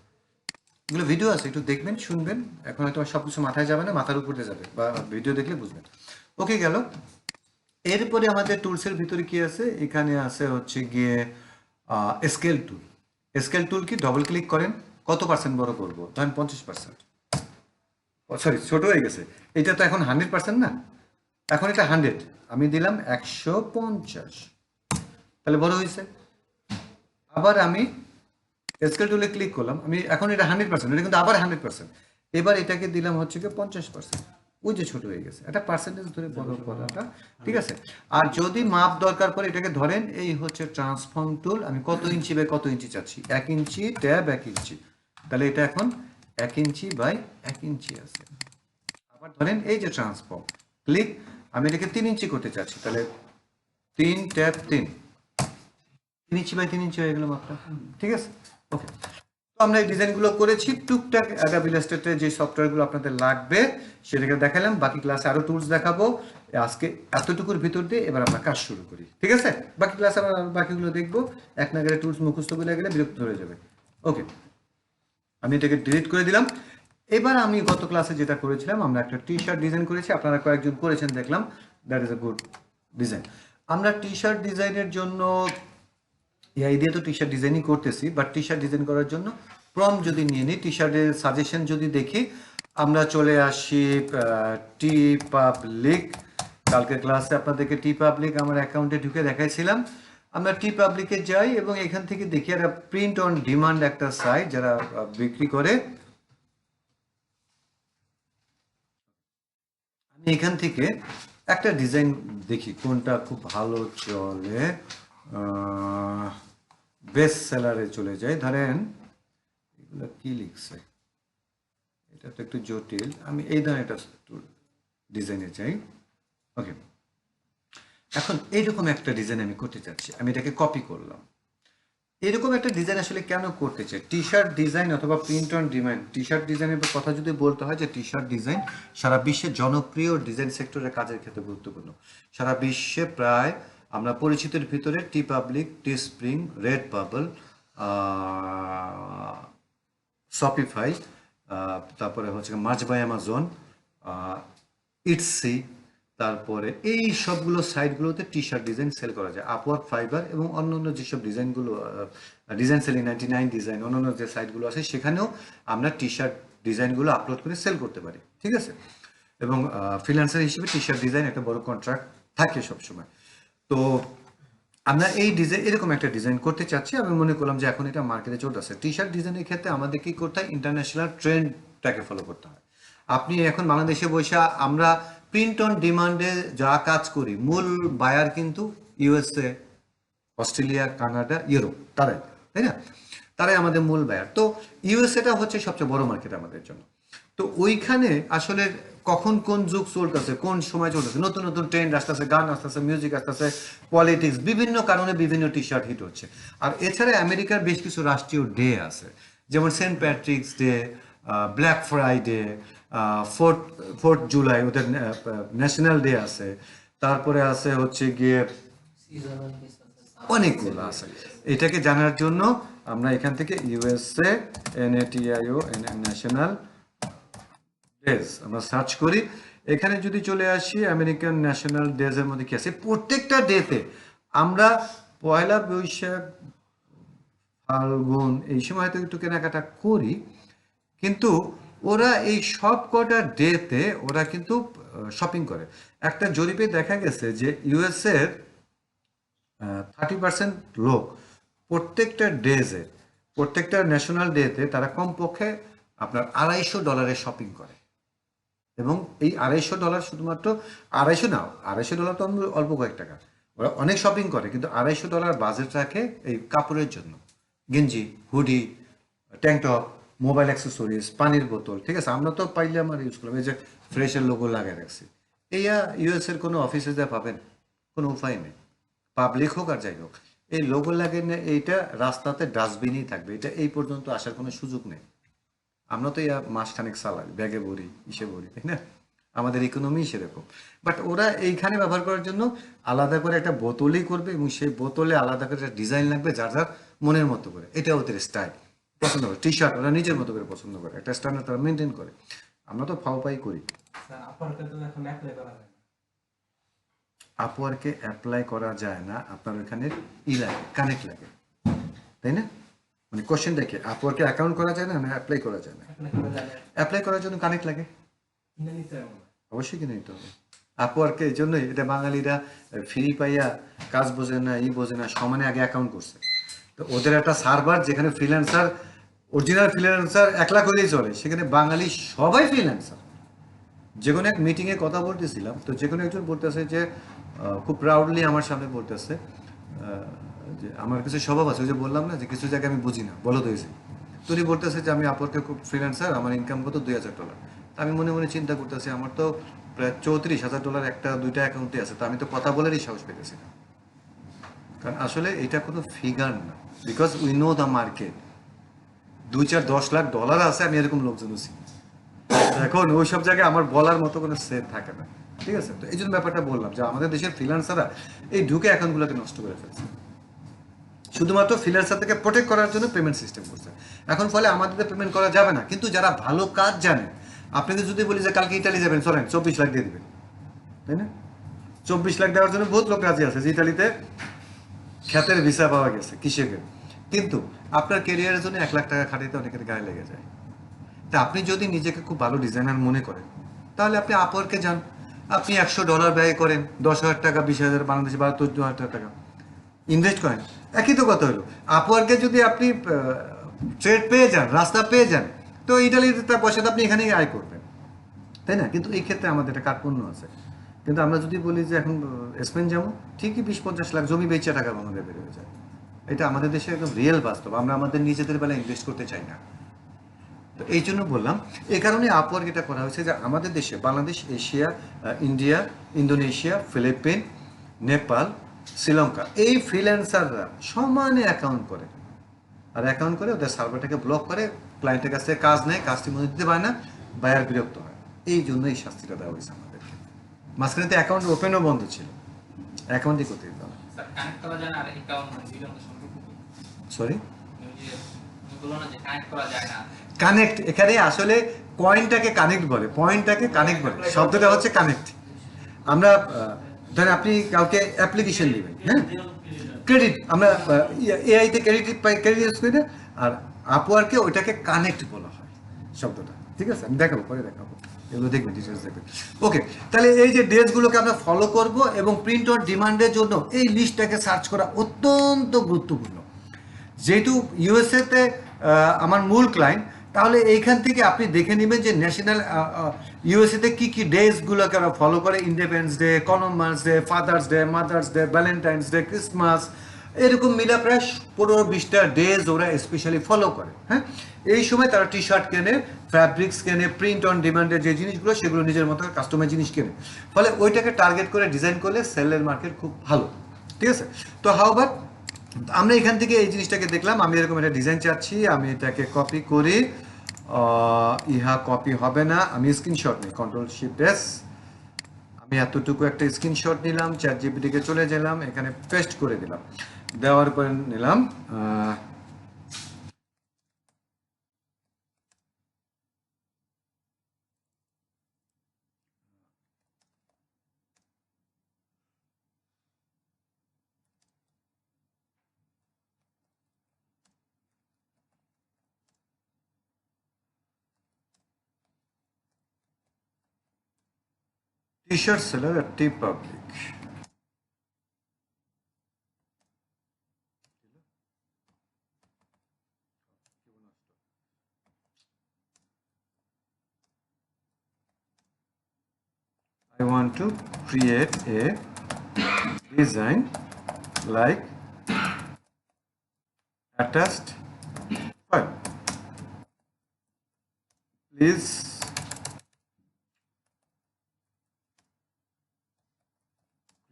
এগুলো ভিডিও আছে, একটু দেখবেন, শুনবেন। এখন হয়তো সব কিছু মাথায় যাবে না, মাথার উপর দিয়ে যাবে, বা ভিডিও দেখলে বুঝবেন। ওকে, গেল। এরপরে আমাদের টুলসের ভিতরে কি আছে, এখানে আছে হচ্ছে গিয়ে স্কেল টুল। স্কেল টুল কি, ডবল ক্লিক করেন, কত পার্সেন্ট বড় করবো, ধরেন 50%। সরি, ছোট হয়ে গেছে, এটা তো এখন 100% না, এখন এটা 100, আমি দিলাম 150, তাহলে বড় হয়েছে। আবার আমি স্কেল টুলে ক্লিক করলাম, আমি এখন এটা 100%, এটা কিন্তু আবার 100%। এবার এটাকে দিলাম হচ্ছে কি 50%, ওই যে ছোট হয়ে গেছে, একটা পার্সেন্টেজ ধরে বড় করাটা। ঠিক আছে, আর যদি মাপ দরকার পড়ে এটাকে ধরেন, এই হচ্ছে ট্রান্সফর্ম টুল, আমি কত ইঞ্চি বাই কত ইঞ্চি চাচ্ছি, 1 ইঞ্চি ট্যাব 1 ইঞ্চি, তাহলে এটা এখন 1 ইঞ্চি বাই 1 ইঞ্চি আছে। আবার ধরেন এই যে ট্রান্সফর্ম, ক্লিক, আমি এটাকে 3 ইঞ্চি করতে চাচ্ছি, তাহলে 3 ট্যাব 3 ইঞ্চি বাই 3 ইঞ্চি হয়ে গেল মাপটা। ঠিক আছে, ওকে। তো আমরা এই ডিজাইনগুলো করেছি, টুকটাক অ্যাডোব ইলাস্ট্রেটরে যে সফটওয়্যারগুলো আপনাদের লাগবে সেটাকে দেখালাম, বাকি ক্লাসে আরো টুলস দেখাবো। আজকে এতটুকুর ভিতর দিয়ে এবার আমরা কাজ শুরু করি। ঠিক আছে, বাকি ক্লাসে আমরা বাকিগুলো দেখবো, এক নাগারে টুলস মুখস্থ করে গেলে বিরক্ত হয়ে যাবে। ওকে, আমি এটাকে ডিলিট করে দিলাম। এবার আমি গত ক্লাসে যেটা করেছিলাম, আমরা একটা টি শার্ট ডিজাইন করেছি, আপনারা কয়েকজন করেছেন দেখলাম, that is a good design. আমরা টি শার্ট ডিজাইনের জন্য এআই দিয়ে তো টি শার্ট ডিজাইনই করতেছি, বাট টি শার্ট ডিজাইন করার জন্য প্রম যদি নিয়ে নিই, টি শার্টের সাজেশন যদি দেখি, আমরা চলে আসি টি পাবলিক। কালকে ক্লাসে আপনাদেরকে টি পাবলিক আমার অ্যাকাউন্টে ঢুকে দেখাইছিলাম। আমরা টি পাবলিকে যাই এবং এখান থেকে দেখি একটা প্রিন্ট অন ডিমান্ড একটা সাইট যারা বিক্রি করে। আমি এখান থেকে একটা ডিজাইন দেখি কোনটা খুব ভালো চলে, বেস্ট সেলারে চলে যায়। ধরেন এগুলো কি লিখছে, এটা তো একটু জটিল, আমি এই ধরনের একটা ডিজাইনে চাই। ওকে, এখন এইরকম একটা ডিজাইন আমি করতে চাচ্ছি, আমি এটাকে কপি করলাম। এরকম একটা ডিজাইন আসলে কেন করতে চাই? টি শার্ট ডিজাইন অথবা print on demand, T shirt ডিজাইনের কথা যদি বলতে হয় যে টি শার্ট ডিজাইন সারা বিশ্বে জনপ্রিয় ডিজাইন সেক্টরের কাজের ক্ষেত্রে গুরুত্বপূর্ণ। সারা বিশ্বে প্রায় আমরা পরিচিতের ভিতরে টি পাবলিক, টি স্প্রিং, রেড বাবল, শপিফাই, তারপরে হচ্ছে মার্চ বাই অ্যামাজন, ইটসি, তারপরে এই সবগুলো সাইটগুলোতে টি শার্ট ডিজাইন সেল করা যায়। আপওয়ার্ক, ফাইবার এবং অন্যান্য যেসব ডিজাইনগুলো, ডিজাইন সেলিং 99 ডিজাইন, অন্যান্য যে সাইটগুলো আছে সেখানেও আমরা টি শার্ট ডিজাইনগুলো আপলোড করে সেল করতে পারি, ঠিক আছে। এবং ফ্রিল্যান্সার হিসেবে টি শার্ট ডিজাইন একটা বড় কন্ট্রাক্ট থাকে সবসময়। তো আমরা এই ডিজাইন, এরকম একটা ডিজাইন করতে চাচ্ছি। আমি মনে করলাম যে এখন এটা মার্কেটে চলতেছে। টি শার্ট ডিজাইনের ক্ষেত্রে আমাদের কি করতে হয়? ইন্টারন্যাশনাল ট্রেন্ডটাকে ফলো করতে হয়। আপনি এখন বাংলাদেশে বসে আমরা প্রিন্ট অন ডিমান্ডে যা কাজ করি, মূল বায়ার কিন্তু ইউএসএ, অস্ট্রেলিয়া, কানাডা, ইউরোপ, তারাই, তাই না? তারাই আমাদের মূল বায়ার। তো ইউএসএটা হচ্ছে সবচেয়ে বড় মার্কেট আমাদের জন্য। তো ওইখানে আসলে কখন কোন যুগ চলতেছে, কোন সময় চলতেছে, নতুন নতুন ট্রেন্ড আসতেছে, গান আসতেছে, মিউজিক আসতেছে, পলিটিক্স, বিভিন্ন কারণে বিভিন্ন টি শার্ট হিট হচ্ছে। আর এছাড়া আমেরিকার বেশ কিছু রাষ্ট্রীয় ডে আছে, যেমন Saint Patrick's Day, Black Friday, fourth July ওদের ন্যাশনাল ডে আছে, তারপরে আছে হচ্ছে গিয়ে অনেকগুলো আছে। এটাকে জানার জন্য আমরা এখান থেকে ইউএসএ NATIO ন্যাশনাল ডেজ আমরা সার্চ করি। এখানে যদি চলে আসি আমেরিকান ন্যাশনাল ডেজ এর মধ্যে কি আছে, প্রত্যেকটা ডেতে আমরা পয়লা বৈশাখ, ফাল্গুন এই সময় তো একটু কেনাকাটা করি, কিন্তু ওরা এই সব কটা ডেতে ওরা কিন্তু শপিং করে। একটা জরিপে দেখা গেছে যে ইউএসএর 30% লোক প্রত্যেকটা ডেজে, প্রত্যেকটা ন্যাশনাল ডেতে তারা কমপক্ষে আপনার $250 শপিং করে। এবং এই $250 শুধুমাত্র $250 তো অল্প কয়েক টাকা, ওরা অনেক শপিং করে, কিন্তু $250 বাজেট রাখে এই কাপড়ের জন্য, গেঞ্জি, হুডি, ট্যাঙ্কটপ, মোবাইল অ্যাক্সেসরিজ, পানির বোতল, ঠিক আছে। আমরা তো পাইলে আমার ইউজ করলাম, এই যে ফ্রেশের লোগো লাগিয়ে রাখছি। ইউএসের কোনো অফিসে যা পাবেন, কোনো উপায় নেই, পাবলিক হোক আর যাই হোক, এই লোগো লাগিয়ে নিয়ে এইটা রাস্তাতে ডাস্টবিনই থাকবে, এটা এই পর্যন্ত আসার কোনো সুযোগ নেই। আমরা তো মাসখানেক চালাই, ব্যাগে ভরি, ইসে ভরি, তাই না? আমাদের ইকোনমি সেরকম। বাট ওরা এইখানে ব্যবহার করার জন্য আলাদা করে একটা বোতলই করবে এবং সেই বোতলে আলাদা করে একটা ডিজাইন লাগবে যার যার মনের মতো করে। এটা ওদের স্টাইল, পছন্দ করে। টি শার্ট ওরা নিজের মতো করে পছন্দ করে, একটা স্ট্যান্ডার্ড তারা মেনটেন করে। আমরা তো ফাও-পাই করি। আপওয়ার্কে অ্যাপ্লাই করা যায় না, আপনার ওখানে লাগে, কানেক্ট লাগে, তাই না? মানে কোশ্চেন দেখে আপওয়ার্কে অ্যাকাউন্ট করা যায় না, না অ্যাপ্লাই করা যায় না? অ্যাপ্লাই করার জন্য কানেক্ট লাগে, অবশ্যই কিনে নিতে হবে। আপওয়ার্কে এই জন্যই এটা বাঙালিরা ফ্রি পাইয়া কাজ বোঝে না, বোঝে না, সমানে আগে অ্যাকাউন্ট করছে। তো ওদের একটা সার্ভার যেখানে ফ্রিল্যান্সার, অরিজিনাল ফ্রিল্যান্সার 1 লাখ হলেই চলে, সেখানে বাঙালি সবাই ফ্রিল্যান্সার। যে কোনো এক মিটিংয়ে কথা বলতেছিলাম, তো যে কোনো একজন বলতেছে যে খুব প্রাউডলি আমার সামনে বলতেছে যে আমার কিছু স্বভাব আছে, ওই যে বললাম না যে কিছু জায়গায় আমি বুঝি না, বলদ হয়েছে। তো উনি বলতেছে যে আমি আপওয়ার্কে খুব ফ্রিল্যান্সার, আমার ইনকাম কত $2000। আমি মনে মনে চিন্তা করতেছি আমার তো প্রায় $34,000 একটা দুইটা অ্যাকাউন্টে আছে, তো আমি তো কথা বলারই সাহস পেতেছি না। কারণ আসলে এটা কোনো ফিগার না, because we know the market. 2-4-10 lakh dollar আছে, আমি এরকম লোকজন আছি। এখন ওই সব জায়গায় আমার বলার মতো কোনো সেট থাকে না, ঠিক আছে। তো এই জন্য ব্যাপারটা বললাম যে আমাদের দেশের ফ্রিল্যান্সাররা এই ঢুকে অ্যাকাউন্টগুলোকে নষ্ট করে ফেলছে, শুধুমাত্র ফ্রিল্যান্সার থেকে প্রোটেক্ট করার জন্য পেমেন্ট সিস্টেম করছে। এখন ফলে আমাদের পেমেন্ট করা যাবে না, কিন্তু যারা ভালো কাজ জানে, আপনাকে যদি বলি যে কালকে ইটালি যাবেন, চলেন 24 লাখ দিয়ে দেবেন, তাই না? 24 লাখ দেওয়ার জন্য বহুত লোক রাজি আছে যে ইটালিতে খ্যাতের ভিসা পাওয়া গেছে কৃষকের, কিন্তু আপনার ক্যারিয়ারের জন্য 1 লাখ টাকা খাটাইতে অনেকের গায়ে লেগে যায়। তা আপনি যদি নিজেকে খুব ভালো ডিজাইনার মনে করেন, তাহলে আপনি আপওয়ার্কে যান, আপনি $100 ব্যয় করেন, 10,000 টাকা, 20,000 বাংলাদেশি, 12,000 টাকা ইনভেস্ট করেন, একই তো কথা হলো। আপওয়ার্কে যদি আপনি ট্রেড পেয়ে যান, রাস্তা পেয়ে যান, তো ইটালিতে তার পয়সাটা আপনি এখানেই আয় করবেন, তাই না? কিন্তু এই ক্ষেত্রে আমাদের একটা কার্পণ্য আছে। কিন্তু আমরা যদি বলি যে এখন স্পেন যাবো, ঠিকই 20-50 লাখ জমি বেচে টাকা আমাদের বের হয়ে যায়। এটা আমাদের দেশে একদম রিয়েল বাস্তব। আমরা আমাদের নিজেদের বেলা ইনভেস্ট করতে চাই না। তো এই জন্য বললাম, এই কারণে আপওয়ার্ক এটা করা হয়েছে যে আমাদের দেশে Bangladesh, Asia, India, Indonesia, Philippines, Nepal, Sri Lanka এই ফ্রিল্যান্সাররা সমানে অ্যাকাউন্ট করে, আর অ্যাকাউন্ট করে ওদের সার্ভারটাকে ব্লক করে, ক্লায়েন্টের কাছ থেকে কাজ নেয়, কাজটি মনে দিতে পারে না, বায়ার বিরক্ত হয়। এই জন্য এই শাস্তিটা দেওয়া হয়েছে আমাদেরকে। মাঝখানে তো অ্যাকাউন্ট ওপেনও বন্ধ ছিল, অ্যাকাউন্টই করতে দিত না। স্যার কানেক্ট করা যায় না আর অ্যাকাউন্ট দুইটার মধ্যে সম্পর্ক কি? সরি, তুমি বলো না যে কানেক্ট করা যায় না। কানেক্ট, এখানে আসলে কয়েনটাকে কানেক্ট বলে, পয়েন্টটাকে কানেক্ট বলে, শব্দটা হচ্ছে কানেক্ট। আমরা ধরেন আপনি কাউকে অ্যাপ্লিকেশন দিবেন, হ্যাঁ, ক্রেডিট, আমরা এআইতে ক্রেডিট পাই, ক্রেডিট ইউজ করি না, আর আপওয়ার্কে ওইটাকে কানেক্ট বলা হয় শব্দটা। ঠিক আছে, আমি দেখাবো, পরে দেখাবো, এগুলো দেখবেন, ডিটেলস দেখবেন। ওকে, তাহলে এই যে ডেটসগুলোকে আমরা ফলো করব, এবং প্রিন্ট অন ডিমান্ডের জন্য এই লিস্টটাকে সার্চ করা অত্যন্ত গুরুত্বপূর্ণ। যেহেতু ইউএসএতে আমার মূল ক্লায়েন্ট, তাহলে এইখান থেকে আপনি দেখে নেবেন যে ন্যাশনাল ইউএসএতে কী কী ডেজগুলোকে ওরা ফলো করে। Independence day, Columbus day, father's day, mother's day, Valentine's day, Christmas, এরকম মিলা প্রায় 15-20টা ডেজ ওরা স্পেশালি ফলো করে। হ্যাঁ, এই সময় তারা টি শার্ট কেনে, ফ্যাব্রিক্স কেনে, প্রিন্ট অন ডিমান্ডের যে জিনিসগুলো সেগুলো নিজের মতো কাস্টমার জিনিস কেনে। ফলে ওইটাকে টার্গেট করে ডিজাইন করলে সেলের মার্কেট খুব ভালো। ঠিক আছে, তো হাউবার আমরা এখান থেকে এই জিনিসটাকে দেখলাম, আমি এরকম একটা ডিজাইন চাচ্ছি, আমি এটাকে কপি করি, ইহা কপি হবে না, আমি স্ক্রিনশট নিই, Ctrl+Shift+S, আমি এতটুকু একটা স্ক্রিনশট নিলাম, চ্যাটজিপিটিকে চলে গেলাম, এখানে পেস্ট করে দিলাম, দেওয়ার পরে নিলাম T-shirt seller at TeePublic. I want to create a design like attached file. Please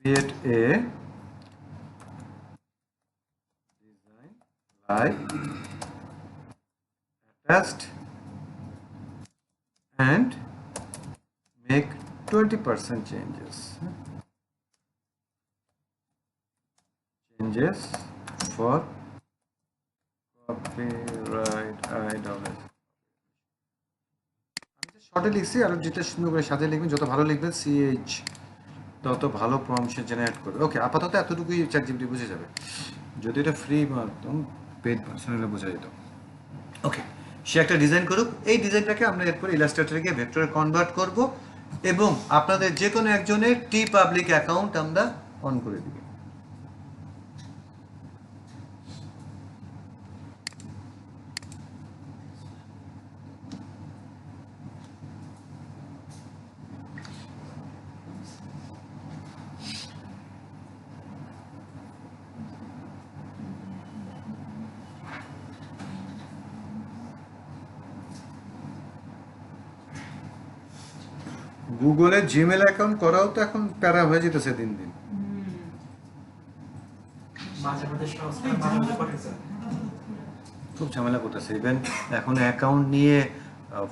create a design like attached and make 20% changes. Changes for copyright IWS. আমি শর্টে লিখছি, আর যেটা সুন্দর করে সাজিয়ে লিখবেন, যত ভালো লিখবেন CH তত ভালো প্রম্পট জেনারেট করবে। ওকে, আপাতত এতটুকুই চ্যাটজিপিটি বুঝে যাবে। যদি এটা ফ্রি একদম পেড ভার্সন বোঝা যেত। ওকে, সে একটা ডিজাইন করুক, এই ডিজাইনটাকে আমরা এরপর ইলাস্ট্রেটরে গিয়ে ভেক্টরে কনভার্ট করব, এবং আপনাদের যে কোনো একজনের TeePublic অ্যাকাউন্ট আমরা অন করে দিব। গুগলে জিমেল অ্যাকাউন্ট করাও তো এখন প্যারা হয়ে যেতেছে দিন দিন। মাঝে মাঝে সংস্কার বাড়াতে পারতেছে। খুব ঝামেলা করতেছে। ইভেন এখন অ্যাকাউন্ট নিয়ে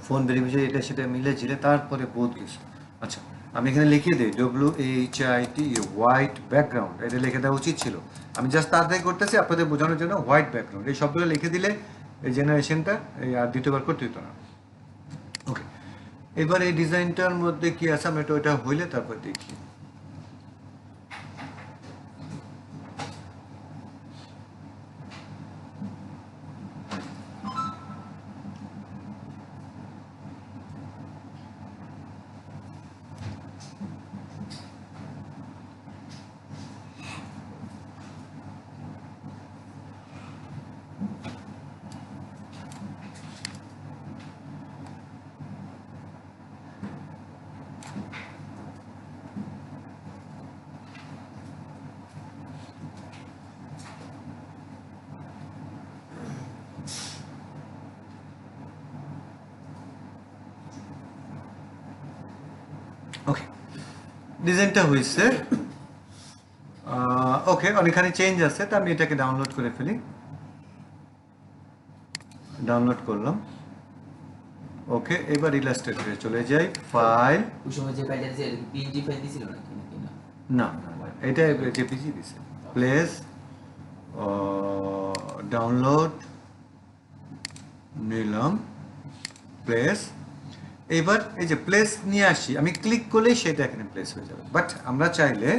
ফোন ভেরিফিকেশন এটা সেটা মিলে ঝিলে তারপরে বহুত কিছু। আচ্ছা, আমি এখানে লিখে দিই WHIT হোয়াইট ব্যাকগ্রাউন্ড, এটা লিখে দেওয়া উচিত ছিল। আমি জাস্ট তাড়াতাড়ি করতেছি আপনাদের বোঝানোর জন্য। হোয়াইট ব্যাকগ্রাউন্ড এই শব্দটা লিখে দিলে এই জেনারেশনটা এই আর দ্বিতীয়বার করতে হতো না। ওকে, এবার এই ডিজাইনটার মধ্যে কি আছে আমরা ওটা হইলে তারপর দেখি। ডিজাইনটা হয়েছে। ওকে, অনেকখানি চেঞ্জ আছে, তো আমি এটাকে ডাউনলোড করে ফেলি। ডাউনলোড করলাম। ওকে, এবার ইলাস্ট্রেটরে চলে যাই, ফাইল। ওই সময় যে ফাইলটা দিয়েছে পিএনজি ফাইল দিছিল নাকি না, এটা জেপিজি দিছে। প্লেস, ডাউনলোড নিলাম, প্লেস। এবার এই যে প্লেস নিয়ে আসি, আমি ক্লিক করলেই সেটা এখানে প্লেস হয়ে যাবে। বাট আমরা চাইলে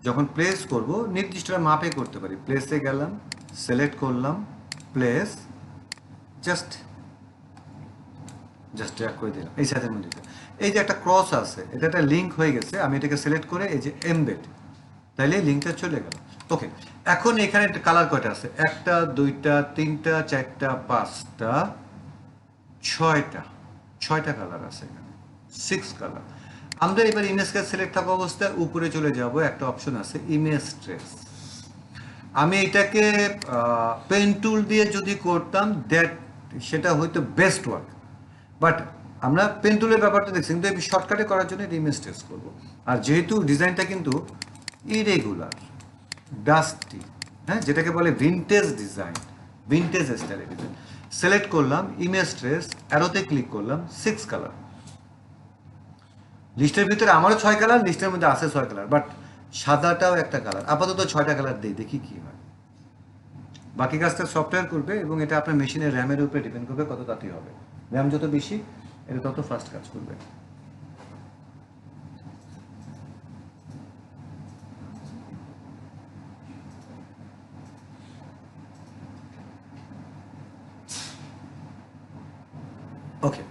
যখন প্লেস করব নির্দিষ্ট মাপে করতে পারি। প্লেসে গেলাম, সিলেক্ট করলাম, প্লেস, জাস্ট ড্র্যাগ করে দিলাম এই সাথে মধ্যে। এই যে একটা ক্রস আছে, এটা একটা লিঙ্ক হয়ে গেছে, আমি এটাকে সিলেক্ট করে এই যে এমবেড, তাইলে লিঙ্কটা চলে গেল। ওকে, এখন এখানে কালার কয়টা আছে? 1টা 2টা 3টা 4টা 5টা 6টা কালার আছে এখানে, 6 কালার। আমরা এবার ইমেজকে সিলেক্ট থাকা অবস্থায় উপরে চলে যাব, একটা অপশন আছে ইমেজ ট্রেস। আমি এটাকে পেন টুল দিয়ে যদি করতাম সেটা হয়তো বেস্ট ওয়ার্ক, বাট আমরা পেন টুলের ব্যাপারটা দেখছি, কিন্তু এই শর্টকাটে করার জন্য ইমেজ ট্রেস করবো। আর যেহেতু ডিজাইনটা কিন্তু ইরেগুলার, ডাস্টি, হ্যাঁ, যেটাকে বলে ভিনটেজ ডিজাইন, ভিনটেজ স্টাইলের ডিজাইন, সিলেক্ট করলাম ইমেজ ট্রেস, অ্যারোতে ক্লিক করলাম, 6 কালার। লিস্টের ভিতরে আমারও 6 কালার, লিস্টের মধ্যে আছে 6 কালার, বাট সাদাটাও একটা কালার। আপাতত 6টা কালার দিই, দেখি কি হয়। বাকি কাজটা সফটওয়্যার করবে এবং এটা আপনার মেশিনের র্যামের উপরে ডিপেন্ড করবে কত তাড়াতাড়ি হবে। র্যাম যত বেশি, এটা তত ফাস্ট কাজ করবে। ওকে,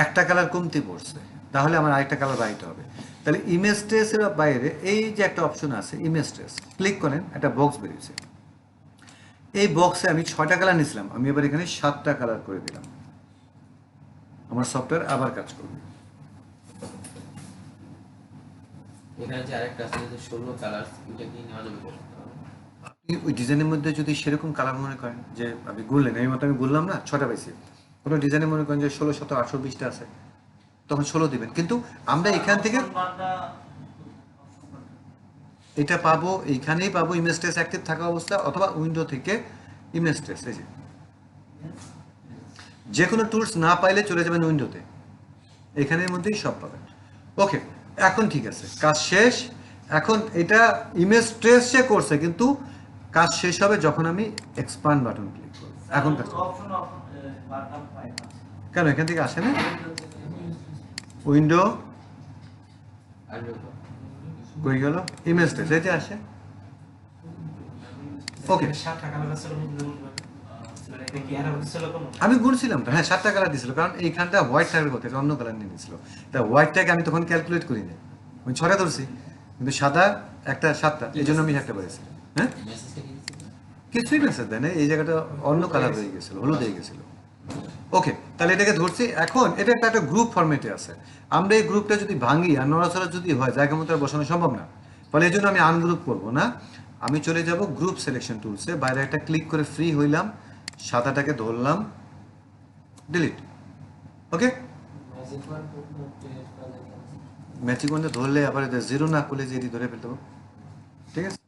একটা কালার কমতি পড়ছে, তাহলে আমার আরেকটা কালার বাড়াইতে হবে। তাহলে ইমেজ ট্রেসের বাইরে এই যে একটা অপশন আছে ইমেজ ট্রেস, ক্লিক করেন, একটা বক্স বেরিয়েছে। এই বক্সে আমি 6টা কালার নিয়েছিলাম, আমি এবার এখানে 7টা কালার করে দিলাম। আমার সফটওয়্যার আবার কাজ করবে। এখানে যে আরেকটা আছে যে 16 কালার, এটা কি নেওয়া যাবে? আপনি ওই ডিজাইনের মধ্যে যদি সেরকম কালার মনে করেন যে আপনি গুনলেন, এই মতো আমি গুনলাম না, 6টা পাইছি, কোনো ডিজাইনে মনে করেন যে 16, 17, 18, 20টা আছে, তখন 16 দিবেন। কিন্তু আমরা এখান থেকে এটা পাবো, এইখানেই পাবো ইমেজ ট্রেস অ্যাক্টিভ থাকা অবস্থা, অথবা উইন্ডো থেকে ইমেজ ট্রেস, এই যে কোনো টুলস না পাইলে চলে যাবেন উইন্ডোতে, এখানের মধ্যেই সব পাবেন। ওকে, এখন ঠিক আছে, কাজ শেষ। এখন এটা ইমেজ ট্রেস সে করছে, কিন্তু কাজ শেষ হবে যখন আমি এক্সপান্ড বাটন ক্লিক করব। এখন কাজ কেন এখান থেকে আসে না? উইন্ডো কই গেল? ইমেজ ট্রেস এই যে আসে। ওকে, 7টা কালার আছে, এটা কি এরর হচ্ছিল কোনো? আমি গুনছিলাম তো, হ্যাঁ 7টা কালার দিছিল, কারণ এইখানটা হোয়াইট থাকার কথা, অন্য কালার নিয়ে নিয়েছিল। তা হোয়াইটটাকে আমি তখন ক্যালকুলেট করি না, আমি 6টা ধরছি, কিন্তু সাদা একটা 7টা, এই জন্য আমি 7টা বলেছি। হ্যাঁ, মেসেজটা কি দিছিল? কিছুই মেসেজ দেয় না, এই জায়গাটা অন্য কালার হয়ে গেছিল, হলুদ হয়ে গেছিল। ওকে, তাহলে এটাকে ধরছি। এখন এটা একটা গ্রুপ ফরম্যাটে আছে, আমরা এই গ্রুপটা যদি ভাঙি আর নড়াচড়া যদি হয়, জায়গা মতো আর বসানো সম্ভব না, ফলে এই জন্য আমি আনগ্রুপ করবো না, আমি চলে যাব গ্রুপ সিলেকশন টুলসে, বাইরে একটা ক্লিক করে ফ্রি হইলাম, সাদাটাকে ধরলাম, ডিলিট। ওকে, ম্যাচিং ওয়ানটা ধরলে আবার জিরো না করলে যে ধরে ফেলতে হবে, ঠিক আছে।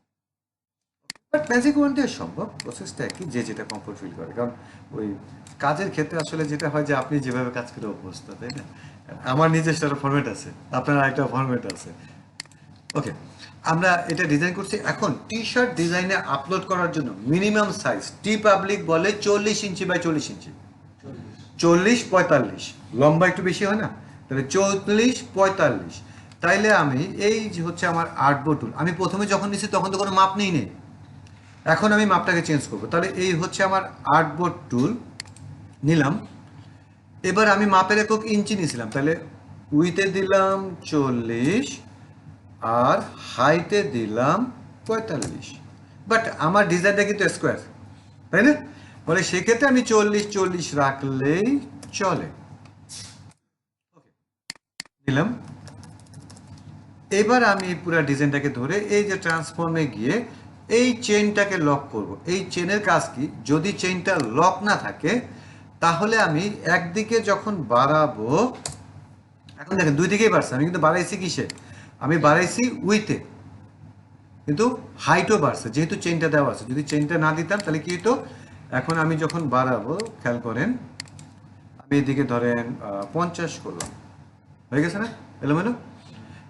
বাট ম্যাজিক ওয়ান দিয়ে সম্ভব, প্রসেসটা একই, যে যেটা কমফোর্ট ফিল করে। কারণ ওই কাজের ক্ষেত্রে আসলে যেটা হয় যে আপনি যেভাবে কাজ করে অভ্যস্ত, তাই না? আমার নিজস্ব একটা ফরম্যাট আছে, আপনার আরেকটা ফরম্যাট আছে। ওকে, আমরা এটা ডিজাইন করছি। এখন টি শার্ট ডিজাইনে আপলোড করার জন্য মিনিমাম সাইজ টি পাবলিক বলে 40 ইঞ্চি বাই 40 ইঞ্চি, 40-45, লম্বা একটু বেশি হয় না, তাহলে 40-45। তাইলে আমি এই যে হচ্ছে আমার আর্টবোর্ড টুল, আমি প্রথমে যখন নিছি তখন তো কোনো মাপ নেই, এখন আমি মাপটাকে চেঞ্জ করব। তাহলে এই হচ্ছে আমার আর্টবোর্ড টুল নিলাম। এবার আমি মাপের একক ইঞ্চি নিয়েছিলাম, তাহলে উইথে দিলাম 40 আর হাইটে দিলাম 45। বাট আমার ডিজাইনটা কিন্তু স্কোয়ার, তাই না? বলে সেক্ষেত্রে আমি 40-40 রাখলেই চলে। দিলাম। এবার আমি পুরো ডিজাইনটাকে ধরে এই যে ট্রান্সফর্মে গিয়ে এই চেইনটাকে লক করব। এই চেইনের কাজ কি, যদি চেইনটা লক না থাকে তাহলে আমি একদিকে যখন বাড়াবো, এখন দেখেন দুই দিকেই বাড়ছে, আমি কিন্তু বাড়াইছি কিসে, আমি বাড়াইছি উইথে, কিন্তু হাইটও বাড়ছে যেহেতু চেইনটা দেওয়া আছে। যদি চেইনটা না দিতাম তাহলে কি হতো, এখন আমি যখন বাড়াবো খেয়াল করেন, আমি এদিকে ধরেন 50 করলাম, হয়ে গেছে না এলোমেলো?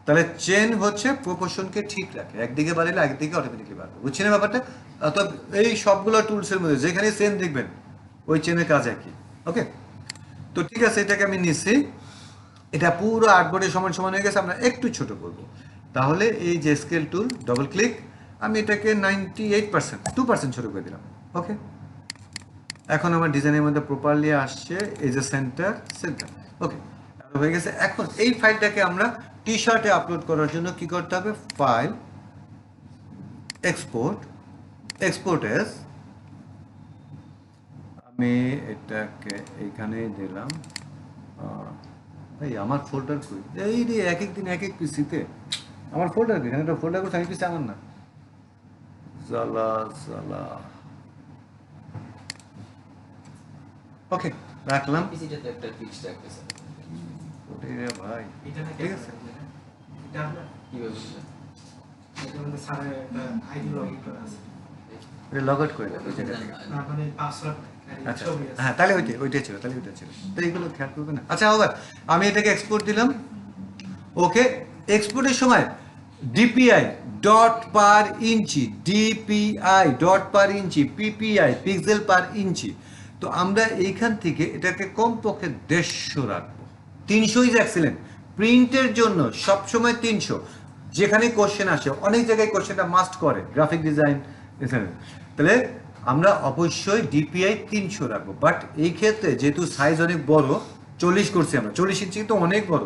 তাহলে চেন হচ্ছে প্রপোর্শনকে ঠিক রাখে, একদিকে বাড়ালে একদিকে অটোমেটিকলি বাড়বে, বুঝছেন না ব্যাপারটা? অর্থাৎ এই সবগুলো টুলসের মধ্যে যেখানে চেন দেখবেন ওই চেনের কাজ একই। ওকে, তো ঠিক আছে, এটাকে আমি নিচ্ছি, এটা পুরো আর্টবোর্ডের সমান সমান হয়ে গেছে। আমরা একটু ছোট করব, তাহলে এই যে স্কেল টুল ডবল ক্লিক, আমি এটাকে 98% 2% ছোট করে দিলাম। ওকে, এখন আমার ডিজাইনের মধ্যে প্রপারলি আসছে, এই যে সেন্টার সেন্টার। ওকে, হয়ে গেছে। এখন এই ফাইলটাকে আমরা টি শার্টে আপলোড করার জন্য কি করতে হবে, ফাইল এক্সপোর্ট, এক্সপোর্ট এস, আমি এটাকে এইখানে দিলাম। এই আমার ফোল্ডার কই, এই রে এক এক দিন এক এক পিসিতে আমার ফোল্ডার কই, এখানে একটা ফোল্ডার করতে আমি পিসি আমার না, জ্বালা জ্বালা। ওকে, রাখলাম। পিসিটাতে একটা ফিক্সড রাখতেছে। ওরে ভাই, এটা না ঠিক আছে। এটা আপনার কিভাবে বুঝলেন? এটার মধ্যে স্যারের একটা আইডি লগইন করা আছে। এটা লগ আউট করে দেবো ওই জায়গা থেকে। তার মানে পাসওয়ার্ড আচ্ছা, ছবি আছে। হ্যাঁ তাহলে ওইটাই ছিল, তাহলে ওইটা ছিল, তো এইগুলো খেয়াল করবে না। আচ্ছা, আবার আমি এটাকে এক্সপোর্ট দিলাম। ওকে, এক্সপোর্টের সময় ডিপিআই ডট পার ইঞ্চি, ডিপিআই ডট পার ইঞ্চি, পিপিআই পিক্সেল পার ইঞ্চি। তো আমরা এইখান থেকে এটাকে কমপক্ষে 150 রাখবো। 300 ইজ এক্সিলেন্ট। প্রিন্টের জন্য সবসময় 300, যেখানে কোশ্চেন আসে, অনেক জায়গায় কোশ্চেনটা মাস্ট করে গ্রাফিক ডিজাইন, তাহলে আমরা অবশ্যই ডিপিআই 300 রাখবো। বাট এই ক্ষেত্রে যেহেতু সাইজ অনেক বড়, 40 করছি আমরা, 40 ইঞ্চি কিন্তু অনেক বড়,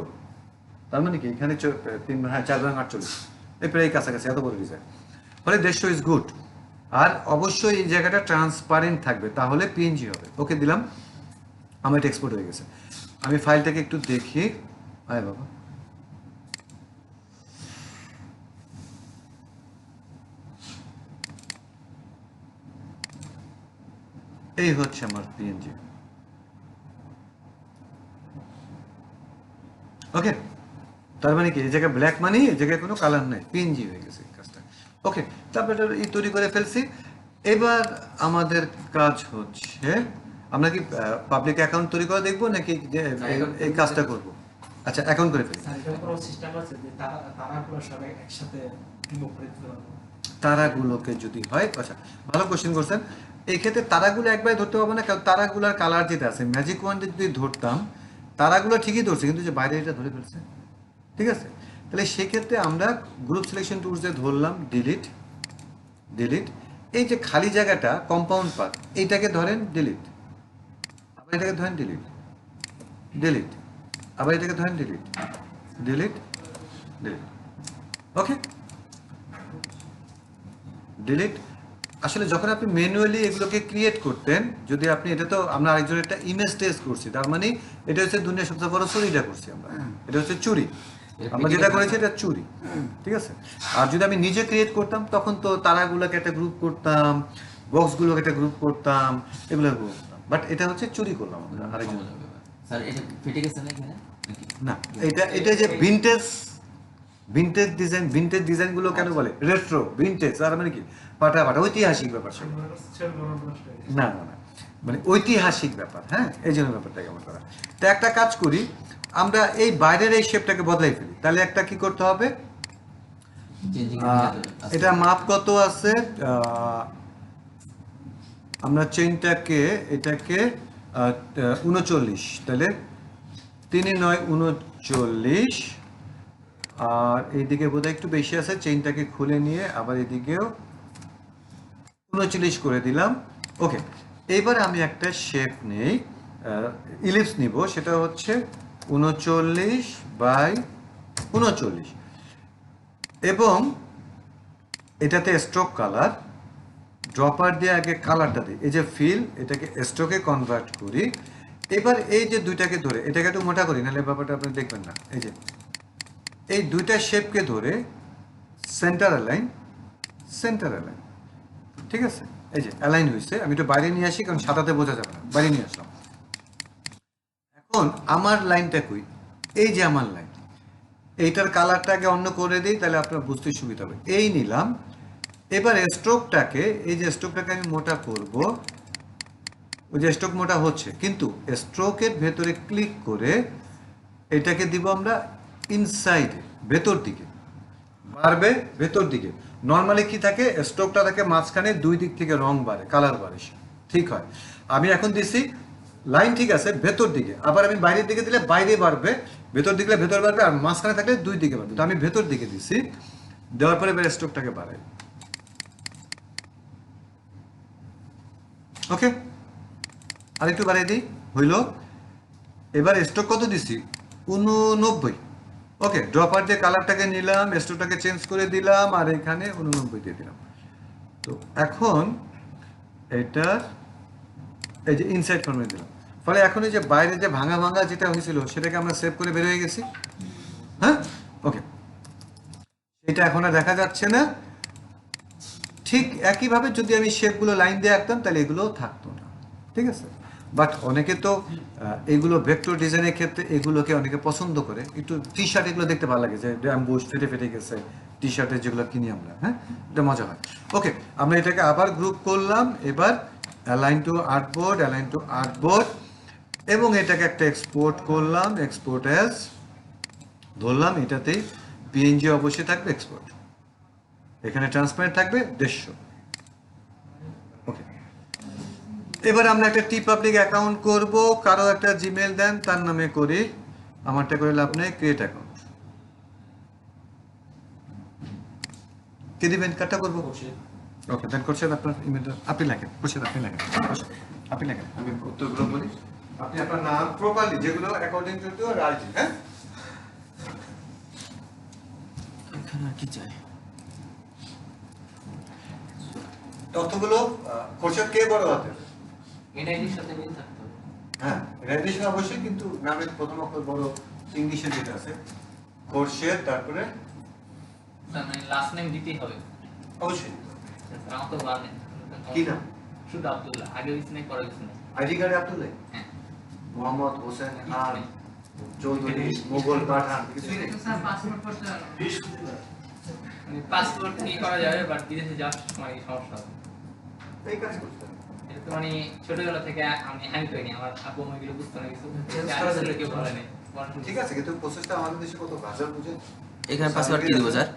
তার মানে কি এখানে 4/48, এই প্রায় কাছাকাছি এত বড় ডিজাইন, ফলে 150 ইজ গুড। আর অবশ্যই এই জায়গাটা ট্রান্সপারেন্ট থাকবে, তাহলে পিএনজি হবে। ওকে দিলাম, আমার এটা এক্সপোর্ট হয়ে গেছে। আমি ফাইলটাকে একটু দেখি। আয় বাবা, এই হচ্ছে আমার পিএনজি। ওকে, তার মানে কি এই জায়গায় ব্ল্যাক মানে এই জায়গায় কোনো কালার নেই, পিএনজি হয়ে গেছে কাজটা। ওকে, তারপরে এই তৈরি করে ফেলছি। এবার আমাদের কাজ হচ্ছে, আমরা কি পাবলিক অ্যাকাউন্ট তৈরি করে দেখবো নাকি এই কাজটা করব? আচ্ছা, অ্যাকাউন্ট করে ফেলি। স্যার এটা পুরো সিস্টেম আছে যে তারাগুলো সবাই একসাথে রিমুভ করে দিতে পারবো। তারাগুলোকে যদি হয়, আচ্ছা ভালো কোশ্চেন করছেন। এই ক্ষেত্রে তারাগুলো একবারে ধরতে পারবো না, কারণ তারাগুলোর কালার যেটা আছে, ম্যাজিক ওয়ান্ডে যদি ধরতাম তারাগুলো ঠিকই ধরছে, কিন্তু যে বাইরে এটা ধরে ফেলছে, ঠিক আছে? তাহলে সেক্ষেত্রে আমরা গ্রুপ সিলেকশন টুলস দিয়ে ধরলাম, ডিলিট ডিলিট, এই যে খালি জায়গাটা কম্পাউন্ড পাথ, এইটাকে ধরেন ডিলিট, আবার এটাকে ধরেন ডিলিট ডিলিট, আবার এটাকে ধরেন ডিলিট ডিলিট ডিলিট। ওকে, ডিলিট। আসলে যখন আপনি ম্যানুয়ালি এগুলোকে ক্রিয়েট করতেন, যদি আপনি, এটা তো আমরা আরেকজনের একটা ইমেজ টেস্ট করছি, তার মানে এটা হচ্ছে দুনিয়ার সবচেয়ে বড় চুরিটা করছি আমরা, এটা হচ্ছে চুরি, আমরা যেটা করেছি এটা চুরি, ঠিক আছে? আর যদি আমি নিজে ক্রিয়েট করতাম, তখন তো তারাগুলোকে একটা গ্রুপ করতাম, বক্সগুলোকে একটা গ্রুপ করতাম, এগুলো করতাম, বাট এটা হচ্ছে চুরি করলাম আমরা আরেকজন। স্যার এটা ফিটে গেছে না এখানে? না, এটা যে ভিনটেজ ডিজাইনগুলো কেন বলে রেট্রো ভিনটেজ, আর মানে কি পাটা পাটা ঐতিহাসিক ব্যাপার সব। না না না, মানে ঐতিহাসিক ব্যাপার, হ্যাঁ, এই জন্য ব্যাপারটাকে আমার করা। তো একটা কাজ করি, আমরা এই বাইরের এই শেপটাকে বদলাই ফেলি। তাহলে একটা কি করতে হবে, এটা মাপ কত আছে, আমরা চেইনটাকে এটাকে 39, তাহলে 3×9 = 39, আর এইদিকে বোধহয় একটু বেশি আছে, চেইনটাকে খুলে নিয়ে আবার এদিকেও 39 করে দিলাম। ওকে, এবার আমি একটা শেপ নেই, ইলিপস নিব, সেটা হচ্ছে 39/39, এবং এটাতে স্ট্রোক কালার, ড্রপার দিয়ে আগে কালারটা দিই, এই যে ফিল, এটাকে স্ট্রোকে কনভার্ট করি। এবার এই যে দুইটাকে ধরে এটাকে একটু মোটা করি, নাহলে ব্যাপারটা আপনি দেখবেন না। এই যে এই দুইটা শেপকে ধরে সেন্টার অ্যালাইন, ঠিক আছে? এই যে অ্যালাইন হয়েছে, আমি একটু বাইরে নিয়ে আসি, কারণ সাদাতে বোঝা যাবে না, বাইরে নিয়ে আসলাম। এখন আমার লাইনটা কই, এই যে আমার লাইন, এইটার কালারটাকে অন্য করে দিই, তাহলে আপনার বুঝতে সুবিধা হবে। এই নিলাম। এবার স্ট্রোকটাকে, এই যে স্ট্রোকটাকে আমি মোটা করব, ওই যে স্ট্রোক মোটা হচ্ছে, কিন্তু স্ট্রোকের ভেতরে ক্লিক করে এটাকে দিব আমরা ইনসাইড, ভেতর দিকে বাড়বে, ভেতর দিকে। নর্মালি কি থাকে, স্ট্রোকটা থাকে মাঝখানে, দুই দিক থেকে রং বাড়ে, কালার বাড়ে, ঠিক হয়। আমি এখন দিছি লাইন ঠিক আছে ভেতর দিকে, আবার আমি বাইরের দিকে দিলে বাইরে বাড়বে, ভেতর দিকে ভেতর বাড়বে, আর মাঝখানে থাকলে দুই দিকে বাড়বে। তো আমি ভেতর দিকে দিছি, দেওয়ার পরে এবার স্ট্রোকটাকে বাড়াই। ওকে, আর একটু বাড়াই দিই, হইল। এবার স্ট্রোক কত দিছি, 89। ওকে, ড্রপার দিয়ে কালারটাকে নিলাম, স্ট্রোকটাকে চেঞ্জ করে দিলাম, আর এখানে 89 দিয়ে দিলাম। তো এখন এটার এই যে ইনসাইড ফর্মে দিলাম, ফলে এখন এই যে বাইরে যে ভাঙা ভাঙা যেটা হয়েছিল সেটাকে আমরা সেভ করে বের হয়ে গেছি। হ্যাঁ, ওকে, এটা এখন আর দেখা যাচ্ছে না। ঠিক একইভাবে যদি আমি শেপগুলো লাইন দিয়ে আঁকতাম তাহলে এগুলো থাকতো না, ঠিক আছে। বাট অনেকে তো এগুলো ভেক্টর ডিজাইনের ক্ষেত্রে এগুলোকে অনেকে পছন্দ করে, একটু টি শার্ট এগুলো দেখতে ভালো লাগে, যে অ্যাম্বুশ ফেটে ফেটে গেছে টি শার্টের যেগুলো কিনি আমরা, হ্যাঁ, এটা মজা হয়। ওকে, আমরা এটাকে আবার গ্রুপ করলাম, এবার align two artboard, align two artboard, এবং এটাকে একটা এক্সপোর্ট করলাম, এক্সপোর্ট অ্যাজ ধরলাম, এটাতেই পিএনজি অবশ্যই থাকবে, এক্সপোর্ট, এখানে ট্রান্সপারেন্ট থাকবে 150। ওকে, এবার আমরা একটা টি পাবলিক অ্যাকাউন্ট করব, কারো একটা জিমেল দেন, তার নামে করি, আমারটা করে লাভ নেই, ক্রিয়েট অ্যাকাউন্ট। কে দিবেন, কাটা করবো? ওকে, দেন করছেন আপনার ইমেলটা, আপনি লেখেন, করছেন আপনি লেখেন, আপনি লেখেন, আমি উত্তরগুলো বলি। আপনি আপনার নাম প্রপারলি, যেগুলো অ্যাকর্ডিং টু রাইটিং, হ্যাঁ, এখানে আর কি চাই? তথ্যগুলো কোর্সের কে বড় হাতে, এনআইডির সাথে মিল থাকতে হবে। হ্যাঁ, রেডিশন অবশ্যই, কিন্তু নামের প্রথম অক্ষর বড়, ইংলিশে যেটা আছে কোর্সের, তারপরে তার মানে লাস্ট নেম দিতেই হবে। অবশ্যই। আমার তো বলা নেই। কি নাম? শুধু আব্দুল্লাহ, আগে কিছু নেই, পরে কিছু নেই। আইডি কার্ডে আব্দুল্লাহ, হ্যাঁ, মোহাম্মদ হোসেন খান চৌধুরী, মোগল পাঠান, কিছুই নেই। তো স্যার পাসপোর্ট করতে হবে। পাসপোর্ট নিয়ে করা যাবে, বাট বিদেশে যাওয়ার সময় সমস্যা হবে। এই কাজ করতে হবে। এটা তো মানে ছোটবেলা থেকে আমি হ্যান্ড করিনি, আমার আব্বু আমার এগুলো বুঝতো না কিছু, Change আর করা আসলে যাবে। কেউ বলে নেই। ঠিক আছে, কিন্তু প্রসেসটা আমাদের দেশে কত ভাষা বুঝে। এখানে পাসওয়ার্ড কি দেবো স্যার?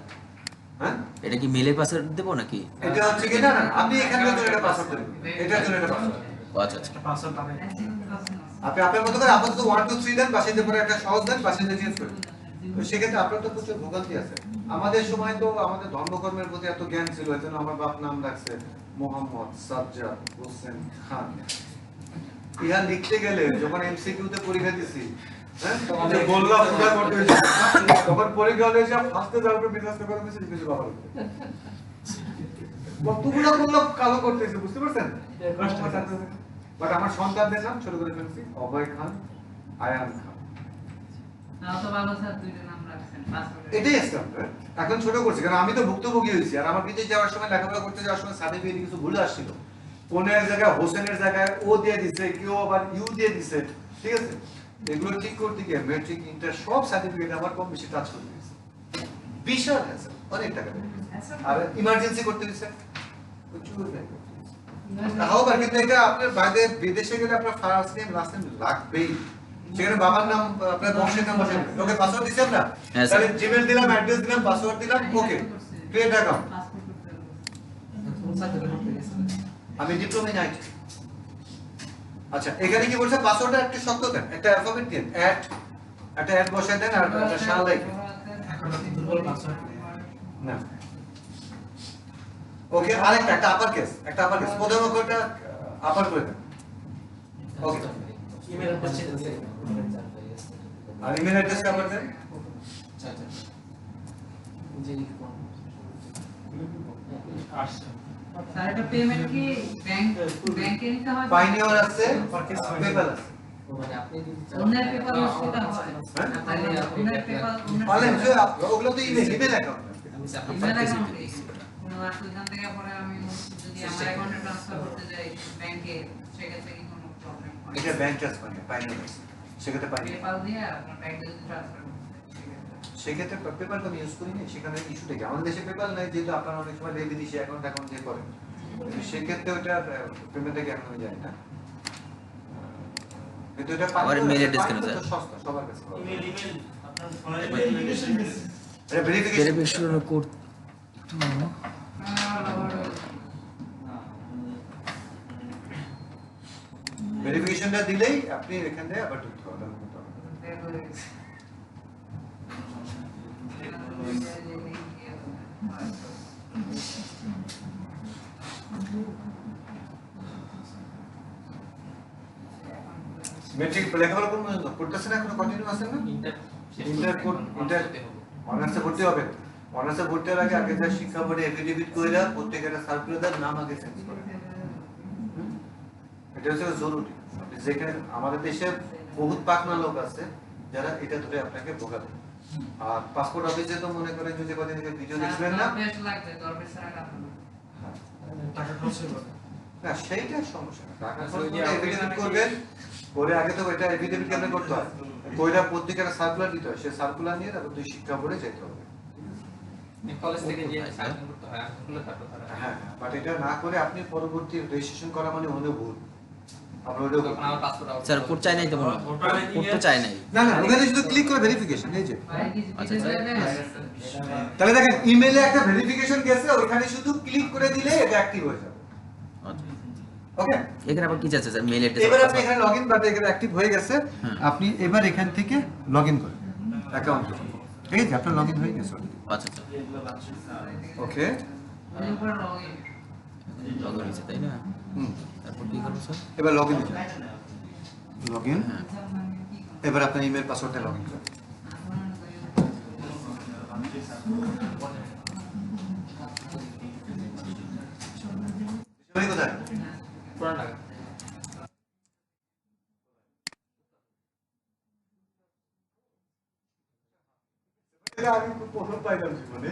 হ্যাঁ, এটা কি মেলের পাসওয়ার্ড দেবো নাকি? এটা হচ্ছে কি, না না, আপনি এখানে জন্য এটা পাসওয়ার্ড দেবেন, এটার জন্য এটা পাসওয়ার্ড। ও আচ্ছা আচ্ছা। একটা পাসওয়ার্ড পাবে। আপনি আপনার মতো করে আপাতত 1 2 3 দেন, পাশে যে পরে একটা সহজ দেন, পাশে যে চেঞ্জ করেন। তো সেক্ষেত্রে আপনার তো প্রচুর ভোগান্তি আছে। আমাদের সময় তো আমাদের ধর্মকর্মের প্রতি এত জ্ঞান ছিল, এজন্য আমার বাপ নাম রাখছে মোহাম্মদ সাজ্জাদ হোসেন খান। ইহা লিখতে গেলে যখন এমসিকিউ তে পরীক্ষা দিছি, হ্যাঁ, তখন যে বললাম পুরা করতে হয়েছে, তখন পরীক্ষা হলে যে ফার্স্টে যাওয়ার পর বিজনেস পেপার মেসেজ কিছু বাবা কতগুলো বললাম কালো করতেছে, বুঝতে পারছেন? বাট আমার সন্তানদের নাম ছোট করে ফেলছি, অভয় খান, আয়ান খান। তাও তো ভালো স্যার, দুইটা নাম রাখছেন পাসপোর্টে। এটাই স্ট্যান্ডার্ড। এখন ছোট করছি কারণ আমি তো ভুক্তভোগী হয়েছি, আর আমার বিদেশ যাওয়ার সময়, লেখাপড়া করতে যাওয়ার সময় সার্টিফিকেট কিছু ভুলে আসছিল, কোনের জায়গায় হোসেনের জায়গায় ও দিয়ে দিছে, কেউ আবার ইউ দিয়ে দিছে, ঠিক আছে। এগুলো ঠিক করতে গিয়ে ম্যাট্রিক, ইন্টার সব সার্টিফিকেট আমার কম বেশি টাচ করে দিয়েছে, বিশাল আছে, অনেক টাকা দিয়ে দিয়েছে। আর ইমার্জেন্সি করতে দিছে, প্রচুর ব্যয় করতে দিয়েছে। তাও বা কিন্তু এটা আপনার বাইরে বিদেশে গেলে আপনার ফার্স্ট নেম লাস্ট নেম লাগবেই, সেখানে বাবার নাম, আপনার বংশের নাম বসে, ওকে পাসওয়ার্ড দিছি আমরা, হ্যাঁ, স্যার। তাহলে জিমেল দিলাম, অ্যাড্রেস দিলাম, পাসওয়ার্ড দিলাম, ওকে, ক্রিয়েট অ্যাকাউন্ট। পাসপোর্ট করতে হবে। আমি ডিপ্লোমা নাইট। আচ্ছা, এখানে কি বলছে, পাসওয়ার্ডটা একটু শক্ত দেন, একটা অ্যালফাবেট দিন, একটা অ্যাড বসায় দেন, আর একটা শাল লেখেন। এখন দুর্বল পাসওয়ার্ড। না, ওকে, আরেকটা একটা আপার কেস, প্রথম অক্ষরটা আপার করে দেন, ওকে, ইমেল অ্যাড্রেস চেঞ্জ করে আর ইমেল অ্যাড্রেসটা আবার দেন। স্যার এটা পেমেন্ট কি ব্যাংকে নিতে হয়? পাইনিয়র আছে, পেপ্যাল আছে। মানে আপনি যদি চান- অন্যের পেপার অসুবিধা হয়। হ্যাঁ? তাহলে অন্যের পেপার পারলেন যে ওগুলো তো ইমেল অ্যাকাউন্ট। আমি আপনার ইমেল পারতেছি অ্যাকাউন্টে কোনো অসুবিধা থেকে পরে আমি যদি আমার অ্যাকাউন্টে ট্রান্সফার করতে যাই ব্যাংকে, সেক্ষেত্রে কি কোনো প্রবলেম হয়? এটা ব্যাংক ট্রান্সফার পাইনিয়র আছে, সেক্ষেত্রে পাইনিয়র। পেপাল দিয়ে আপনার ব্যাংকে যদি ট্রান্সফার করতে চাই, সেক্ষেত্রে পেপার তো আমি ইউজ করি না, সেখানে ইস্যুটা কি আমাদের দেশে পেপার নাই, যেহেতু আপনারা অনেক সময় বিদেশি অ্যাকাউন্ট দিয়ে করেন, কিন্তু সেক্ষেত্রে ওটা পেমেন্টটা কি এখন যায় না, কিন্তু এটা আমার mail address কেন তো যায়? সস্তা সবার কাছে পাওয়া যায়। ইমেল আপনার ফোনে এটা ভেরিফিকেশন ভেরিফিকেশন করতে ভেরিফিকেশনটা দিলেই আপনি এখান থেকে আবার ঢুকতে পারবেন। মেট্রিক লেখাপড়া কোন পর্যন্ত পড়তেছেন, এখনো কন্টিনিউ আছেন না? ইন্টার অনার্সে ভর্তি হবে। অনার্সে ভর্তি হওয়ার আগে যা শিক্ষা বোর্ডে এফিডেভিট কইরা প্রত্যেকের সার্কুলার নাম আগে চেঞ্জ করে। এটা হচ্ছে জরুরি। যেখানে আমাদের দেশে বহুত পাকনা লোক আছে যারা এটা ধরে আপনাকে ভোগাবে। আর পাসপোর্ট অফিসে তো মনে করেন যে কদিন আগে ভিডিও দেখলেন না, বেশ লাগবে দরবেশ ছাড়া কাজ হবে টাকা খরচ হবে না সেইটা সমস্যা না। টাকা খরচ করে এফিডেভিট করবেন, করে আগে তো এটা এফিডেভিট কেমনে করতে হয়, কইরা প্রত্যেকের সার্কুলার দিতে হয়, সেই সার্কুলার নিয়ে তারপর দুই শিক্ষা বোর্ডে যেতে হবে। কলেজ থেকে যে সাইন করতে হয় আসলে তারপর হ্যাঁ, বাট এটা না করে আপনি পরবর্তী রেজিস্ট্রেশন করা মানে হলো ভুল। আপনার ওটা তখন আমার পাসপোর্ট আউট স্যার কোড চাই নাই তো মনে হয়। কোড তো চাই নাই। না না, ওখানে শুধু ক্লিক করে ভেরিফিকেশন, এই যে ভাই কিছু আচ্ছা, কিছু আচ্ছা। যাবে তাহলে দেখেন ইমেলে একটা ভেরিফিকেশন গেছে, ওইখানে শুধু ক্লিক করে দিলে এটা অ্যাক্টিভ হয়ে যাবে। আচ্ছা। ওকে, এখানে আবার কি যাচ্ছে স্যার? মেল এবার অ্যাড্রেস। আপনি এখানে লগইন বাটন এখানে অ্যাক্টিভ হয়ে গেছে, আপনি এবার এখান থেকে লগইন করেন অ্যাকাউন্টে। এই যে আপনার লগইন হয়ে গেছে অলরেডি। আচ্ছা আচ্ছা। ওকে, ওই উপরে লগইন লগইন হয়েছে তাই না? হুম, তারপর কি করব স্যার? এবার লগইন লগইন, হ্যাঁ। এবার আপনার ইমেল পাসওয়ার্ডটা লগইন করেন। কোথায়? পুরান ঢাকা এটা আমি খুব প্রথম পাইলাম জীবনে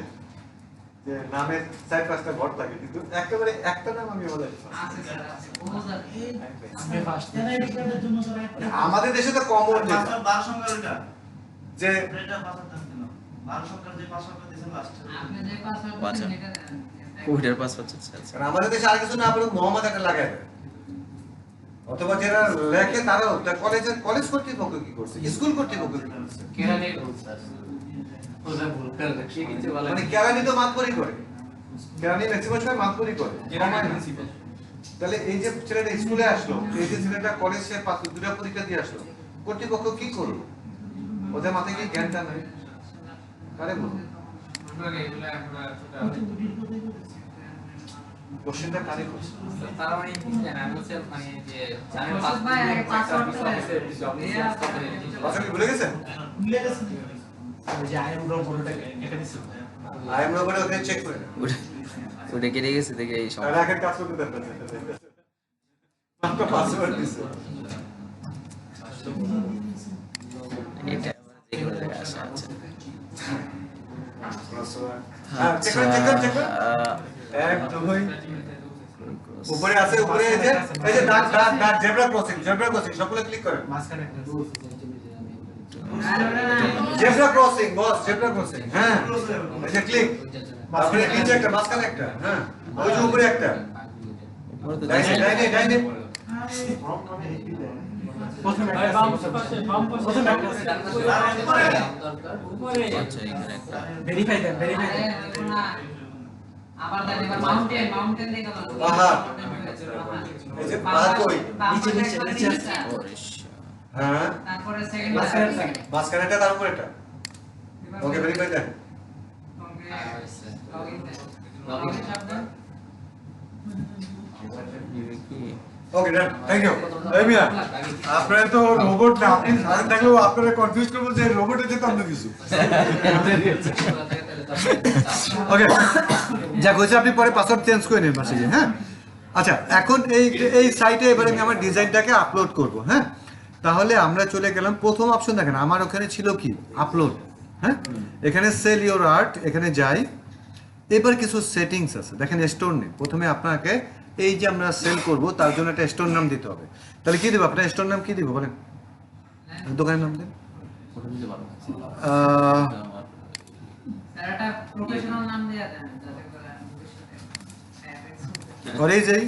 যে নামের 4-5টা ঘর থাকে, কিন্তু একেবারে একটা নাম আমি বলে আছে স্যার আছে বহুত আছে আমি ফার্স্ট আমাদের দেশে তো কমন বার সংখ্যার ওটা যে এটা পাসওয়ার্ড থাকতে না 12 সংখ্যার যে পাসওয়ার্ড দিয়েছেন লাস্টে আপনি যে পাসওয়ার্ড আচ্ছা। দিবেন এটা দেন কোডের পাসওয়ার্ড আচ্ছা আচ্ছা। কারণ আমাদের দেশে আর কিছু না বলে মোহাম্মদ একটা লাগায় দেয়, অথবা যারা লেখে তারাও কলেজ কর্তৃপক্ষ কি করছে, স্কুল কর্তৃপক্ষ কি করছে, কেরানি রুল স্যার ওটা ভুল করে কি কিছু বলে মানে কেরানি তো মাতবরি করে, কেরানি ম্যাক্সিমাম সময় মাতবরি করে। কেরানি প্রিন্সিপাল তাহলে এই যে ছেলেটা স্কুলে আসলো, এই যে ছেলেটা কলেজে দুটা পরীক্ষা দিয়ে আসলো, কর্তৃপক্ষ কি করলো? ওদের মাথায় কি জ্ঞানটা নাই? কারে বলবো আমরা এগুলা আমরা ছোট কোশ্চেনটা কারে করছে? তারা মানে কি জানেন আমি হচ্ছে মানে যে জানেন ভাই, আগে পাসওয়ার্ড বাচ্চা কি ভুলে গেছেন? মিলে গেছে ওই যে আইএম রোবটটা এটা দিছিল আই এম রোবট ওখানে চেক করে নেন। ওটা কেটে গেছে দেখে এই আর সমস্যা। আগের কাজ করতে দেন আপনার পাসওয়ার্ড দিছে। এটা দেখে ওটা আসে আচ্ছা। হ্যাঁ, চেক করেন, চেক করেন। এক, দুই, উপরে আছে, উপরে এই যে দাগ দাগ দাগ জেব্রা ক্রসিং সকলে ক্লিক করেন। মাঝখানে একটা রুলস জেব্রা ক্রসিং বস, জেব্রা ক্রসিং, হ্যাঁ এই যে ক্লিক, তারপরে নিচে একটা, মাঝখানে একটা, হ্যাঁ ওই যে উপরে একটা, উপরে তো ডাইনে ডাইনে ডাইনে প্রথমে আচ্ছা এখানে একটা ভেরিফাই দেন ভেরিফাই দেন আবার দেন এবার মাউন্টেন দেখে বলো আহা। এই যে পা কই? নিচে, নিচে, নিচে আছে। ওরে শা। হ্যাঁ তারপরে সেকেন্ড মাঝখানে একটা, তার উপরে একটা, ওকে ভেরিফাই দেন। Okay done, thank you. এই মিয়া আপনারা তো রোবট না, আপনি সাথে থাকলেও আপনারা কনফিউজ করবো যে রোবট হচ্ছে অন্য কিছু। ওকে, যা হয়েছে আপনি পরে পাসওয়ার্ড চেঞ্জ করে নেন পাশে গিয়ে, হ্যাঁ। আচ্ছা, এখন এই সাইটে এবারে আমি আমার ডিজাইনটাকে আপলোড করব, হ্যাঁ। তাহলে আমরা চলে গেলাম, প্রথম অপশন দেখেন আমার ওখানে ছিল কি আপলোড, হ্যাঁ। এখানে সেল ইওর আর্ট, এখানে যাই, এবার কিছু সেটিংস আছে দেখেন, স্টোর নেম। প্রথমে আপনাকে এই যে আমরা সেল করব তার জন্য একটা স্টোর নাম দিতে হবে। তাহলে কি দেবো, আপনার স্টোর নাম কি দিব বলেন, দোকানের নাম দেন। তার একটা প্রফেশনাল নাম দেয়া দেন যাতে করে ভবিষ্যতে FX হবে। করেই যাই।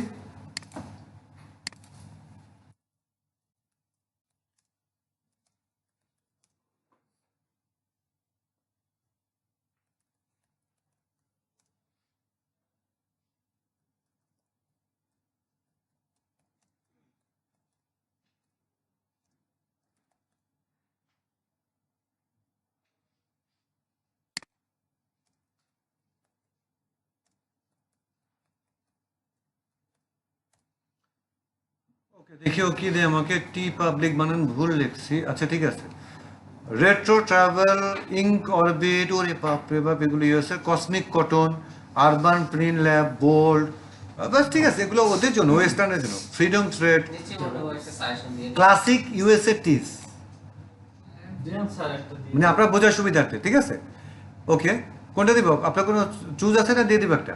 ওকে, দেখি ও কি দেয় আমাকে। টি পাবলিক বানান ভুল লিখছি, আচ্ছা ঠিক আছে। রেট্রো ট্রাভেল, ইঙ্ক অরবিট, ওরে বাপরে বাপ, এগুলো USA. Cosmic Cotton, Urban Print Lab, bold, বাস ঠিক আছে, এগুলো ওদের জন্য, ওয়েস্টার্নের জন্য। ফ্রিডম থ্রেড, নিচে মনে হয় একটা সাজেশন দিয়ে ক্লাসিক ইউএসএ টিস, দেন স্যার একটা দিয়ে মানে আপনার বোঝার সুবিধার্থে, ঠিক আছে। ওকে, কোনটা দিব? আপনার কোনো চুজ আছে না, দিয়ে দিব একটা।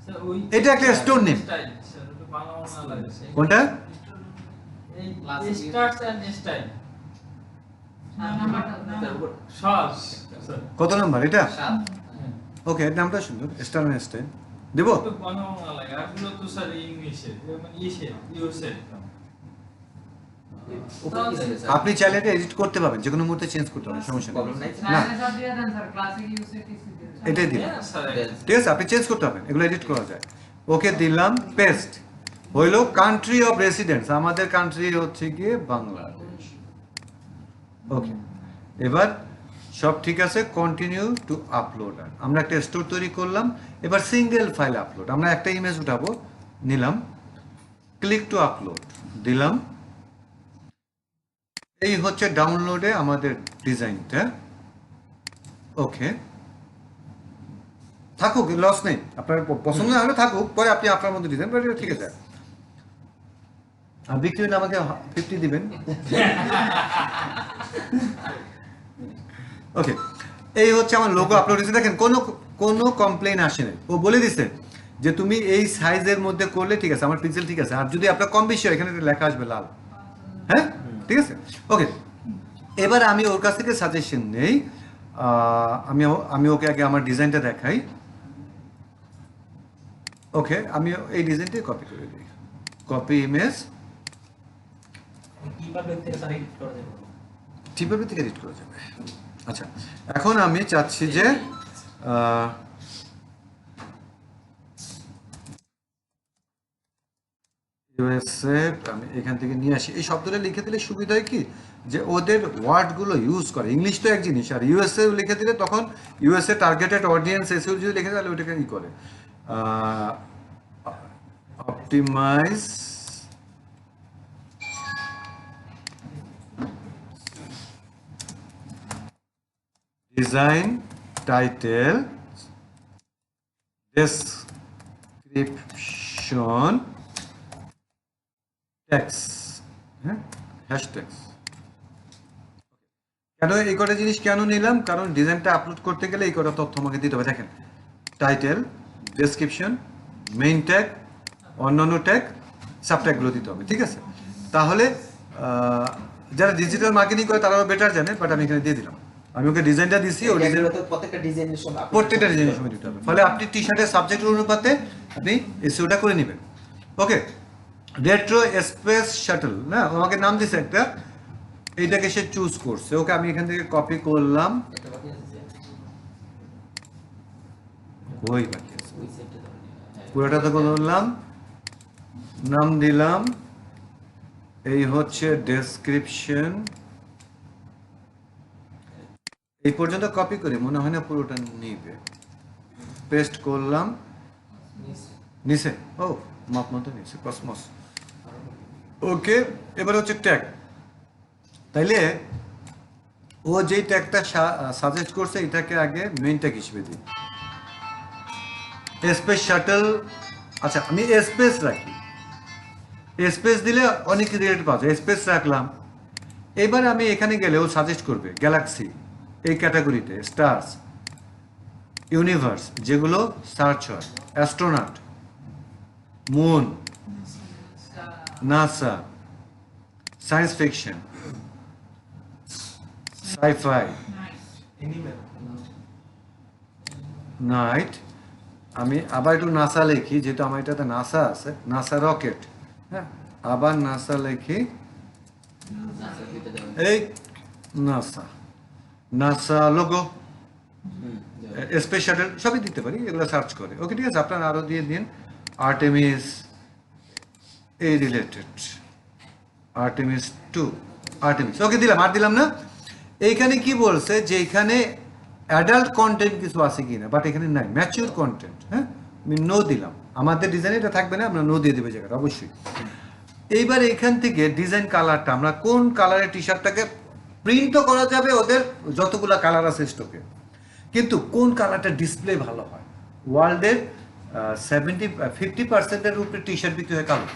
স্যার ওই এটা একটা stone name। স্টাইল স্যার ওটা বানানো না লাগে স্যার। কোনটা? এই স্টার্টস এন্ড স্টাইল নাম্বারটা সব স্যার কত নাম্বার এটা? 7 ওকে, নামটা সুন্দর, স্টার্ন স্টাইল দিব। তো বানানো না লাগে এগুলো তো স্যার ইংলিশে মানে ইউএসএ উপরে কি লাগে স্যার? আপনি চাইলে এটা এডিট করতে পারবেন, যে কোনো মুহূর্তে চেঞ্জ করতে পারবেন, সমস্যা নেই। প্রবলেম নাই না। না সব দিয়ে দেন স্যার ক্লাসিক ইউসিটি দিয়ে এটাই দিন, স্যার ঠিক আছে, আপনি চেঞ্জ করতে পারবেন, এগুলো এডিট করা যায়। ওকে দিলাম, পেস্ট হইলো। কান্ট্রি অফ রেসিডেন্স, আমাদের কান্ট্রি হচ্ছে গিয়ে বাংলাদেশ। ওকে, এবার সব ঠিক আছে, কন্টিনিউ টু আপলোড। আমরা একটা স্টোর তৈরি করলাম, এবার সিঙ্গেল ফাইল আপলোড। আমরা একটা ইমেজ উঠাবো, নিলাম, ক্লিক টু আপলোড দিলাম। এই হচ্ছে ডাউনলোডে আমাদের ডিজাইনটা। ওকে, থাকুক, লস নেই, আপনার পছন্দ না হলে থাকুক, পরে আপনি আপনার মধ্যে ডিজাইন, ঠিক আছে। আর বিক্রি হলে আমাকে 50 দিবেন। ওকে, এই হচ্ছে আমার লোগো আপলোড হয়েছে। দেখেন কোনো কমপ্লেন আসে নাই, ও বলে দিছে যে তুমি এই সাইজের মধ্যে করলে ঠিক আছে, আমার পিক্সেল ঠিক আছে। আর যদি আপনার কম বেশি হয়, এখানে লেখা আসবে লাল, হ্যাঁ ঠিক আছে। ওকে, এবার আমি ওর কাছ থেকে সাজেশন নেই। আমি ওকে আগে আমার ডিজাইনটা দেখাই। ওকে, আমি এই ডিজাইনটাই কপি করে দিই, কপি ইমেজ, কিভাবে থেকে স্যার এডিট করা যাবে? ঠিকভাবে থেকে এডিট করা যাবে। আচ্ছা, এখন আমি চাচ্ছি যে ইউএসএ আমি এখান থেকে নিয়ে আসি। এই শব্দটা লিখে দিলে সুবিধা হয় কি, যে ওদের ওয়ার্ডগুলো ইউজ করে। ইংলিশ তো এক জিনিস, আর ইউএসএ লিখে দিলে তখন ইউএসএ টার্গেটেড অডিয়েন্স এসে যদি লিখে তাহলে ওটাকে ই করে, optimise design, title, description, tags, হ্যাঁ, হ্যাশট্যাগস। কেন এই কটা জিনিস কেন নিলাম? কারণ ডিজাইনটা আপলোড করতে গেলে এই কটা তথ্য আমাকে দিতে হবে। দেখেন, টাইটেল, ডেসক্রিপশন, মেইন ট্যাগ, অন্যান্য ট্যাগ, সাবট্যাগগুলো দিতে হবে, ঠিক আছে। তাহলে যারা ডিজিটাল মার্কেটিং করে তারাও বেটার জানে, বাট আমি এখানে দিয়ে দিলাম। আমি ওকে ডিজাইনটা দিছি, ও ডিজাইন প্রত্যেকটা ডিজাইনের সময় প্রত্যেকটা ডিজাইনের সময় দিতে হবে। ফলে আপনি টি শার্টের সাবজেক্টের অনুপাতে আপনি এসইওটা করে নেবেন। ওকে, রেট্রো স্পেস শাটল, না আমাকে নাম দিছে একটা, এইটাকে সে চুজ করছে। ওকে, আমি এখান থেকে কপি করলাম, এটা বাকি আছে যে ওই বাকি আছে, ওই সেটটা ধরে নিলাম। পুরোটা তো করলাম, নাম দিলাম, এই হচ্ছে ডেসক্রিপশন। এই পর্যন্ত কপি করে মনে হয় না পুরোটা নিবে, পেস্ট করলাম নিচে, ও মাপ মতো নিচে, কসমস। ওকে, এবার হচ্ছে ট্যাগ। তাইলে ও যেই ট্যাগটা সাজেস্ট করছে এটাকে আগে মেইন ট্যাগ হিসেবে দিই। স্পেস শাটল, আচ্ছা আমি স্পেস রাখি, স্পেস দিলে অনেক রিলেটেড পাওয়া যায়, স্পেস রাখলাম। এবার আমি এখানে গেলে ও সাজেস্ট করবে গ্যালাক্সি, এই ক্যাটাগরিতে স্টার্স, ইউনিভার্স যেগুলো সার্চ হয়, astronaut, moon, NASA, science fiction, sci-fi, animal night, আমি আবার একটু নাসা লিখি, যেহেতু আমার এটাতে নাসা আছে, নাসা রকেট, হ্যাঁ, আবার নাসা লিখি, এই NASA, NASA logo, space shuttle সবই দিতে পারি, এগুলো সার্চ করে। ওকে, ঠিক আছে, আপনারা আরও দিয়ে দিন আর্টেমিস এই রিলেটেড, আর্টেমিস 2, আর্টেমিস, ওকে দিলাম, আর দিলাম না। এইখানে কি বলছে যে এখানে অ্যাডাল্ট কন্টেন্ট কিছু আছে কি না, বাট এখানে নাই, ম্যাচিউর কন্টেন্ট, হ্যাঁ, আমি নো দিলাম। আমাদের ডিজাইন এটা থাকবে না, আমরা নো দিয়ে দেবে জায়গাটা অবশ্যই। এইবার এখান থেকে ডিজাইন কালারটা আমরা কোন কালারের টি শার্টটাকে প্রিন্টও করা যাবে, ওদের যতগুলো কালার আছে স্টকে, কিন্তু কোন কালারটা ডিসপ্লে ভালো হয়। ওয়ার্ল্ডের 50% উপরে টি শার্ট বিক্রি হয় কালো,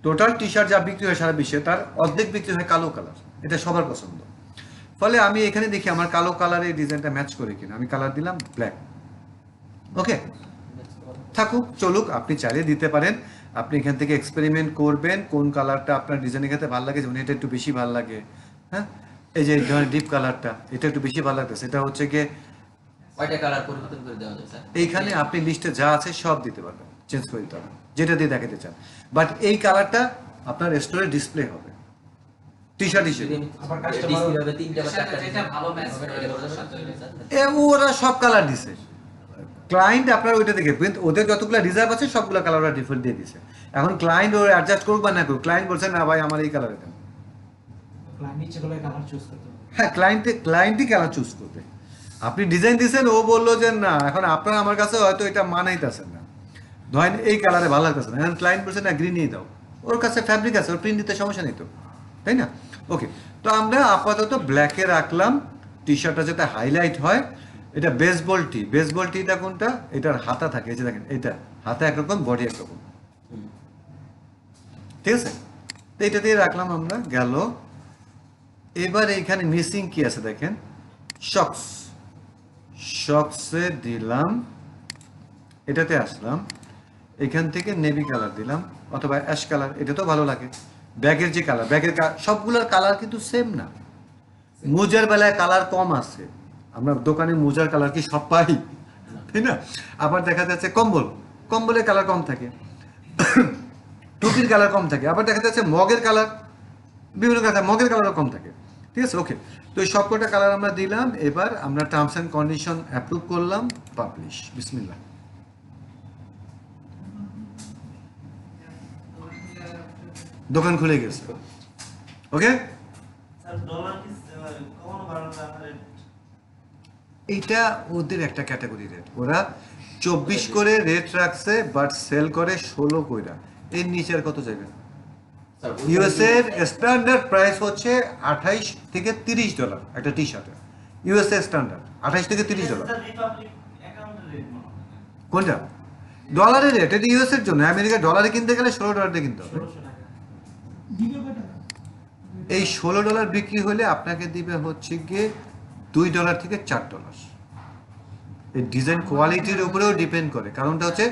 টোটাল টি শার্ট যা বিক্রি হয় সারা বিশ্বে তার অর্ধেক বিক্রি হয় কালো কালার, এটা সবার পছন্দ। ফলে আমি এখানে দেখি আমার কালো কালারে এই ডিজাইনটা ম্যাচ করে কিনা, আমি কালার দিলাম ব্ল্যাক। ওকে, থাকুক, চলুক, আপনি চালিয়ে দিতে পারেন। আপনি এখান থেকে এক্সপেরিমেন্ট করবেন কোন কালারটা আপনার ডিজাইনের ক্ষেত্রে ভালো লাগে, যেমন এটা একটু বেশি ভালো লাগে, হ্যাঁ, এই যে ধরনের ডিপ কালারটা এটা একটু বেশি ভালো লাগতেছে, এটা হচ্ছে গিয়ে কয়টা কালার পরিবর্তন করে দেওয়া যায় স্যার? এইখানে আপনি লিস্টে যা আছে সব দিতে পারবেন, চেঞ্জ করে দিতে পারবেন যেটা দিয়ে দেখাতে চান, বাট এই কালারটা আপনার স্টোরে ডিসপ্লে হবে টি শার্ট হিসেবে। আবার কাস্টমার ডিসপ্লে হবে 3টা বা 4টা, যেটা ভালো ম্যাচ করে এটা বলার সাথে স্যার। ওরা সব কালার দিছে, ক্লায়েন্ট আপনার ওইটা দেখে, কিন্তু ওদের যতগুলো রিজার্ভ আছে সবগুলো কালার ওরা ডিফল্ট দিয়ে দিছে। এখন ক্লায়েন্ট ওর অ্যাডজাস্ট করুক বা না করুক, ক্লায়েন্ট বলছে না ভাই আমার এই কালারে দেন, ক্লায়েন্ট ইচ্ছে করলে কালার চুজ করতে হবে। হ্যাঁ, ক্লায়েন্টই কালার চুজ করবে। আপনি ডিজাইন দিয়েছেন, ও বললো যে না, এখন আপনার আমার কাছে হয়তো এটা মানাইতেছেন না, ধরেন এই কালারে ভালো লাগতেছে না, এখন ক্লায়েন্ট বলছে না গ্রিনই দাও, ওর কাছে ফ্যাব্রিক আছে, ওর প্রিন্ট দিতে সমস্যা নেই তো, তাই না? ওকে, তো আমরা আপাতত ব্ল্যাকে রাখলাম, টি শার্টটা যাতে হাইলাইট হয়। এটা বেসবল টিটা কোনটা, এটার হাতা থাকে, এই যে দেখেন এটা হাতা একরকম, বডি একরকম, ঠিক আছে, তো এটা দিয়ে রাখলাম আমরা, গেল। এবার এইখানে মিসিং কি আছে দেখেন, শক্সে দিলাম, এটাতে আসলাম, এখান থেকে নেভি কালার দিলাম অথবা অ্যাশ কালার, এটা তো ভালো লাগে। ব্যাগের যে কালার, সবগুলোর কালার কিন্তু সেম না, মোজার বেলায় কালার কম আছে, আমরা দোকানে মোজার কালার কি সব পাই, তাই না? আবার দেখা যাচ্ছে কম্বলের কালার কম থাকে, টুপির কালার কম থাকে, আবার দেখা যাচ্ছে মগের কালার, বিভিন্ন কালার, মগের কালারও কম থাকে, ঠিক আছে? ওকে, তো এই সবকটা কালার আমরা দিলাম। এবার আমরা টার্মস অ্যান্ড কন্ডিশন অ্যাপ্রুভ করলাম, পাবলিশ, বিসমিল্লাহ। দোকান খুলে গেছে। ওকে, স্যার ডলার কি কখনো বাড়ানো যায়? এইটা ওদের একটা ক্যাটাগরি রেট, ওরা 24 করে রেট রাখছে, বাট সেল করে 16 কইরা, এর নিচে আর কত যাবে? ইউএসএ এর স্ট্যান্ডার্ড প্রাইস হচ্ছে $28 থেকে $30 একটা টি শার্টের, ইউএসএ স্ট্যান্ডার্ড $28 থেকে $30। স্যার রিপাবলিক অ্যাকাউন্টের রেট মনে হয়। কোনটা? ডলারের রেট, এটা ইউএস এর জন্য। আমেরিকা ডলারে কিনতে গেলে $16 দিয়ে কিনতে হবে। 1600 টাকা। এই $16 বিক্রি হলে আপনাকে দিবে হচ্ছে গিয়ে $2 থেকে $4। এই ডিজাইন কোয়ালিটির উপরেও ডিপেন্ড করে, কারণটা হচ্ছে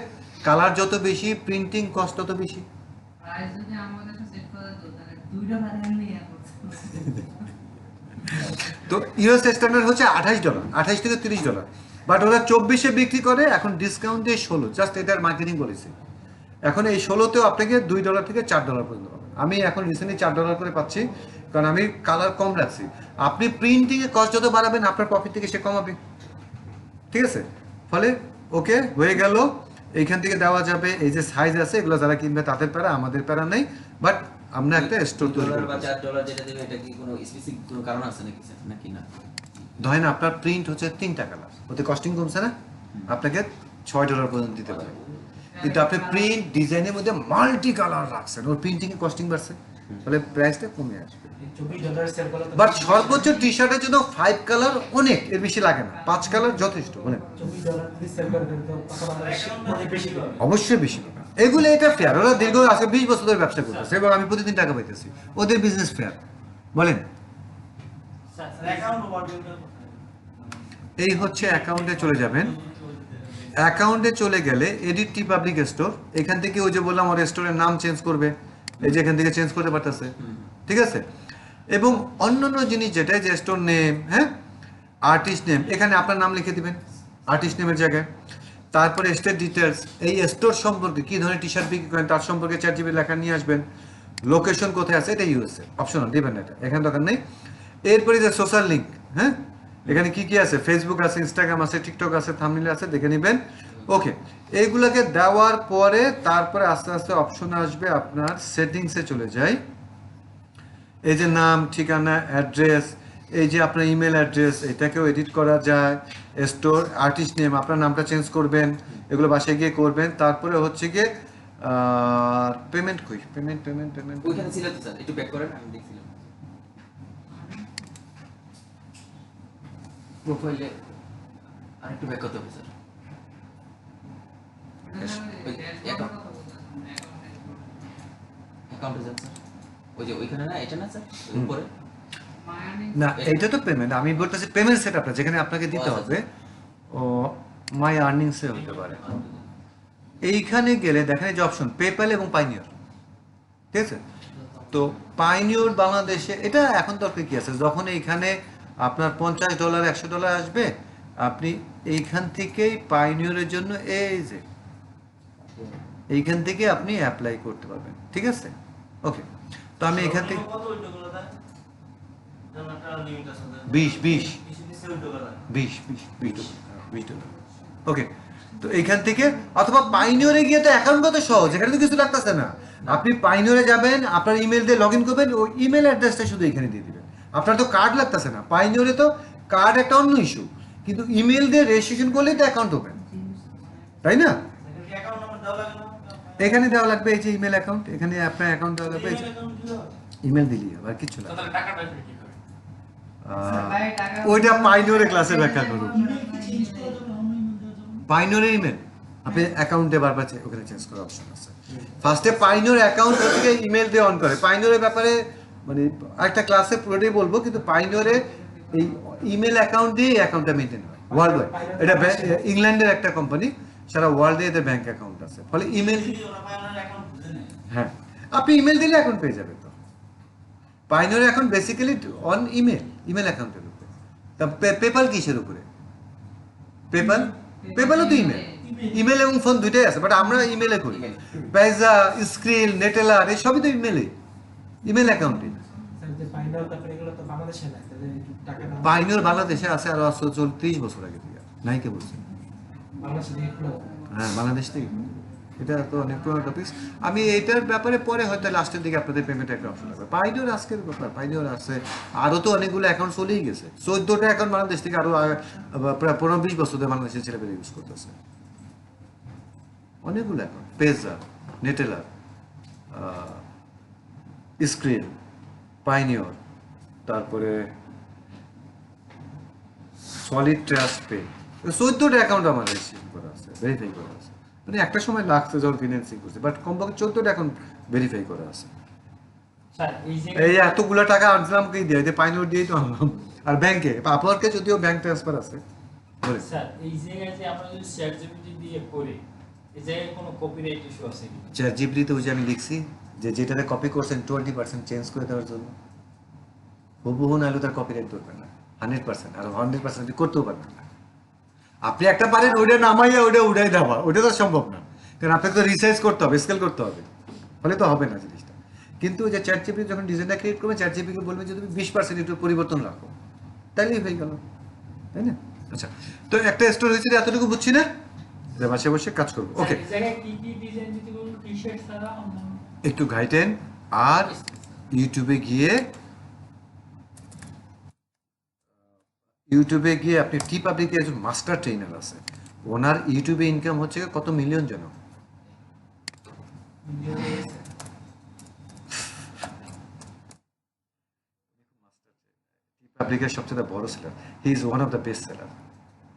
কালার যত বেশি, প্রিন্টিং কস্ট তত বেশি। প্রাইস যদি আমাদের কাছে সেট করে দিত তাহলে $2 এমনি করতে। তো ইউএস স্ট্যান্ডার্ড হচ্ছে $28, $28 থেকে $30, বাট ওরা 24-এ বিক্রি করে, এখন ডিসকাউন্ট দিয়ে 16, জাস্ট এটার মার্কেটিং পলিসি। এখন এই 16তেও আপনাকে $2 থেকে $4 পর্যন্ত পাবেন। আমি এখন রিসেন্টলি $4 করে পাচ্ছি, কারণ আমি কালার কম রাখছি। আপনি প্রিন্টিংয়ে কস্ট যত বাড়াবেন, আপনার প্রফিট থেকে সে কমাবে, ঠিক আছে? ফলে ওকে হয়ে গেল। এইখান থেকে দেওয়া যাবে, এই যে সাইজ আছে, এগুলো যারা কিনবে তাদের প্যারা, আমাদের প্যারা নেই, বাট আমরা একটা স্টোর তৈরি $2 বা করব। $4 যেটা দেবে, এটা কি কোনো স্পেসিফিক কোনো কারণ আছে নাকি স্যার, নাকি না? ধরেন আপনার প্রিন্ট হচ্ছে 3টা কালার, ওতে কস্টিং কমছে না, আপনাকে $6 পর্যন্ত দিতে পারে। কিন্তু আপনি প্রিন্ট ডিজাইনের মধ্যে মাল্টি কালার রাখছেন, ওর প্রিন্টিং এ কস্টিং বাড়ছে, ফলে প্রাইসটা কমে আসবে। $24 সেল করলে তো বাট সর্বোচ্চ টি শার্টের জন্য 5 কালার অনেক, এর বেশি লাগে না, 5 কালার যথেষ্ট। অনেক, $24 যদি সেল করে দেন তো অনেক বেশি পাবে। অবশ্যই বেশি পাবে। এগুলো এটা ফেয়ার, ওরা দীর্ঘ আজকে 20 বছর ধরে ব্যবসা করতেছে এবং আমি প্রতিদিন টাকা পাইতেছি, ওদের বিজনেস ফেয়ার। বলেন, স্যার অ্যাকাউন্ট ওয়ার্ডিংটা এই হচ্ছে অ্যাকাউন্টে চলে যাবেন। অ্যাকাউন্টে চলে গেলে এডিট টি পাবলিক স্টোর, এখান থেকে ওই যে বললাম ওর স্টোরের নাম চেঞ্জ করবে, এই যে এখান থেকে চেঞ্জ করতে পারতেছে, ঠিক আছে? এবং অন্যান্য জিনিস যেটা, যে স্টোর নেম, হ্যাঁ, আর্টিস্ট নেম, এখানে আপনার নাম লিখে দিবেন, আর্টিস্ট নেমের জায়গায়। তারপরে স্টেট ডিটেলস, এই স্টোর সম্পর্কে কী ধরনের টি শার্ট বিক্রি করেন তার সম্পর্কে ChatGPT লেখা নিয়ে আসবেন। লোকেশন কোথায় আছে এটা ইউএসএ, অপশনাল, দেবেন না, এটা এখানে দরকার নেই। এরপরে যে সোশ্যাল লিঙ্ক, হ্যাঁ এখানে কি কি আছে, ফেসবুক আছে, ইনস্টাগ্রাম আছে, টিকটক আছে, থাম্বনেল আছে, দেখে নেবেন। ওকে, এইগুলোকে দেওয়ার পরে তারপরে আস্তে আস্তে অপশন আসবে, আপনার সেটিংসে চলে যাই। এই যে নাম, ঠিকানা, অ্যাড্রেস, এই যে আপনার ইমেল অ্যাড্রেস, এটাকেও এডিট করা যায়। স্টোর, আর্টিস্ট নেম, আপনার নামটা চেঞ্জ করবেন, এগুলো বাসায় গিয়ে করবেন। তারপরে হচ্ছে গিয়ে পেমেন্ট কই, পেমেন্ট পেমেন্ট পেমেন্ট ওইখানে ছিল তো স্যার, একটু ব্যাক করেন, আমি দেখছিলাম প্রোফাইলে আরেকটু ব্যাক করতে হবে স্যার। অ্যাকাউন্টে যান স্যার, ওই যে ওইখানে না, এটা না স্যার, উপরে না, এটা তো পেমেন্ট, আমি বলতেছি পেমেন্ট সেটআপটা যেখানে আপনাকে দিতে হবে। ও মাই আর্নিংসে হতে পারে। এইখানে গেলে দেখেন এই যে অপশন পেপ্যাল এবং পাইনিয়র, ঠিক আছে। তো পাইনিয়র বাংলাদেশে এটা এখন দরকার কি আছে, যখন এইখানে আপনার $50 $100 আসবে, আপনি এইখান থেকেই পাইনিয়রের জন্য এই যে এইখান থেকে আপনি অ্যাপ্লাই করতে পারবেন, ঠিক আছে। ওকে, তো আমি এখান থেকে কত উইন্ডোগুলো দেয়? যেমন একটা লিমিট আছে যে 20 কিছু কিছু উইন্ডোগুলো দেয়। $20 ওকে। তো এইখান থেকে অথবা পাইনিয়রে গিয়ে তো অ্যাকাউন্ট কত সহজ, এখানে তো কিছু লাগতেছে না। আপনি পাইনিয়রে যাবেন, আপনার ইমেল দিয়ে লগ ইন করবেন, ওই ইমেল অ্যাড্রেসটা শুধু এখানে দিয়ে দিবেন। আপনার তো কার্ড লাগতেছে না, পাইনিয়রে তো কার্ড একটা অন্য ইস্যু, কিন্তু ইমেল দিয়ে রেজিস্ট্রেশন করলেই তো অ্যাকাউন্ট ওপেন, তাই না? এখানে কি অ্যাকাউন্ট নাম্বার দেওয়া লাগে না? এখানে দেওয়া লাগবে এই যে ইমেল অ্যাকাউন্ট, এখানে আপনার অ্যাকাউন্ট দেওয়া লাগবে, ইমেল অ্যাকাউন্ট কি হয়? ইমেল দিলেই হবে, আর কিছু না। তাহলে টাকাটা আসবে কি করে? ওইটা পাইনিয়রে ক্লাসে ব্যাখ্যা করুন। ইমেল কি চেঞ্জ করা যাবে না? অন্য ইমেল দেওয়া যাবে না? পাইনিয়রের ইমেল আপনি অ্যাকাউন্টে বারবার ওখানে চেঞ্জ করার অপশন আছে। ফার্স্টে পাইনিয়র অ্যাকাউন্ট থেকে ইমেল দিয়ে অন করে। পাইনিয়রের ব্যাপারে মানে একটা ক্লাসে পুরোটাই বলবো, কিন্তু পাইনিয়রে এই ইমেল অ্যাকাউন্ট দিয়ে অ্যাকাউন্টটা মেনটেন হয় ওয়ার্ল্ড ওয়াইড। এটা ইংল্যান্ডের একটা কোম্পানি, সারা ওয়ার্ল্ডে এদের ব্যাংক অ্যাকাউন্ট আছে, ফলে ইমেল, যদি ওরা পাইনিয়র অ্যাকাউন্ট খুঁজে নেয়। হ্যাঁ আপনি ইমেল দিলে অ্যাকাউন্ট পেয়ে যাবেন। তো pioneer account basically on email অ্যাকাউন্টের উপরে। তা পেপাল কিসের উপরে? পেপালও তো ইমেল এবং ফোন দুইটাই আছে, বাট আমরা ইমেলে করি। পেজা, স্ক্রিল, নেটেলার এই সবই তো ইমেল অ্যাকাউন্টে। স্যার যে ফাইন্ডার তারপরে এগুলো তো বাংলাদেশে নাই, তাহলে টাকা না পাইনিয়র বাংলাদেশে আছে আরো 30 বছর আগে থেকে, নাই কে বলছেন? বাংলাদেশে দিয়ে খুলে হ্যাঁ বাংলাদেশ থেকে, এটা তো অনেক পুরোনো টপিক। আমি এইটার ব্যাপারে পরে হয়তো লাস্টের দিকে আপনাদের পেমেন্ট একটা অপশন লাগবে। পাইনিয়র আজকের ব্যাপার, পাইনিয়র আছে আরও তো অনেকগুলো অ্যাকাউন্ট চলেই গেছে। 14টা অ্যাকাউন্ট বাংলাদেশ থেকে আরো প্রায় 15-20 বছর ধরে বাংলাদেশের ছেলেমেয়েরা ইউজ করতেছে অনেকগুলো account. Payza, Neteller, krill, pioneer, তারপরে সলিড ট্রাস্ট পে, 14টা অ্যাকাউন্ট আমার রেজিস্ট্রেশন করা আছে, ভেরিফাই করা আছে। মানে একটা সময় লাগছে যখন ফিনান্সিং করছে, বাট কমপক্ষে 14টা অ্যাকাউন্ট ভেরিফাই করা আছে। স্যার এই যে এই এতগুলো টাকা আনছিলাম কি দিয়ে, পাইনিয়র দিয়েই তো আনলাম। আর ব্যাংকে আপনারকে যদিও ব্যাংক ট্রান্সফার আছে। বলে স্যার এই জায়গায় যে আমরা যদি ChatGPT দিয়ে করি, এই জায়গায় কোনো কপিরাইট ইস্যু আছে কি? ChatGPT-তে ওই যে আমি লিখছি যে যেটাতে কপি করছেন 20% চেঞ্জ করে দেওয়ার জন্য, হুবহু নাহলে তার কপিরাইট ধরবে না 100%, আর 100% আপনি করতেও পারবেন না। আপনি একটা পারেন ওইটা নামাইয়া ওইটা উড়াই দেওয়া, ওইটা তো সম্ভব না, কারণ আপনাকে তো রিসাইজ করতে হবে, স্কেল করতে হবে, ফলে তো হবে না জিনিসটা। কিন্তু যে ChatGPT যখন ডিজাইনটা ক্রিয়েট করবে, ChatGPT-কে বলবে যে তুমি 20% একটু পরিবর্তন রাখো, তাইলেই হয়ে গেল, তাই না? আচ্ছা, তো একটা স্টোর হয়েছে এতটুকু বুঝছি না, যে বাসে বসে কাজ করবো। ওকে, এই জায়গায় কি কি ডিজাইন দিতে বলুন, টি-শার্ট ছাড়া অন্যান্য? একটু ঘাইটেন আর ইউটিউবে গিয়ে আপনি টি পাবলিকের একজন মাস্টার ট্রেনার আছে, ওনার ইউটিউবে ইনকাম হচ্ছে কত মিলিয়ন যেন, টি পাবলিকের সবচেয়ে বড় seller, he is one of the best seller.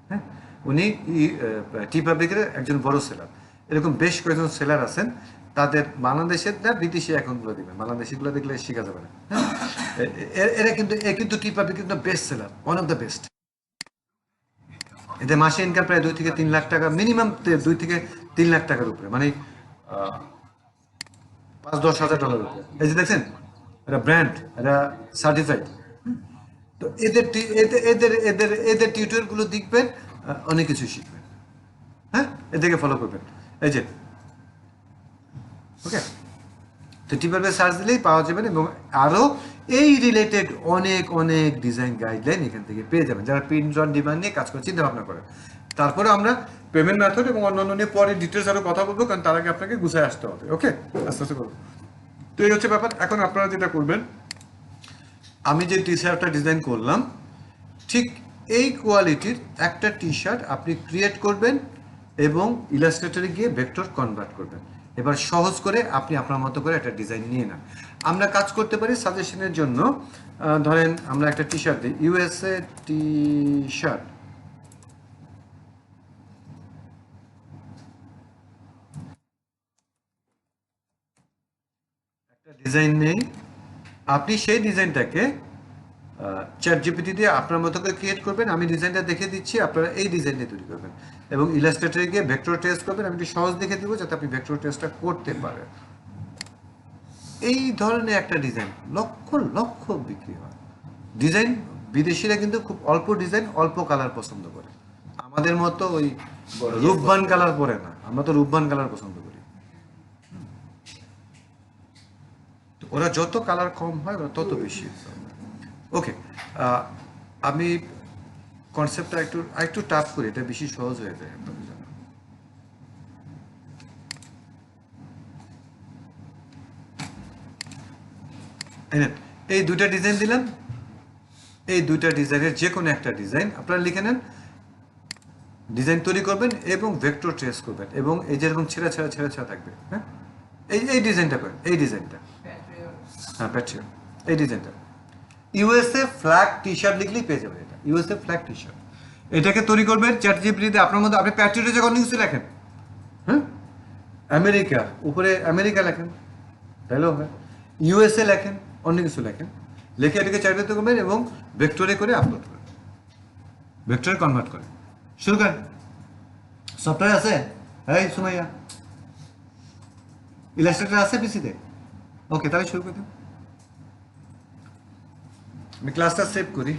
হ্যাঁ, উনি টি পাবলিকের একজন বড় সেলার। এরকম বেশ কয়েকজন সেলার আছেন, তাদের বাংলাদেশের না বিদেশি অ্যাকাউন্টগুলো দিবেন, বাংলাদেশিগুলো দেখলে শেখা যাবে না। হ্যাঁ, এরা কিন্তু টি পাবলিক কিন্তু best seller, one of the best. এতে মাসে ইনকাম প্রায় 2 থেকে 3 লাখ টাকা, মিনিমাম 2 থেকে 3 লাখ টাকার উপরে, মানে $5-10 হাজার উপরে। এই যে দেখছেন, এটা ব্র্যান্ড, এটা সার্টিফাইড। তো এদের টিউটোরিয়ালগুলো দেখবেন, অনেক কিছু শিখবেন। হ্যাঁ, এদিকে ফলো করবেন। এই যে ওকে, তো টিউটোরিয়ালে সার্চ দিলেই পাওয়া যাবেন এবং আরও এই রিলেটেড অনেক অনেক ডিজাইন গাইডলাইন এখান থেকে পেয়ে যাবেন যারা প্রিন্ট অন ডিমান্ড নিয়ে কাজ করে চিন্তা ভাবনা করেন। তারপরে আমরা পেমেন্ট মেথড এবং অন্যান্য নিয়ে পরে ডিটেলস আরও কথা বলবো, কারণ তার আগে আপনাকে গুছায় আসতে হবে। ওকে, আস্তে আস্তে করবো। তো এই হচ্ছে ব্যাপার। এখন আপনারা যেটা করবেন, আমি যে টি শার্টটা ডিজাইন করলাম ঠিক এই কোয়ালিটির একটা টি শার্ট আপনি ক্রিয়েট করবেন এবং ইলাস্ট্রেটরে গিয়ে ভেক্টর কনভার্ট করবেন। এবার সহজ করে আপনি আপনার মতো করে একটা ডিজাইন নিয়ে নেন। আমরা কাজ করতে পারি সাজেশনের জন্য, ধরেন আমরা একটা টি শার্ট দিই, ইউএসএ টি শার্ট, একটা ডিজাইন নেই। আপনি সেই ডিজাইনটাকে চ্যাট জিপিটি দিয়ে আপনার মতো করে ক্রিয়েট করবেন। আমি ডিজাইনটা দেখে দিচ্ছি, আপনারা এই ডিজাইনটা তৈরি করবেন এবং ইলাস্ট্রেটরে গিয়ে ভেক্টর টেস্ট করবেন। আমি একটু সহজ দেখে দিব যাতে আপনি ভেক্টর টেস্টটা করতে পারেন। এই ধরনের একটা ডিজাইন লক্ষ লক্ষ বিক্রি হয়। ডিজাইন বিদেশিরা কিন্তু খুব অল্প ডিজাইন অল্প কালার পছন্দ করে, আমাদের মতো ওই রূপবান কালার পরে না, আমরা তো রূপবান কালার পছন্দ করি। ওরা যত কালার কম হয় ওরা তত বেশি। ওকে, আমি কনসেপ্টটা একটু টাফ করি, এটা বেশি সহজ হয়ে যায় আপনাদের জন্য। এই দুইটা ডিজাইন দিলাম, এই দুইটা ডিজাইনের যে কোনো একটা ডিজাইন আপনারা লিখে নেন, ডিজাইন তৈরি করবেন এবং ভেক্টর ট্রেস করবেন এবং এই যেরকম ছেঁড়া ছেঁড়া ছেঁড়া ছেঁড়া থাকবে। হ্যাঁ, এই ডিজাইনটা করেন, এই ডিজাইনটা, হ্যাঁ প্যাট্রিয়ট, এই ডিজাইনটা ইউএসএ ফ্ল্যাগ টি শার্ট লিখলেই পেয়ে যাবেন। এটা ইউএসএ ফ্ল্যাগ টি শার্ট, এটাকে তৈরি করবেন চ্যাট জিপিটিতে। আপনার মধ্যে আপনি প্যাট্রিয়টের জায়গায় অন্য কিছু লেখেন, হ্যাঁ আমেরিকা উপরে আমেরিকা লেখেন, তাইলেও হবে। ইউএসএ লেখেন, অন্য কিছু লেখেন, লিখে এটাকে চ্যাটে করবেন এবং ভেক্টরে করে আপলোড করেন, ভেক্টরে কনভার্ট করেন। শুরু করেন। সফটওয়্যার আছে? এই সুমাইয়া, ইলাস্ট্রেটর আছে পিসিতে? ওকে, তাহলে শুরু করে দিন। আমি ক্লাসটা সেভ করি।